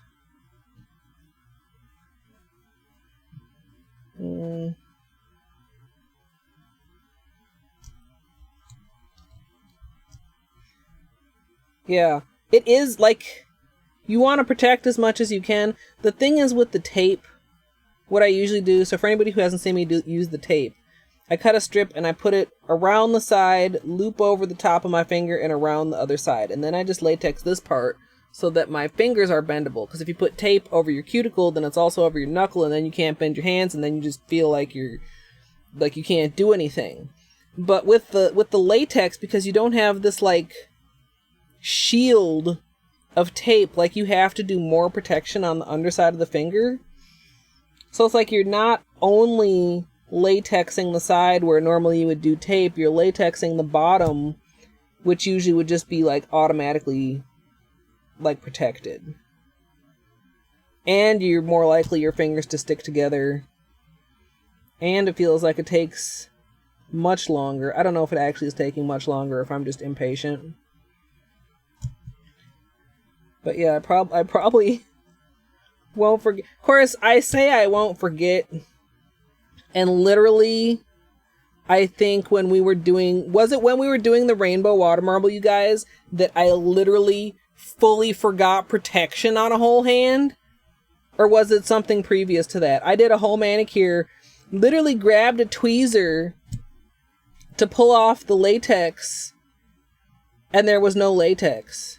Yeah, it is like, you want to protect as much as you can. The thing is with the tape, what I usually do, so for anybody who hasn't seen me use the tape, I cut a strip and I put it around the side, loop over the top of my finger and around the other side. And then I just latex this part so that my fingers are bendable. Because if you put tape over your cuticle, then it's also over your knuckle and then you can't bend your hands and then you just feel like you can't do anything. But with the latex, because you don't have this like shield of tape, like you have to do more protection on the underside of the finger. So it's like you're not only latexing the side where normally you would do tape, you're latexing the bottom, which usually would just be like automatically like protected. And you're more likely your fingers to stick together. And it feels like it takes much longer. I don't know if it actually is taking much longer, if I'm just impatient. But yeah, I probably won't forget. Of course, I say I won't forget. And literally, I think when we were doing... Was it when we were doing the Rainbow Water Marble, you guys, that I literally fully forgot protection on a whole hand? Or was it something previous to that? I did a whole manicure, literally grabbed a tweezer to pull off the latex, and there was no latex.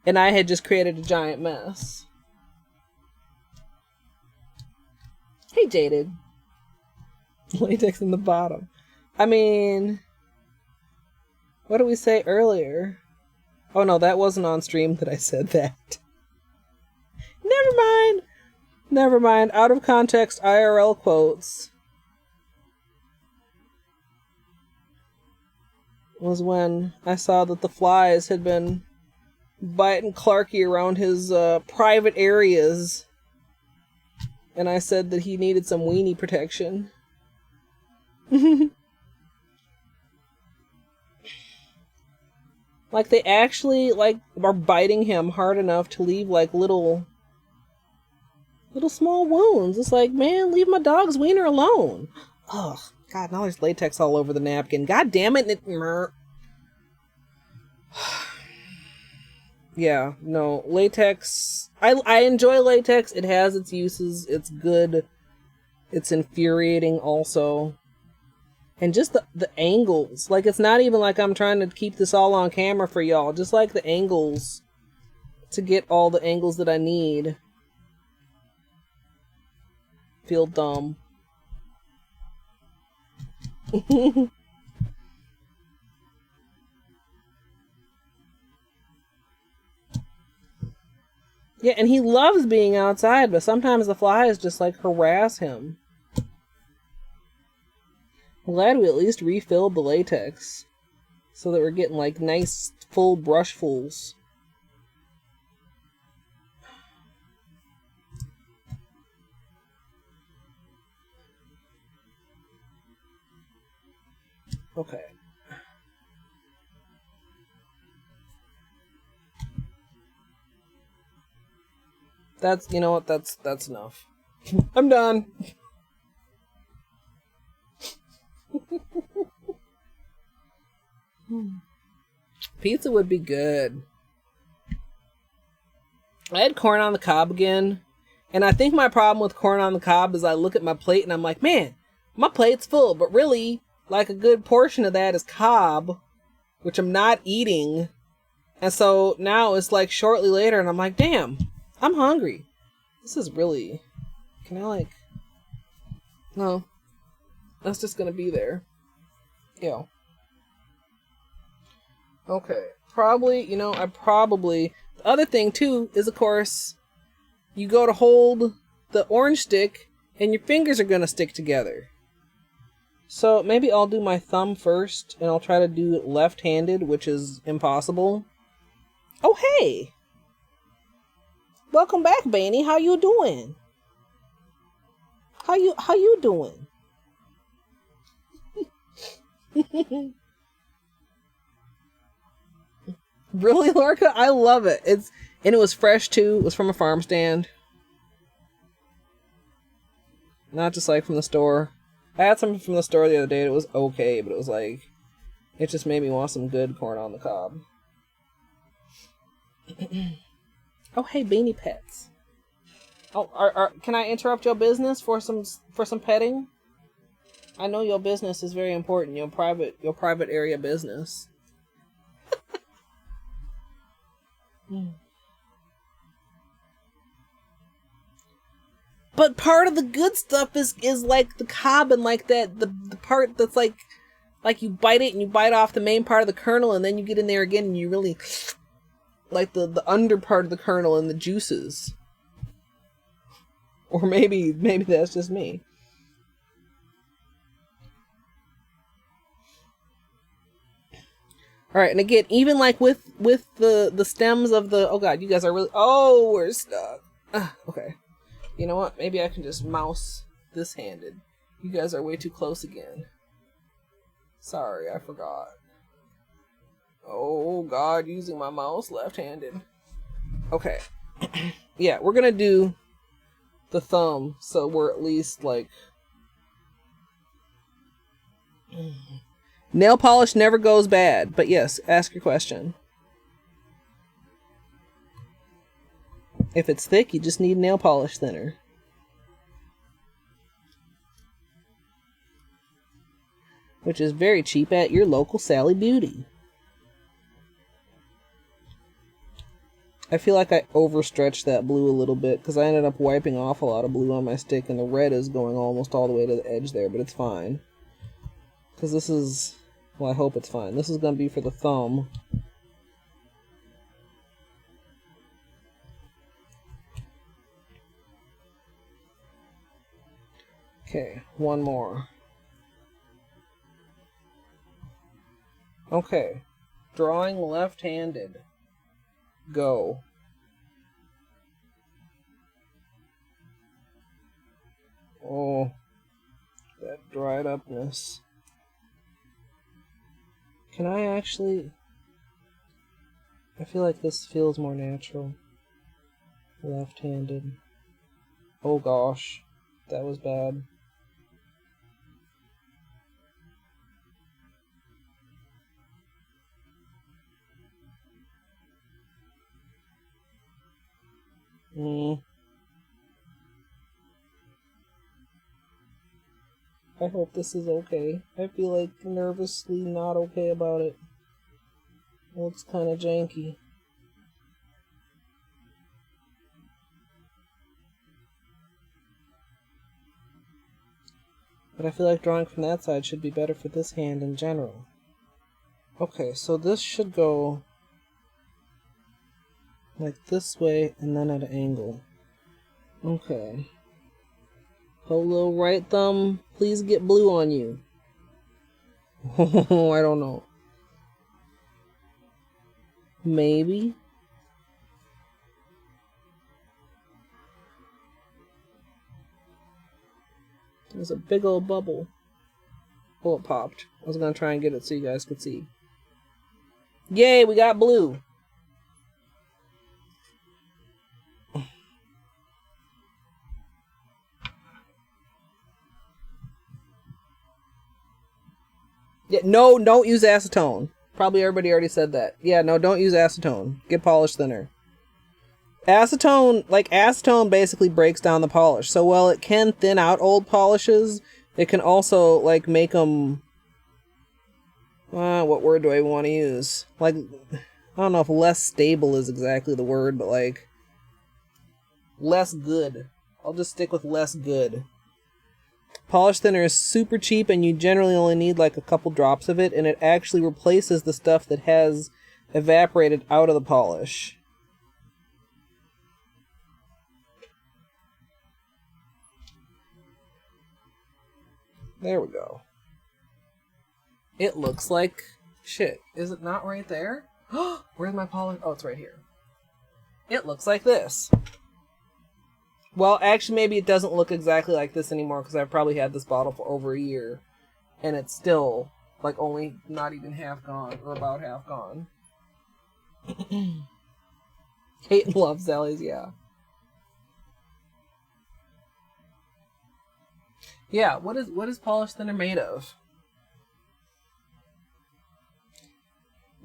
And I had just created a giant mess. Hey, Jaded. Latex in the bottom. I mean, what did we say earlier? Oh no, that wasn't on stream that I said that. Never mind. Never mind. Out of context IRL quotes was when I saw that the flies had been biting Clarky around his private areas, and I said that he needed some weenie protection. Like they actually like are biting him hard enough to leave like little small wounds. It's like, man, leave my dog's wiener alone. Ugh, God, now there's latex all over the napkin. God damn it. Yeah, no, latex, I enjoy latex. It has its uses. It's good. It's infuriating also. And just the angles. Like, it's not even like I'm trying to keep this all on camera for y'all. Just like the angles. To get all the angles that I need. Feel dumb. Yeah, and he loves being outside, but sometimes the flies just like harass him. I'm glad we at least refilled the latex so that we're getting like nice full brushfuls. Okay. That's, you know what, that's enough. I'm done. Pizza would be good. I had corn on the cob again, and I think my problem with corn on the cob is I look at my plate and I'm like, man, my plate's full, but really, like a good portion of that is cob, which I'm not eating. And so now it's like shortly later and I'm like, damn, I'm hungry. This is really... Can I like... No. That's just gonna be there. Yeah. Okay. Probably, you know, The other thing, too, is, of course, you go to hold the orange stick, And your fingers are going to stick together. So maybe I'll do my thumb first, and I'll try to do it left-handed, which is impossible. Oh, hey! Welcome back, Baney. How you doing? How you doing? Really, Lorca? I love it. And it was fresh too. It was from a farm stand. Not just like from the store. I had something from the store the other day. It was okay, but it was like, it just made me want some good corn on the cob. Oh, hey, Beanie Pets. Oh, can I interrupt your business for some petting? I know your business is very important. Your private area business. But part of the good stuff is like the cob and like that the part that's like you bite it and you bite off the main part of the kernel and then you get in there again and you really like the under part of the kernel and the juices. Or maybe that's just me. All right, and again, even like with the stems of the, oh god, you guys are really, oh, we're stuck. Okay. You know what? Maybe I can just mouse this handed. You guys are way too close again. Sorry, I forgot. Oh god, using my mouse left-handed. Okay. Yeah, we're gonna do the thumb, so we're at least like... Nail polish never goes bad, but yes, ask your question. If it's thick, you just need nail polish thinner. Which is very cheap at your local Sally Beauty. I feel like I overstretched that blue a little bit because I ended up wiping off a lot of blue on my stick and the red is going almost all the way to the edge there, but it's fine. Because this is... Well, I hope it's fine. This is going to be for the thumb. Okay, one more. Okay. Drawing left-handed. Go. Oh, that dried upness. Can I actually... I feel like this feels more natural. Left-handed. Oh gosh, that was bad. I hope this is okay. I feel like nervously not okay about it. It looks kind of janky. But I feel like drawing from that side should be better for this hand in general. Okay, so this should go like this way and then at an angle. Okay. Holo right thumb, please get blue on you. Oh, I don't know. Maybe. There's a big old bubble. Oh, it popped. I was gonna try and get it so you guys could see. Yay, we got blue. Yeah, no, don't use acetone. Probably everybody already said that. Yeah, no, don't use acetone. Get polish thinner. Acetone basically breaks down the polish. So while it can thin out old polishes, it can also, like, make them... what word do I want to use? Like, I don't know if less stable is exactly the word, but, like, less good. I'll just stick with less good. Polish thinner is super cheap and you generally only need like a couple drops of it, and it actually replaces the stuff that has evaporated out of the polish. There we go. It looks like shit. Is it not right there? Where's my polish? Oh, it's right here. It looks like this. Well, actually, maybe it doesn't look exactly like this anymore because I've probably had this bottle for over a year. And it's still, like, only not even half gone, or about half gone. Hate and love Sally's, yeah. Yeah, what is polish thinner made of?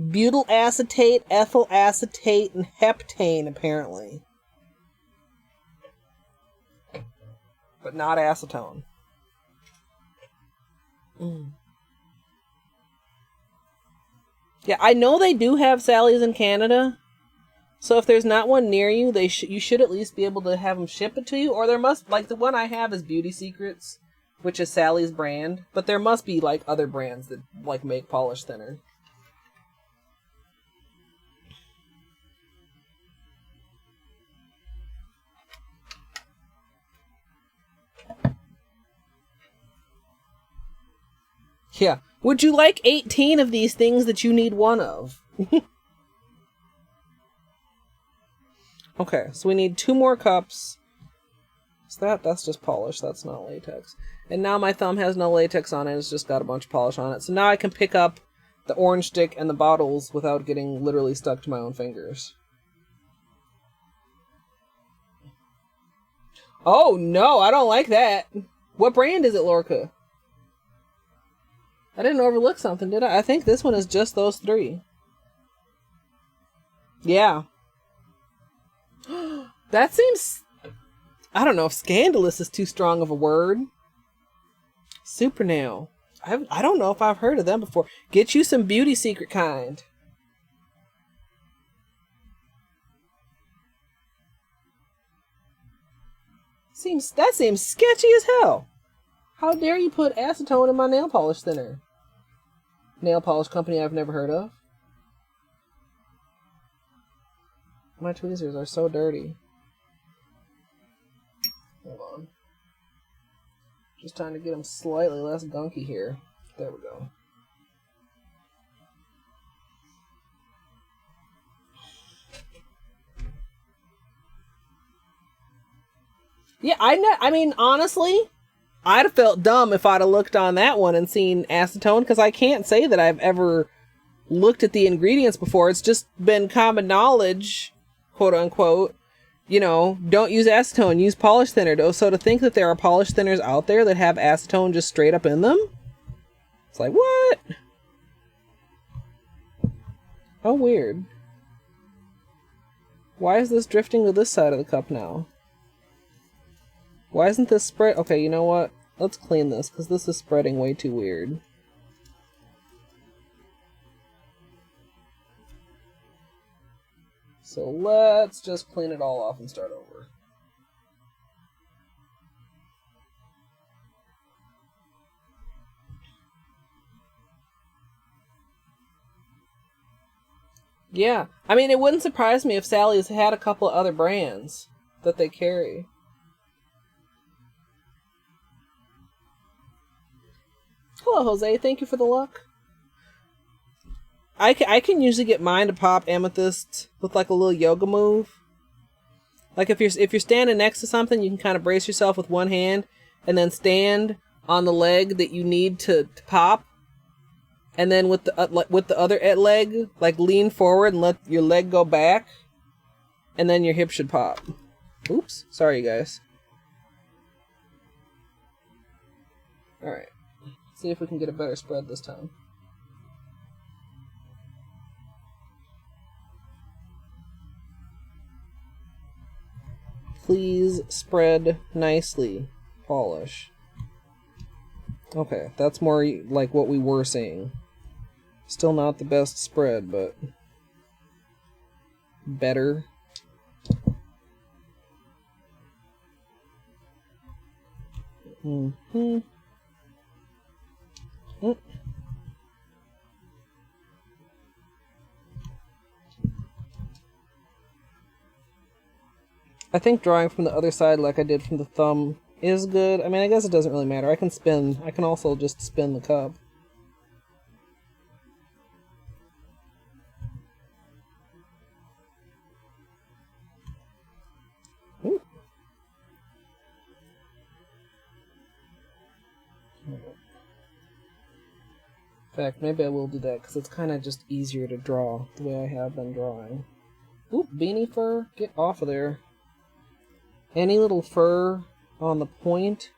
Butyl acetate, ethyl acetate, and heptane, apparently. But not acetone. Yeah, I know they do have Sally's in Canada. So if there's not one near you, you should at least be able to have them ship it to you. Or there must, like, the one I have is Beauty Secrets, which is Sally's brand. But there must be, like, other brands that, like, make polish thinner. Yeah. Would you like 18 of these things that you need one of? Okay, so we need 2 more cups. So that's just polish, that's not latex. And now my thumb has no latex on it, it's just got a bunch of polish on it. So now I can pick up the orange stick and the bottles without getting literally stuck to my own fingers. Oh no, I don't like that. What brand is it, Lorca? I didn't overlook something, did I? I think this one is just those 3. Yeah. That seems... I don't know if scandalous is too strong of a word. Super Nail. I don't know if I've heard of them before. Get you some Beauty Secret kind. That seems sketchy as hell. How dare you put acetone in my nail polish thinner? Nail polish company I've never heard of. My tweezers are so dirty. Hold on. Just trying to get them slightly less gunky here. There we go. Yeah, I mean, honestly, I'd have felt dumb if I'd have looked on that one and seen acetone, because I can't say that I've ever looked at the ingredients before. It's just been common knowledge, quote unquote, you know, don't use acetone, use polish thinner. So to think that there are polish thinners out there that have acetone just straight up in them, it's like, what? Oh, weird. Why is this drifting to this side of the cup now? Why isn't this spread? Okay, you know what? Let's clean this, because this is spreading way too weird. So let's just clean it all off and start over. Yeah, I mean, it wouldn't surprise me if Sally's had a couple of other brands that they carry. Hello, Jose. Thank you for the luck. I can usually get mine to pop amethyst with like a little yoga move. Like if you're standing next to something, you can kind of brace yourself with one hand and then stand on the leg that you need to pop, and then with the other leg, like lean forward and let your leg go back, and then your hip should pop. Oops, sorry you guys. All right. See if we can get a better spread this time. Please spread nicely. Polish. Okay, that's more like what we were seeing. Still not the best spread, but better. Mm-hmm. I think drawing from the other side like I did from the thumb is good. I mean, I guess it doesn't really matter. I can also just spin the cup. Ooh. In fact, maybe I will do that because it's kind of just easier to draw the way I have been drawing. Oop, beanie fur, get off of there. Any little fur on the point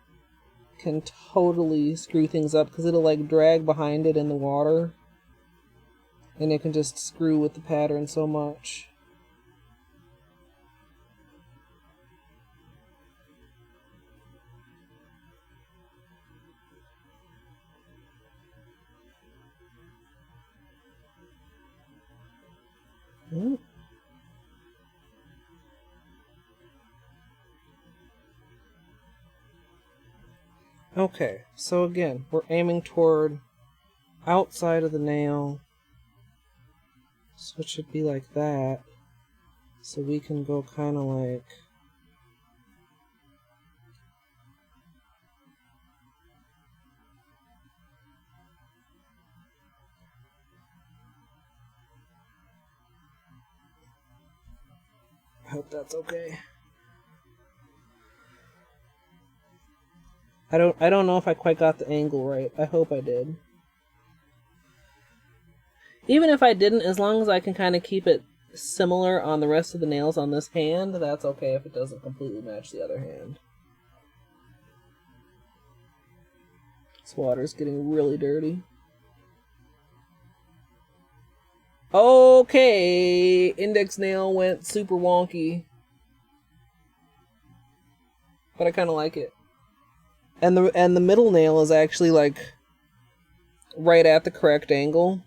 can totally screw things up because it'll like drag behind it in the water. And it can just screw with the pattern so much. Ooh. Okay, so again, we're aiming toward outside of the nail. So it should be like that. So we can go kind of like... I hope that's okay. I don't know if I quite got the angle right. I hope I did. Even if I didn't, as long as I can kind of keep it similar on the rest of the nails on this hand, that's okay if it doesn't completely match the other hand. This water's getting really dirty. Okay, index nail went super wonky. But I kind of like it. And the middle nail is actually like right at the correct angle.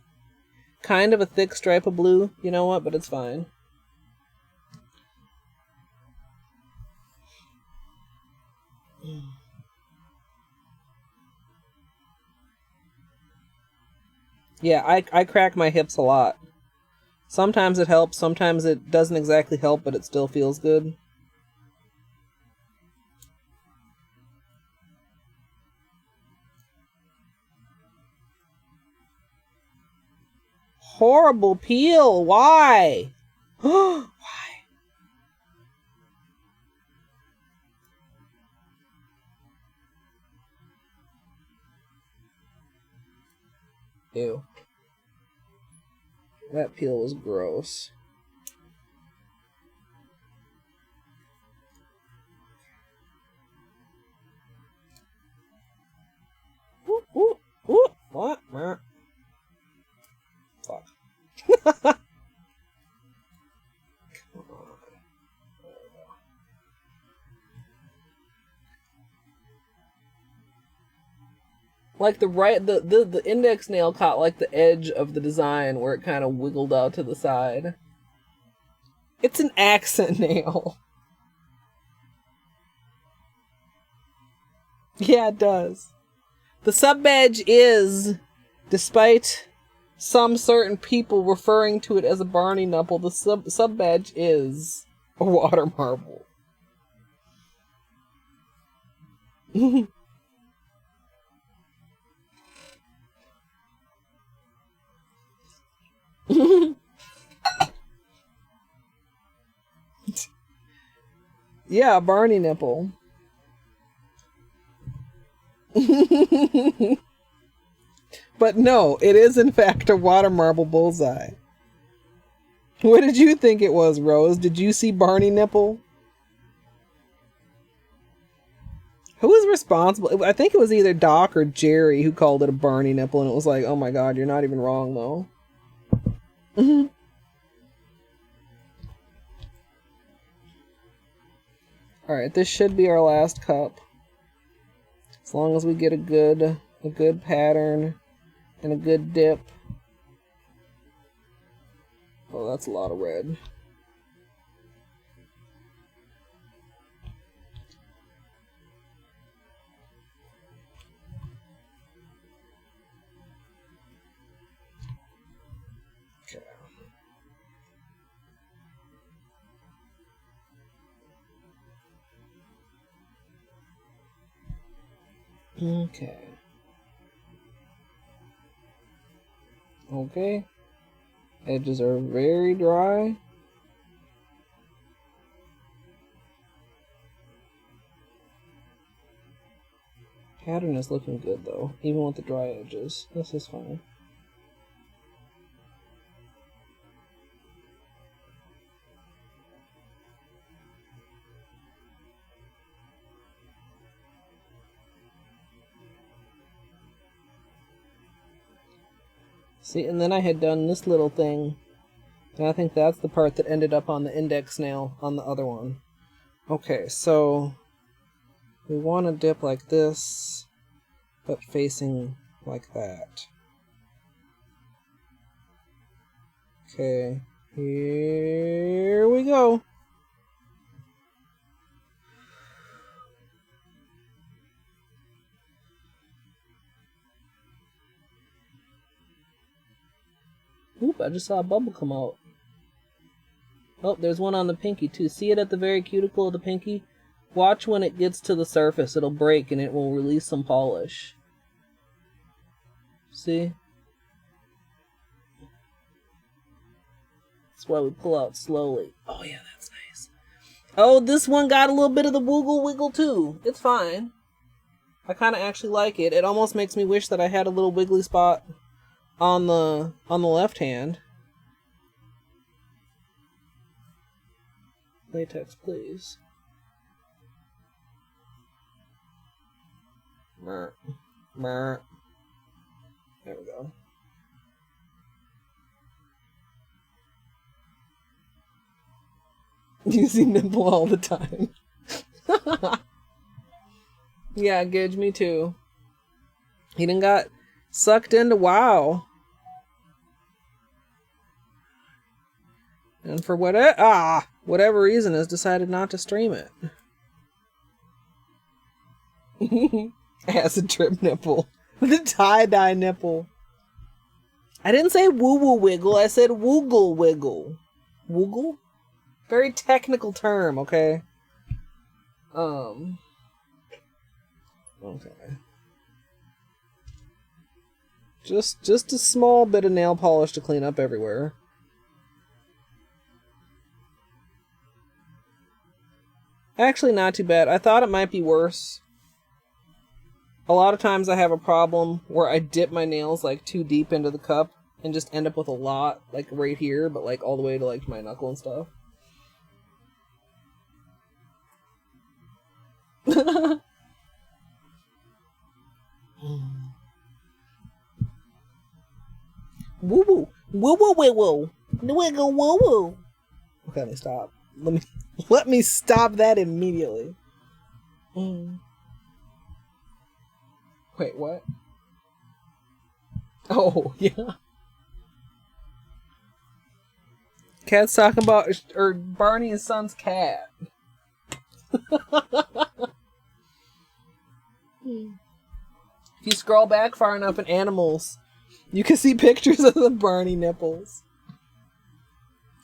Kind of a thick stripe of blue, you know what, but it's fine. Yeah, I crack my hips a lot. Sometimes it helps, sometimes it doesn't exactly help, but it still feels good. Horrible peel. Why? Why? Ew. That peel was gross. Ooh, ooh, ooh. What? Fuck. Like the index nail caught like the edge of the design where it kind of wiggled out to the side. It's an accent nail. Yeah, it does. The sub badge is, despite some certain people referring to it as a Barney nipple, the sub badge is a water marble. Yeah, Barney nipple. But no, it is in fact a water marble bullseye. What did you think it was, Rose? Did you see Barney nipple? Who was responsible? I think it was either Doc or Jerry who called it a Barney nipple, and it was like, oh my god, you're not even wrong though. Alright, this should be our last cup. As long as we get a good pattern and a good dip. Oh, that's a lot of red. Okay. Okay. Okay. Edges are very dry. Pattern is looking good though, even with the dry edges. This is fine. See, and then I had done this little thing, and I think that's the part that ended up on the index nail on the other one. Okay, so we want to dip like this, but facing like that. Okay, here we go. Oop, I just saw a bubble come out. Oh, there's one on the pinky too. See it at the very cuticle of the pinky? Watch when it gets to the surface. It'll break and it will release some polish. See? That's why we pull out slowly. Oh yeah, that's nice. Oh, this one got a little bit of the woogle wiggle too. It's fine. I kind of actually like it. It almost makes me wish that I had a little wiggly spot on the left hand. Latex, please. Mer. Mer. There we go. You see nipple all the time. Yeah, Gidge, me too. He done got sucked into WoW. And for whatever reason has decided not to stream it. Acid trip nipple. The tie-dye nipple. I didn't say woo-woo wiggle, I said woogle wiggle. Woogle? Very technical term, okay? Okay. Just a small bit of nail polish to clean up everywhere. Actually, not too bad. I thought it might be worse. A lot of times I have a problem where I dip my nails like too deep into the cup and just end up with a lot like right here, but like all the way to like my knuckle and stuff. Woo woo, woo woo woo woo, wiggle woo woo. Okay, let me stop. Let me stop that immediately. Wait, what? Oh, yeah. Cat's talking about, or Barney his son's cat. If you scroll back far enough in animals, you can see pictures of the Barney nipples.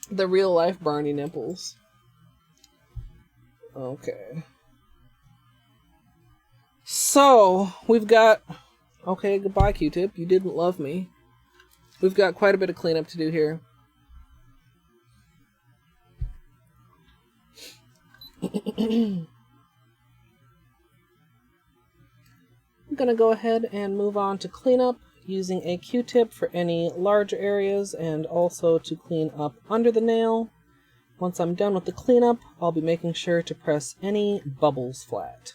The real life Barney nipples. Okay. So, we've got... Okay, goodbye, Q-tip. You didn't love me. We've got quite a bit of cleanup to do here. I'm gonna go ahead and move on to cleanup using a Q-tip for any larger areas and also to clean up under the nail. Once I'm done with the cleanup, I'll be making sure to press any bubbles flat.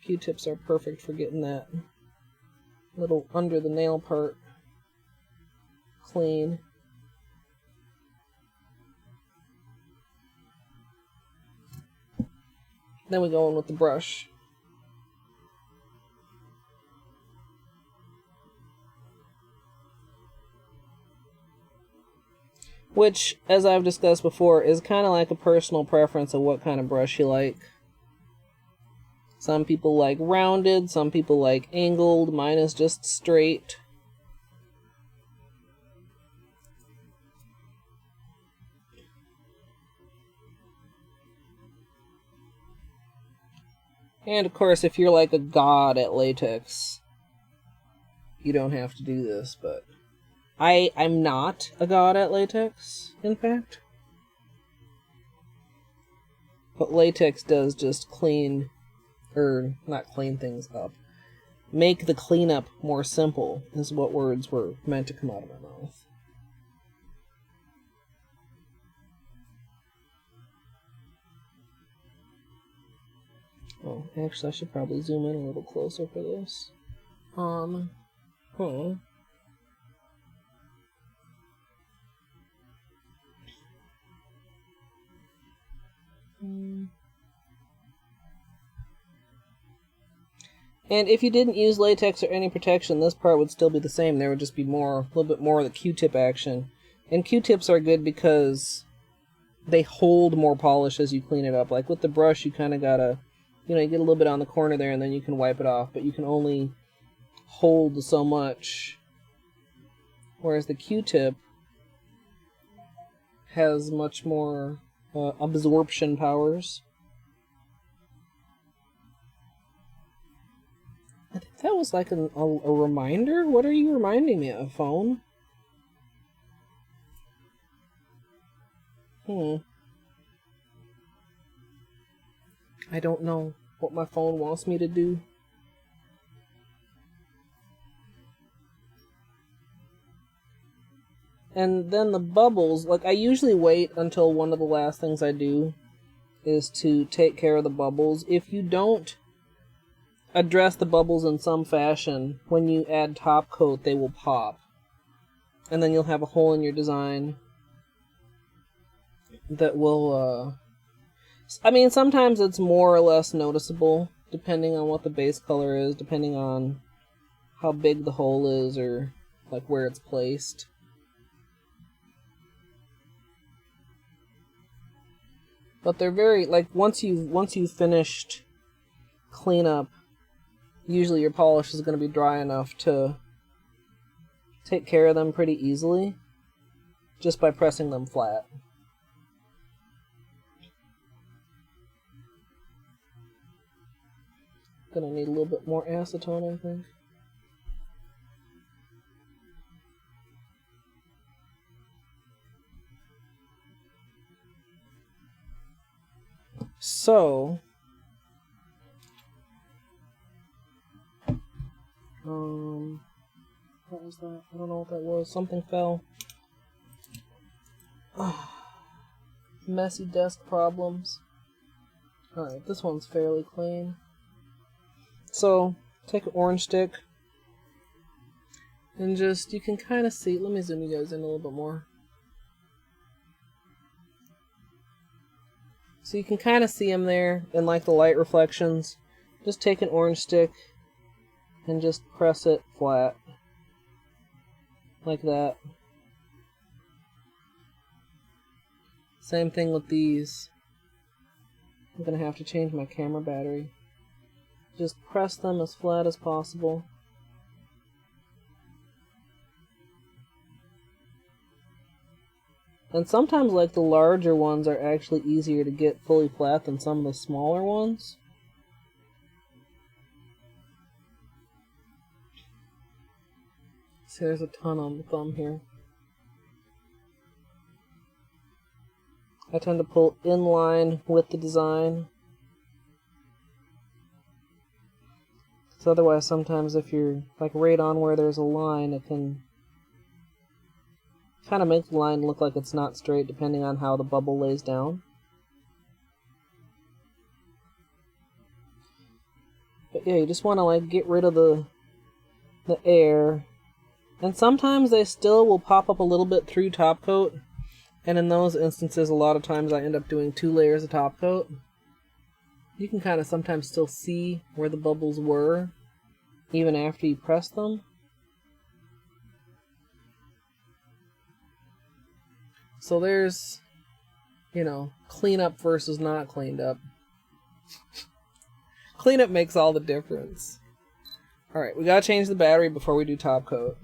Q-tips are perfect for getting that little under the nail part clean. Then we go in with the brush. Which, as I've discussed before, is kind of like a personal preference of what kind of brush you like. Some people like rounded, some people like angled, mine is just straight. And of course, if you're like a god at latex, you don't have to do this, but I'm not a god at latex, in fact. But latex does just clean, or not clean things up. Make the cleanup more simple, is what words were meant to come out of my mouth. Oh, actually, I should probably zoom in a little closer for this. And if you didn't use latex or any protection, this part would still be the same. There would just be a little bit more of the Q-tip action. And Q-tips are good because they hold more polish as you clean it up. Like with the brush, you kind of gotta, you get a little bit on the corner there and then you can wipe it off, but you can only hold so much. Whereas the Q-tip has much more absorption powers. I think that was like a reminder? What are you reminding me of, phone? I don't know what my phone wants me to do. And then the bubbles, like I usually wait until one of the last things I do is to take care of the bubbles. If you don't address the bubbles in some fashion, when you add top coat, they will pop. And then you'll have a hole in your design that will, I mean, sometimes it's more or less noticeable, depending on what the base color is, depending on how big the hole is, or, like, where it's placed. But they're very, like, once you've finished cleanup, usually your polish is going to be dry enough to take care of them pretty easily, just by pressing them flat. Gonna need a little bit more acetone, I think. So, what was that? I don't know what that was. Something fell. Messy desk problems. Alright, this one's fairly clean. So, take an orange stick, and just, you can kind of see, let me zoom you guys in a little bit more. So you can kind of see them there in like the light reflections. Just take an orange stick and just press it flat. Like that. Same thing with these. I'm gonna have to change my camera battery. Just press them as flat as possible. And sometimes, like, the larger ones are actually easier to get fully flat than some of the smaller ones. See, there's a ton on the thumb here. I tend to pull in line with the design. So otherwise, sometimes if you're, like, right on where there's a line, it can kind of make the line look like it's not straight depending on how the bubble lays down. But yeah, you just want to like get rid of the air. And sometimes they still will pop up a little bit through top coat. And in those instances, a lot of times I end up doing 2 layers of top coat. You can kind of sometimes still see where the bubbles were, even after you press them. So there's, cleanup versus not cleaned up. Cleanup makes all the difference. Alright, we gotta change the battery before we do top coat.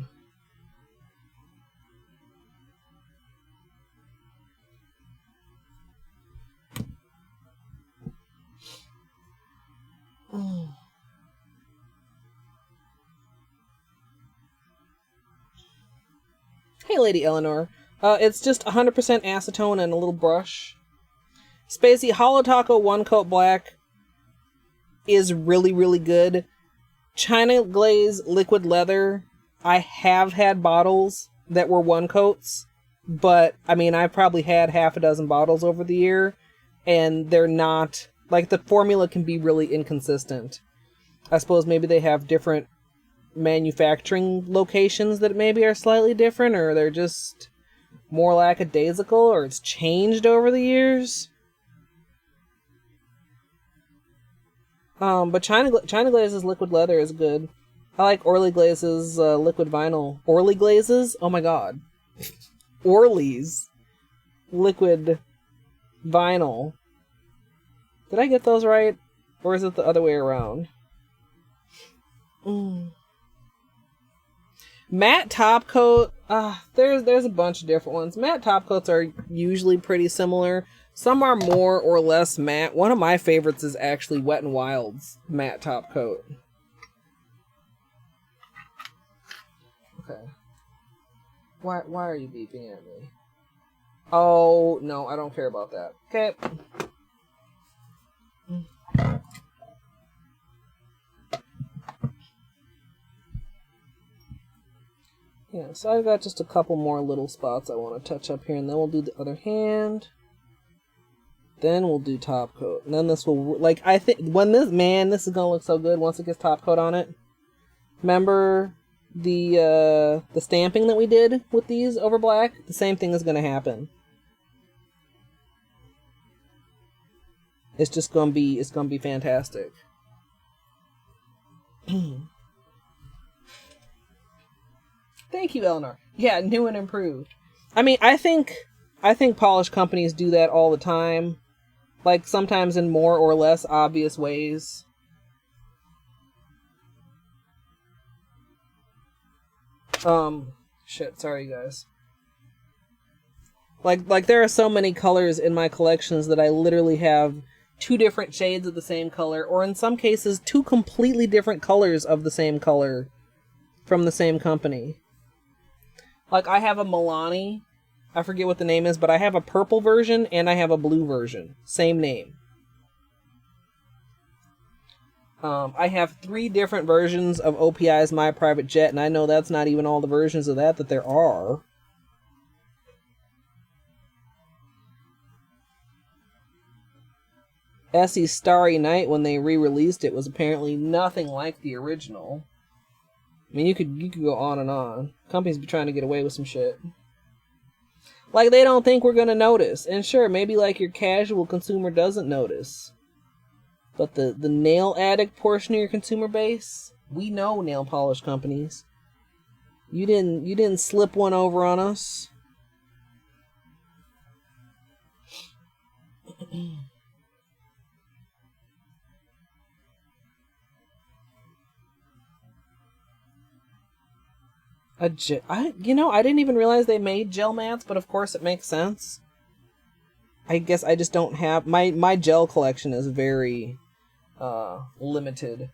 Hey, Lady Eleanor. It's just 100% acetone and a little brush. Spacey, Holo Taco One Coat Black is really, really good. China Glaze Liquid Leather, I have had bottles that were one coats, but, I mean, I've probably had half a dozen bottles over the year, and they're not, like, the formula can be really inconsistent. I suppose maybe they have different manufacturing locations that maybe are slightly different, or they're just more lackadaisical, or it's changed over the years. But China Glaze's Liquid Leather is good. I like Orly Glaze's Liquid Vinyl. Orly Glazes? Oh my god. Orly's Liquid Vinyl. Did I get those right? Or is it the other way around? Matte top coat. There's a bunch of different ones. Matte top coats are usually pretty similar. Some are more or less matte. One of my favorites is actually Wet n Wild's matte top coat. Okay. Why are you beeping at me? Oh, no, I don't care about that. Okay. Yeah, so I've got just a couple more little spots I want to touch up here, and then we'll do the other hand. Then we'll do top coat. And then this will, like, I think, when this, man, this is going to look so good once it gets top coat on it. Remember the stamping that we did with these over black? The same thing is going to happen. It's just going to be, it's going to be fantastic. Thank you, Eleanor. Yeah, new and improved. I mean, I think polish companies do that all the time. Like, sometimes in more or less obvious ways. Shit, sorry, guys. Like there are so many colors in my collections that I literally have 2 different shades of the same color, or in some cases, 2 completely different colors of the same color from the same company. Like, I have a Milani, I forget what the name is, but I have a purple version and I have a blue version. Same name. I have 3 different versions of OPI's My Private Jet, and I know that's not even all the versions of that there are. Essie's Starry Night, when they re-released it, was apparently nothing like the original. I mean, you could go on and on. Companies be trying to get away with some shit. Like, they don't think we're gonna notice. And sure, maybe like your casual consumer doesn't notice. But the nail addict portion of your consumer base, we know, nail polish companies. You didn't slip one over on us. I didn't even realize they made gel mats, but of course it makes sense. I guess I just don't have... My gel collection is very limited.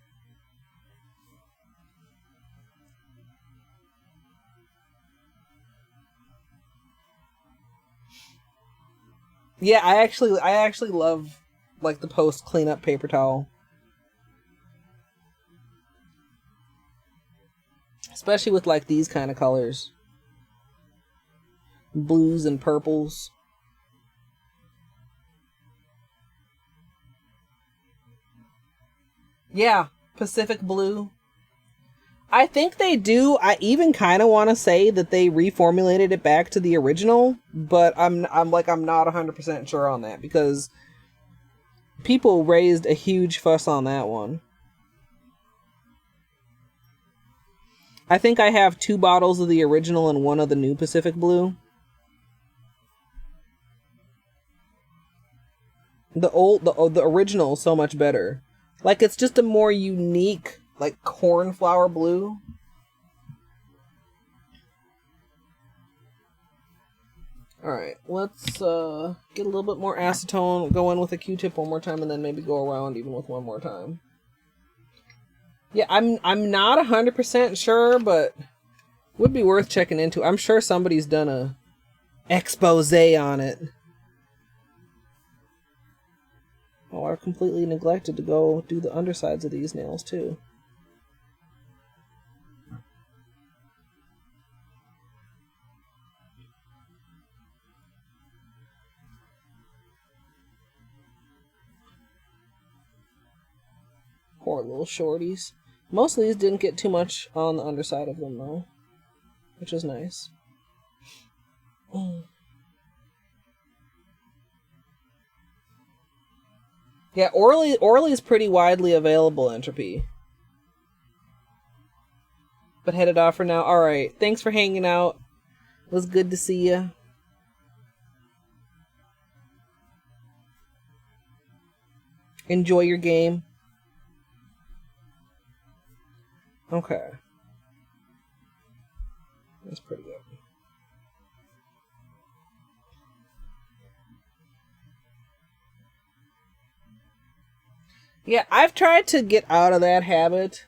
Yeah, I actually love, like, the post cleanup paper towel. Especially with, like, these kind of colors. Blues and purples. Yeah, Pacific Blue. I think they do. I even kind of want to say that they reformulated it back to the original, but I'm not 100% sure on that, because people raised a huge fuss on that one. I think I have 2 bottles of the original and 1 of the new Pacific Blue. The original is so much better. Like, it's just a more unique, like, cornflower blue. Alright, let's get a little bit more acetone, go in with a Q-tip one more time, and then maybe go around even with one more time. Yeah, I'm not 100% sure, but Would be worth checking into. I'm sure somebody's done a expose on it. Oh, I've completely neglected to go do the undersides of these nails too. Poor little shorties. Most of these didn't get too much on the underside of them though, which is nice. Yeah, Orly is pretty widely available, Entropy. But headed off for now. Alright, thanks for hanging out. It was good to see you. Enjoy your game. Okay. That's pretty good. Yeah, I've tried to get out of that habit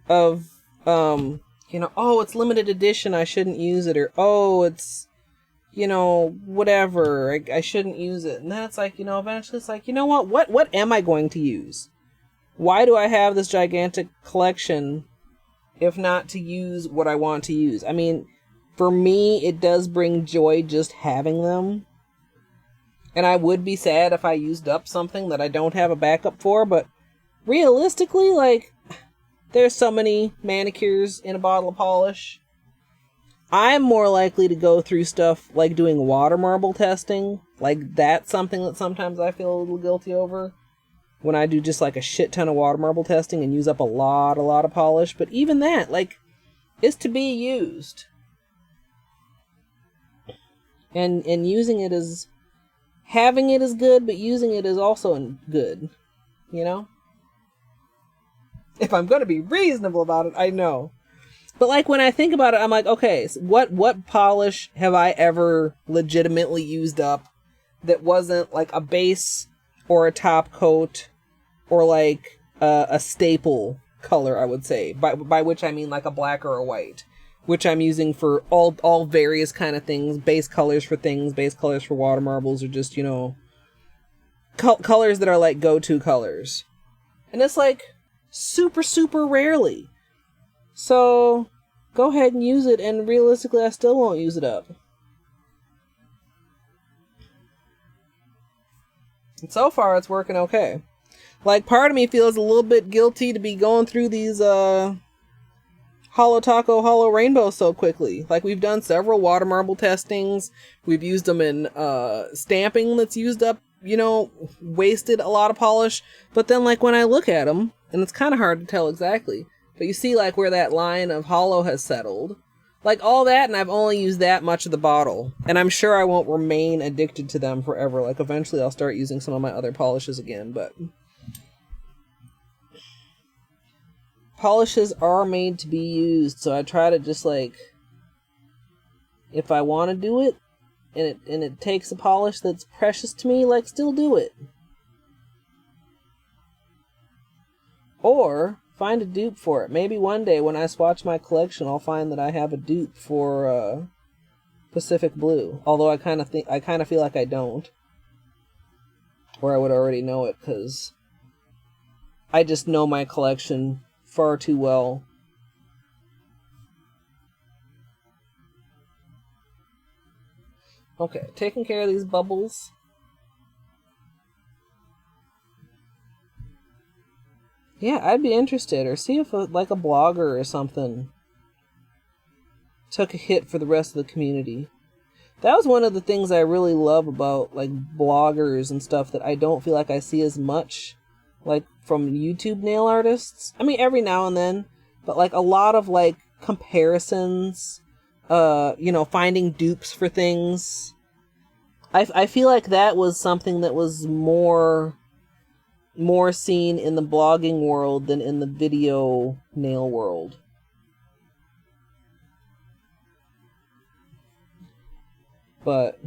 of, you know, oh, it's limited edition, I shouldn't use it, or, oh, it's, you know, whatever, I shouldn't use it. And then it's like, you know, eventually it's like, you know what am I going to use? Why do I have this gigantic collection if not to use what I want to use? I mean, for me, it does bring joy just having them. And I would be sad if I used up something that I don't have a backup for, but realistically, like, there's so many manicures in a bottle of polish. I'm more likely to go through stuff like doing water marble testing. Like, that's something that sometimes I feel a little guilty over. When I do just like a shit ton of water marble testing and use up a lot of polish. But even that, like, is to be used. And using it is... having it is good, but using it is also good. You know? If I'm going to be reasonable about it, I know. But like when I think about it, I'm like, okay, so what polish have I ever legitimately used up that wasn't like a base or a top coat or like a staple color, I would say. By which I mean like a black or a white. Which I'm using for all various kind of things. Base colors for things, base colors for water marbles, or just, you know, colors that are like go-to colors. And it's like super rarely. So go ahead and use it, and realistically I still won't use it up. And so far it's working okay. Like, part of me feels a little bit guilty to be going through these Holo Taco, Holo Rainbow so quickly. Like, we've done several water marble testings. We've used them in stamping that's used up, you know, wasted a lot of polish. But then, like, when I look at them, and it's kind of hard to tell exactly, but you see, like, where that line of Holo has settled. Like, all that, and I've only used that much of the bottle. And I'm sure I won't remain addicted to them forever. Like, eventually I'll start using some of my other polishes again, but... polishes are made to be used, so I try to just, like, if I want to do it, and it takes a polish that's precious to me, like, still do it. Or find a dupe for it. Maybe one day when I swatch my collection, I'll find that I have a dupe for Pacific Blue. Although I kind of feel like I don't, or I would already know it, because I just know my collection far too well. Okay, taking care of these bubbles. Yeah, I'd be interested, or see if like a blogger or something took a hit for the rest of the community. That was one of the things I really love about like bloggers and stuff that I don't feel like I see as much, like, from YouTube nail artists. I mean, every now and then, but like a lot of like comparisons, you know, finding dupes for things. I feel like that was something that was more seen in the blogging world than in the video nail world. But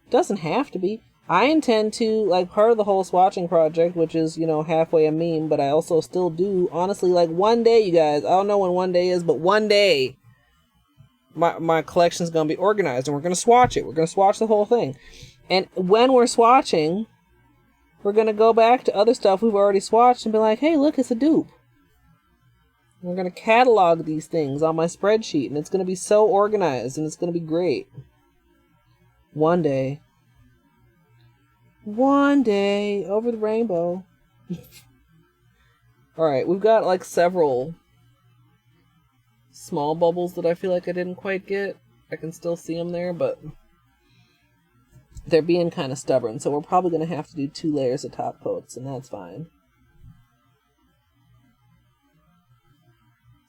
doesn't have to be. I intend to, like, part of the whole swatching project, which is, you know, halfway a meme, but I also still do, honestly, like, one day, you guys, I don't know when one day is, but one day, my collection's gonna be organized, and we're gonna swatch it. We're gonna swatch the whole thing. And when we're swatching, we're gonna go back to other stuff we've already swatched and be like, hey, look, it's a dupe. We're gonna catalog these things on my spreadsheet, and it's gonna be so organized, and it's gonna be great. One day. One day, over the rainbow. Alright, we've got like several small bubbles that I feel like I didn't quite get. I can still see them there, but they're being kind of stubborn, so we're probably going to have to do 2 layers of top coats, and that's fine.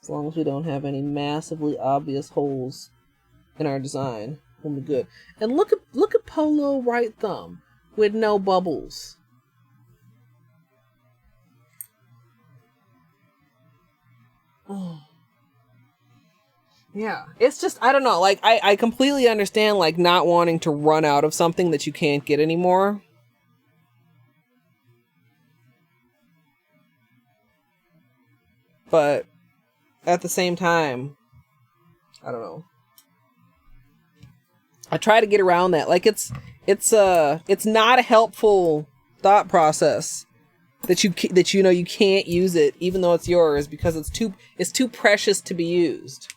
As long as we don't have any massively obvious holes in our design, we'll be good. And look at Polo right thumb. With no bubbles. Oh. Yeah, it's just, I don't know, like, I completely understand, like, not wanting to run out of something that you can't get anymore. But, at the same time, I don't know. I try to get around that. Like, it's not a helpful thought process that you know you can't use it even though it's yours because it's too precious to be used.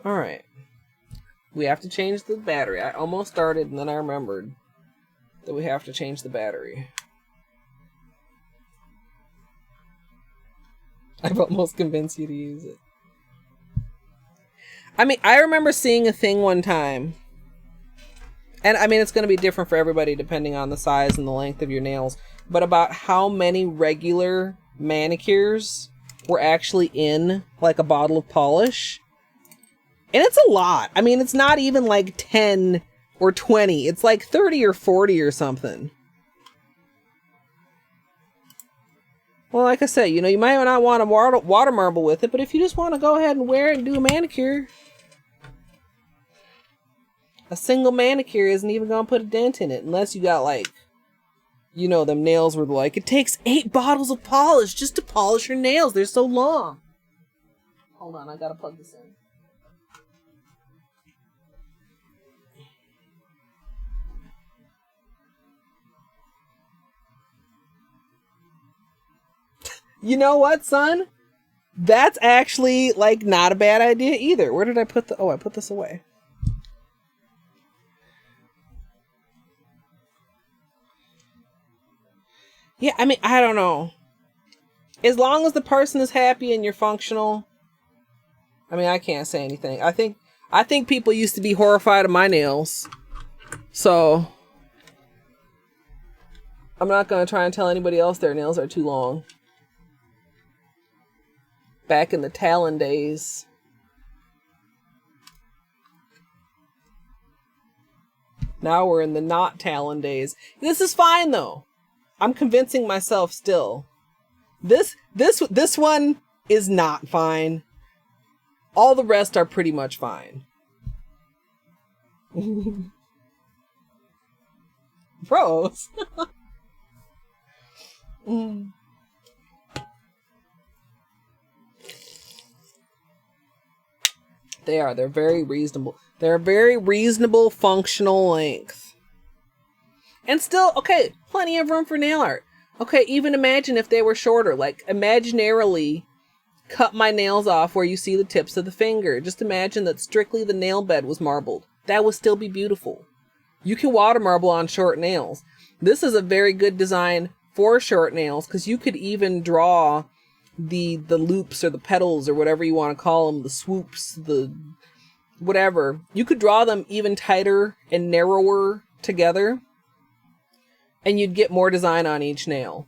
All right. We have to change the battery. I almost started and then I remembered that we have to change the battery. I've almost convinced you to use it. I mean, I remember seeing a thing one time. And I mean, it's going to be different for everybody depending on the size and the length of your nails. But about how many regular manicures were actually in, like, a bottle of polish. And it's a lot. I mean, it's not even like 10 or 20. It's like 30 or 40 or something. Well, like I said, you know, you might not want to water marble with it, but if you just want to go ahead and wear it and do a manicure, a single manicure isn't even going to put a dent in it, unless you got, like, you know, them nails were like, it takes 8 bottles of polish just to polish your nails. They're so long. Hold on, I got to plug this in. You know what, son? That's actually, like, not a bad idea either. Where did I put the... Oh, I put this away. Yeah, I mean, I don't know. As long as the person is happy and you're functional... I mean, I can't say anything. I think people used to be horrified of my nails. So... I'm not going to try and tell anybody else their nails are too long. Back in the Talon days. Now we're in the not Talon days. This is fine though. I'm convincing myself still. This one is not fine. All the rest are pretty much fine. Bros. They are. They're very reasonable. They're a very reasonable, functional length. And still, okay, plenty of room for nail art. Okay, even imagine if they were shorter. Like, imaginarily cut my nails off where you see the tips of the finger. Just imagine that strictly the nail bed was marbled. That would still be beautiful. You can water marble on short nails. This is a very good design for short nails, because you could even draw the loops or the petals or whatever you want to call them, the swoops, the whatever. You could draw them even tighter and narrower together, and you'd get more design on each nail.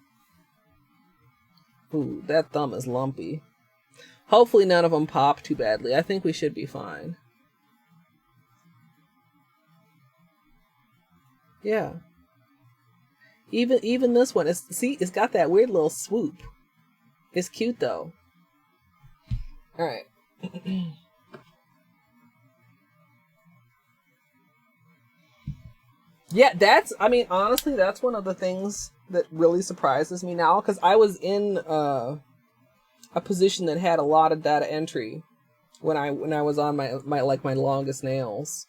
Ooh, that thumb is lumpy. Hopefully none of them pop too badly. I think we should be fine. Yeah. Even this one, it's got that weird little swoop. It's cute though. Alright. Yeah, I mean, honestly, that's one of the things that really surprises me now, because I was in a position that had a lot of data entry when I was on my longest nails.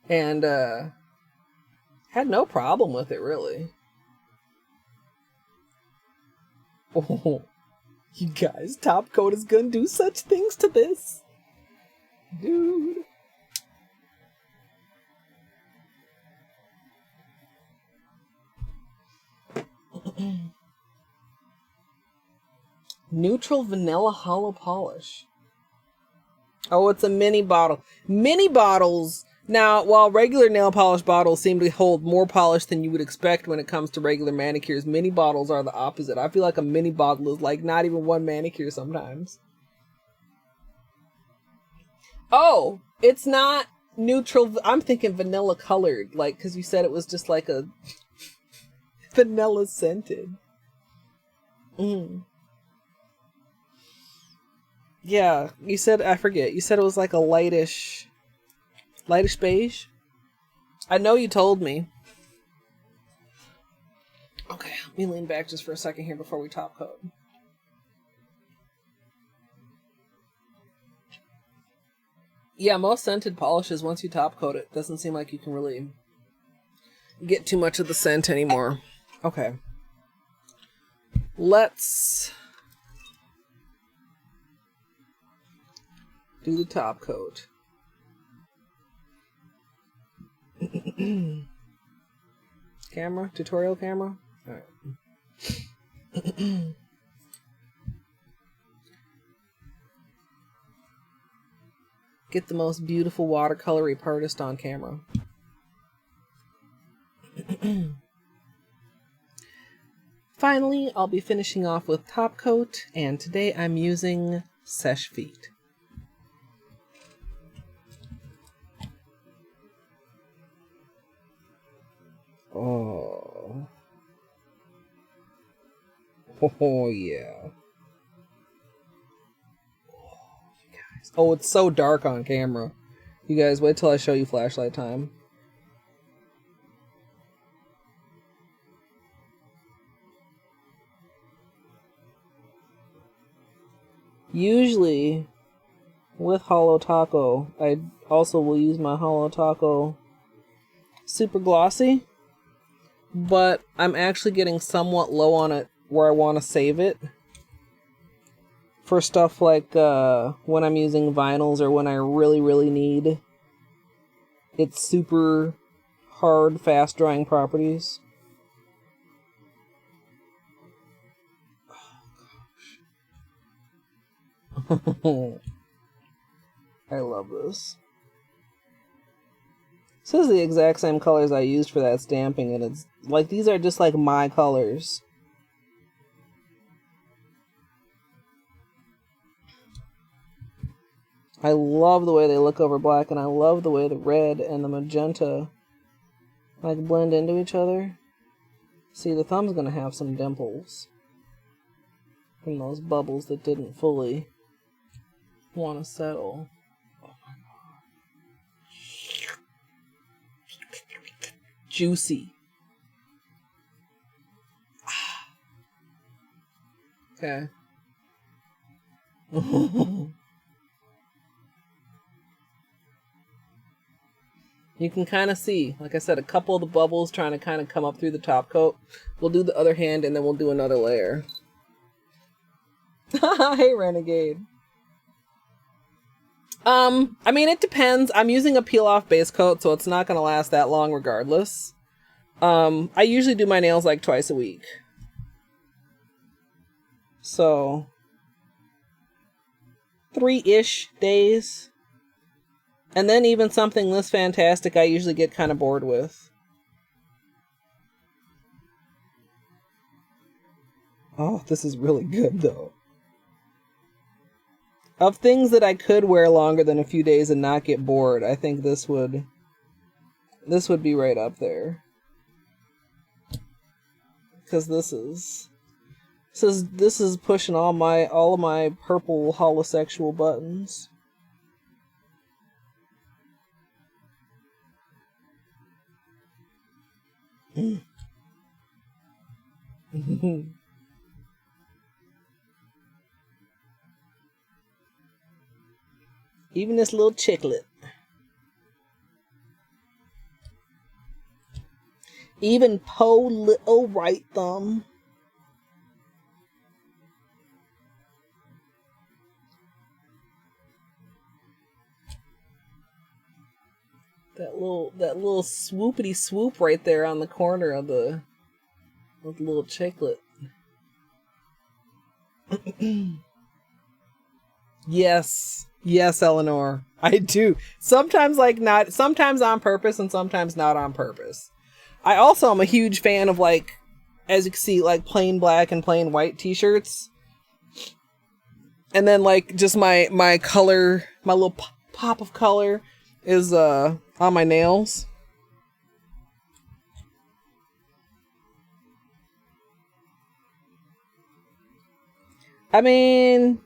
And had no problem with it, really. Oh, you guys, top coat is gonna do such things to this. Dude. Neutral vanilla hollow polish. Oh, it's a mini bottle. Mini bottles. Now, while regular nail polish bottles seem to hold more polish than you would expect when it comes to regular manicures, mini bottles are the opposite. I feel like a mini bottle is like not even one manicure sometimes. Oh, it's not neutral. I'm thinking vanilla colored, like, because you said it was just like a vanilla scented. Yeah, you said, I forget, you said it was like a lightish beige? I know you told me. Okay, let me lean back just for a second here before we top coat. Yeah, most scented polishes, once you top coat it, doesn't seem like you can really get too much of the scent anymore. Okay. Let's do the top coat. Camera? Tutorial camera? Alright. Get the most beautiful watercolory artist on camera. Finally, I'll be finishing off with top coat, and today I'm using Sesh Feet. Oh. Oh, yeah. Oh, it's so dark on camera. You guys, wait till I show you flashlight time. Usually, with Holo Taco, I also will use my Holo Taco Super Glossy, but I'm actually getting somewhat low on it where I want to save it for stuff like when I'm using vinyls or when I really, really need its super hard, fast drying properties. Oh, I love this. This is the exact same colors I used for that stamping, and it's like these are just like my colors. I love the way they look over black, and I love the way the red and the magenta like blend into each other. See, the thumb's gonna have some dimples from those bubbles that didn't fully want to settle. Oh my god. Juicy. Okay. You can kind of see, like I said, a couple of the bubbles trying to kind of come up through the top coat. We'll do the other hand and then we'll do another layer. Hey, Renegade. I mean, it depends. I'm using a peel-off base coat, so it's not going to last that long regardless. I usually do my nails like twice a week. So, 3-ish days. And then even something this fantastic I usually get kind of bored with. Oh, this is really good though. Of things that I could wear longer than a few days and not get bored, I think this would be right up there. Because this is This is pushing all of my purple holosexual buttons. Even this little chicklet. Even po little right thumb. That little swoopity swoop right there on the corner of the little chicklet. Yes, Eleanor, I do. Sometimes sometimes on purpose and sometimes not on purpose. I also am a huge fan of, like, as you can see, like plain black and plain white t-shirts. And then, like, just my color, my little pop of color is on my nails. I mean,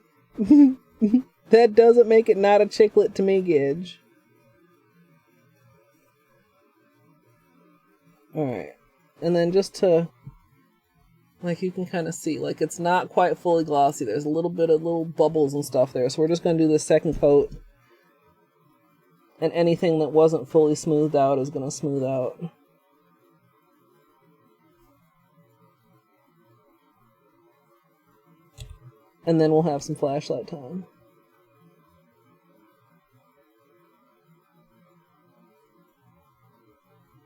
that doesn't make it not a chicklet to me, Gidge. Alright. And then just to, like, you can kind of see, like, it's not quite fully glossy. There's a little bit of little bubbles and stuff there. So we're just going to do the second coat. And anything that wasn't fully smoothed out is going to smooth out. And then we'll have some flashlight time.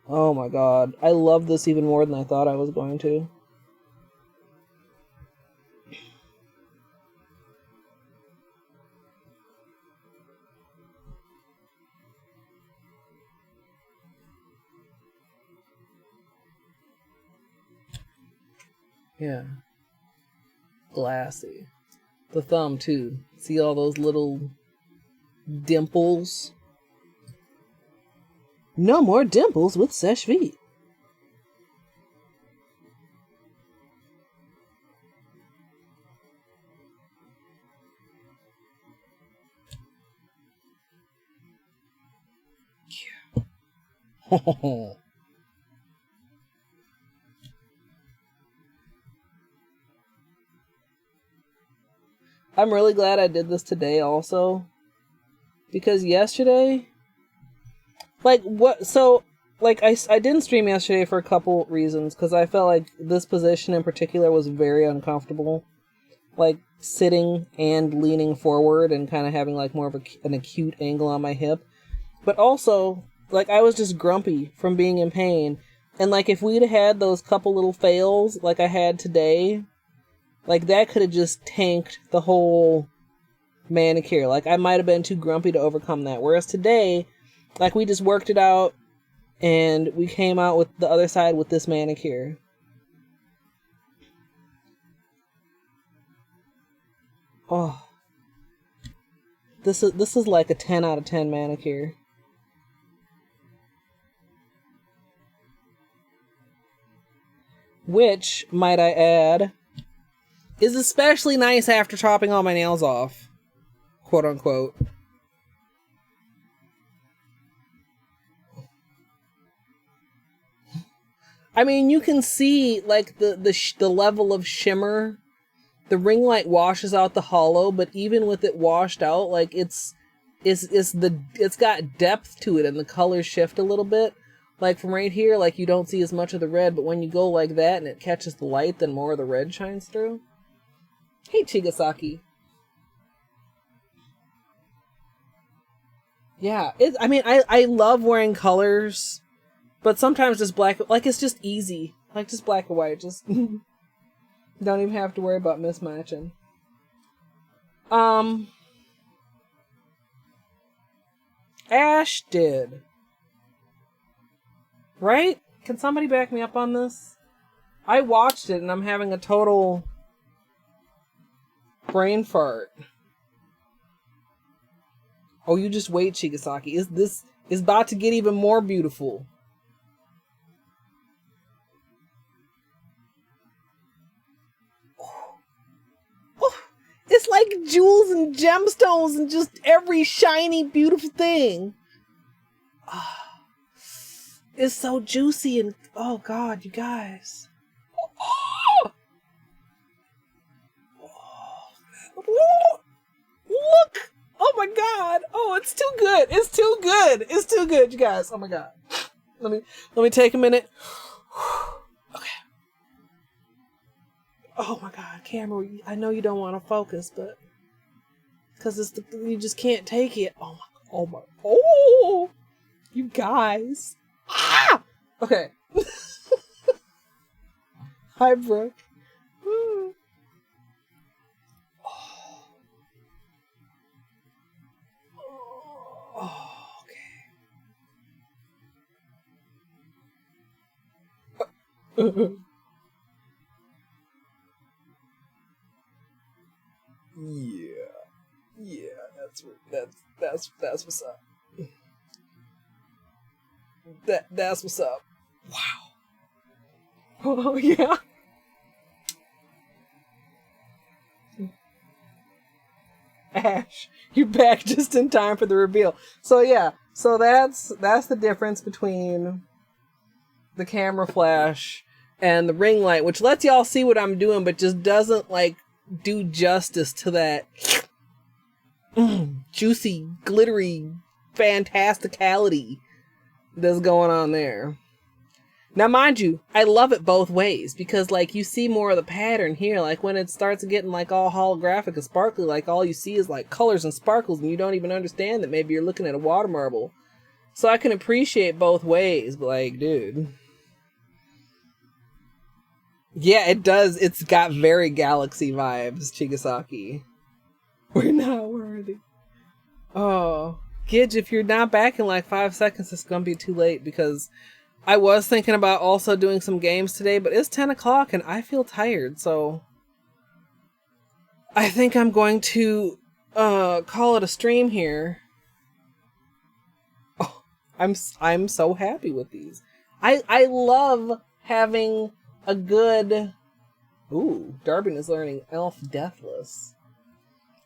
Oh my god. I love this even more than I thought I was going to. Yeah. Glassy. The thumb, too. See all those little dimples? No more dimples with Sesh V. Yeah. I'm really glad I did this today also. Because yesterday, I didn't stream yesterday for a couple reasons. Because I felt like this position in particular was very uncomfortable. Like, sitting and leaning forward and kind of having, like, more of an acute angle on my hip. But also, like, I was just grumpy from being in pain. And, like, if we'd had those couple little fails like I had today, like, that could have just tanked the whole manicure. Like, I might have been too grumpy to overcome that. Whereas today, like, we just worked it out, and we came out with the other side with this manicure. Oh. This is like a 10 out of 10 manicure. Which, might I add, is especially nice after chopping all my nails off. Quote unquote. I mean, you can see, like, the level of shimmer. The ring light washes out the holo, but even with it washed out, like, it's got depth to it, and the colors shift a little bit. Like, from right here, like, you don't see as much of the red, but when you go like that and it catches the light, then more of the red shines through. Hey, Chigasaki. Yeah, I love wearing colors, but sometimes just black, like, it's just easy. Like, just black and white, just don't even have to worry about mismatching. Ash did. Right? Can somebody back me up on this? I watched it and I'm having a total brain fart. Oh, you just wait, Chigasaki. This is about to get even more beautiful. like jewels and gemstones and just every shiny, beautiful thing. Oh, it's so juicy and oh God, you guys. Oh! Oh! Look! Oh my God! Oh, it's too good! It's too good! It's too good, you guys! Oh my God! Let me take a minute. Okay. Oh my God, camera! I know you don't want to focus, but because you just can't take it. Oh, you guys! Ah! Okay. Hi, Brooke. Oh, okay. Yeah, that's what's up. That's what's up. Wow. Oh yeah. Ash, you're back just in time for the reveal. So yeah, so that's the difference between the camera flash and the ring light, which lets y'all see what I'm doing, but just doesn't like do justice to that juicy, glittery fantasticality that's going on there. Now, mind you, I love it both ways because, like, you see more of the pattern here. Like, when it starts getting, like, all holographic and sparkly, like, all you see is, like, colors and sparkles, and you don't even understand that maybe you're looking at a water marble. So I can appreciate both ways, but, like, dude. Yeah, it does. It's got very Galaxy vibes, Chigasaki. We're not worthy. Oh. Gidge, if you're not back in, like, 5 seconds, it's gonna be too late because I was thinking about also doing some games today, but it's 10 o'clock and I feel tired, so I think I'm going to call it a stream here. Oh, I'm so happy with these. I love having a good... Ooh, Darbin is learning Elf Deathless.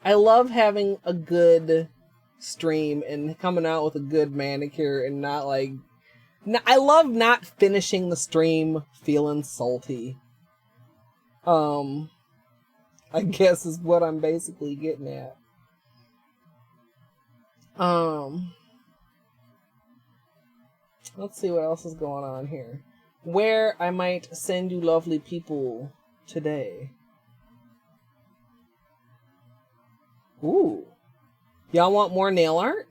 I love having a good stream and coming out with a good manicure and not like... I love not finishing the stream feeling salty. I guess is what I'm basically getting at. Let's see what else is going on here. Where I might send you lovely people today. Ooh. Y'all want more nail art?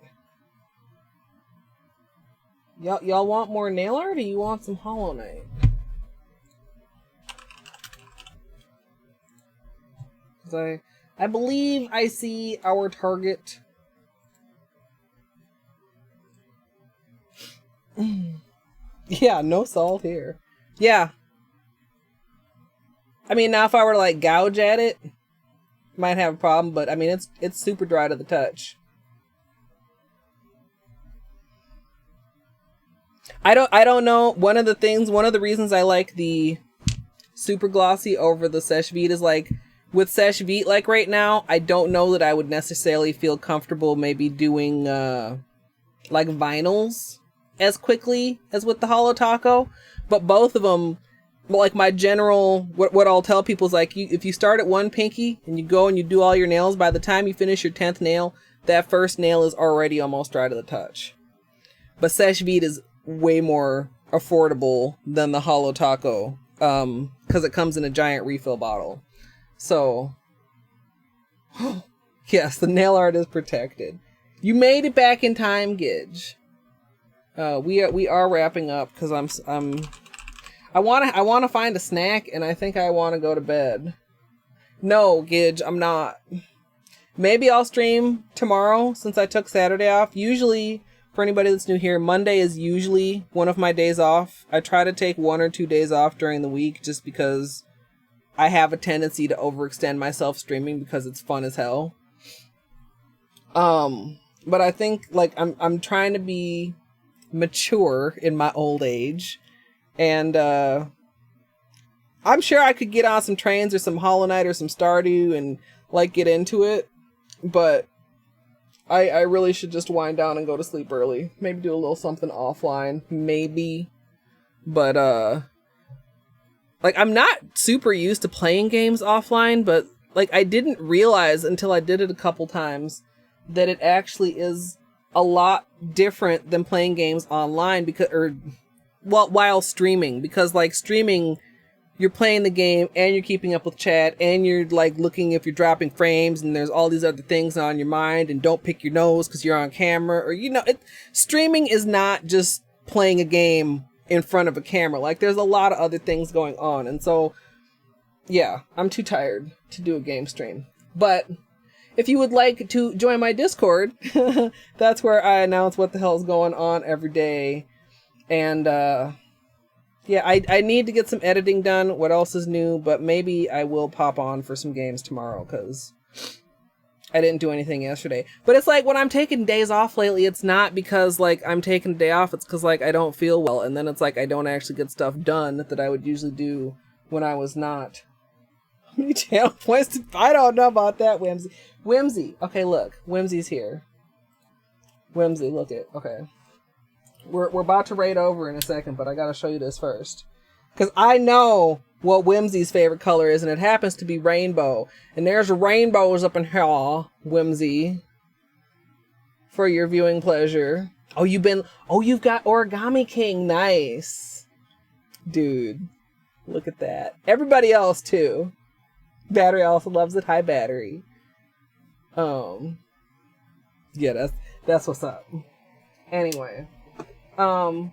Y'all want more nail art or you want some Hollow Knight? Because I believe I see our target. Yeah, no salt here. Yeah. I mean, now if I were to like gouge at it, might have a problem, but I mean, it's super dry to the touch. I don't know. One of the reasons I like the super glossy over the Seche Vite is like with Seche Vite, like right now, I don't know that I would necessarily feel comfortable maybe doing like vinyls as quickly as with the Holo Taco, but both of them, like my general, what I'll tell people is like, if you start at one pinky and you go and you do all your nails, by the time you finish your 10th nail, that first nail is already almost dry to the touch. But Seche Vite is way more affordable than the Holo Taco, because it comes in a giant refill bottle. So, yes, the nail art is protected. You made it back in time, Gidge. We are wrapping up because I want to find a snack and I think I want to go to bed. No, Gidge, I'm not. Maybe I'll stream tomorrow since I took Saturday off. Usually, for anybody that's new here, Monday is usually one of my days off. I try to take 1 or 2 days off during the week just because I have a tendency to overextend myself streaming because it's fun as hell. But I think like I'm trying to be mature in my old age, and I I'm sure I could get on some trains or some Hollow Knight or some Stardew and like get into it, but I really should just wind down and go to sleep early. Maybe do a little something offline, maybe. But like I'm not super used to playing games offline, but like I didn't realize until I did it a couple times that it actually is a lot different than playing games online while streaming, because like streaming, you're playing the game and you're keeping up with chat and you're like looking if you're dropping frames and there's all these other things on your mind, and don't pick your nose because you're on camera, or streaming is not just playing a game in front of a camera. Like there's a lot of other things going on, and so yeah, I'm too tired to do a game stream. But if you would like to join my Discord, that's where I announce what the hell is going on every day. And yeah, I need to get some editing done. What else is new? But maybe I will pop on for some games tomorrow, because I didn't do anything yesterday. But it's like when I'm taking days off lately, it's not because like I'm taking a day off. It's because like I don't feel well. And then it's like I don't actually get stuff done that I would usually do when I was not. How many channel points? I don't know about that, Whimsy. Whimsy. Okay, look. Whimsy's here. Whimsy, look it. Okay. We're about to raid over in a second, but I gotta show you this first. Because I know what Whimsy's favorite color is, and it happens to be rainbow. And there's rainbows up in here, Whimsy. For your viewing pleasure. Oh, you've got Origami King. Nice. Dude. Look at that. Everybody else, too. Battery also loves it. Hi, Battery. Yeah, that's what's up. Anyway. I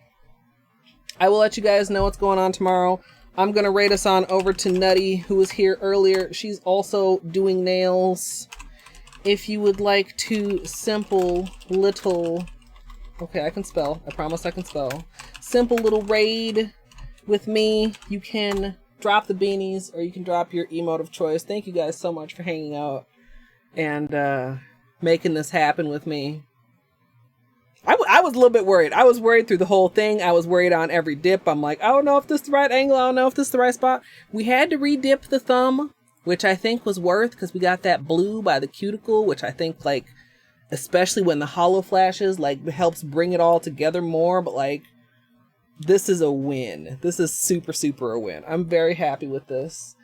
will let you guys know what's going on tomorrow. I'm gonna raid us on over to Nutty, who was here earlier. She's also doing nails. If you would like to simple little... Okay, I can spell. I promise I can spell. Simple little raid with me. You can drop the beanies, or you can drop your emote of choice. Thank you guys so much for hanging out and making this happen with me. I was a little bit worried. I was worried through the whole thing. I was worried on every dip. I'm like, I don't know if this is the right angle. I don't know if this is the right spot. We had to re-dip the thumb, which I think was worth, because we got that blue by the cuticle, which I think, like, especially when the holo flashes, like, helps bring it all together more. But, like, this is a win. This is super, super a win. I'm very happy with this.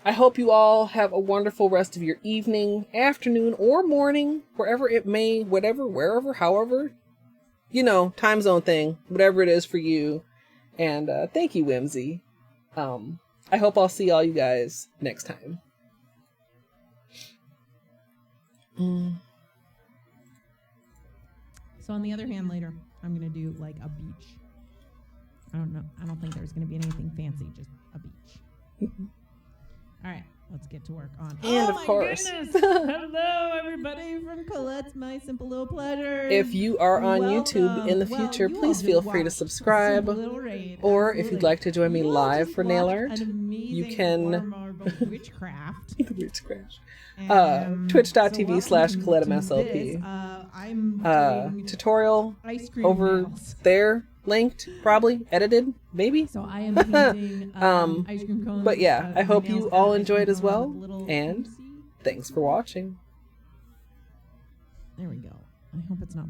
I hope you all have a wonderful rest of your evening, afternoon, or morning, wherever it may, wherever, however, time zone thing, whatever it is for you. And thank you, Whimsy. I hope I'll see all you guys next time. So on the other hand, later, I'm going to do like a beach. I don't know. I don't think there's going to be anything fancy, just a beach. All right, let's get to work on. And of course, hello everybody from Colette's My Simple Little Pleasures. If you are on YouTube in the future, please feel free to subscribe. Or if you'd like to join me live for nail art, you can. Witchcraft. Witchcraft. Twitch.tv/Colette MSLP. Tutorial over there. Linked, probably edited, maybe. So I am painting ice cream cones. But yeah, I hope you all enjoyed as well, and thanks for watching. There we go. I hope it's not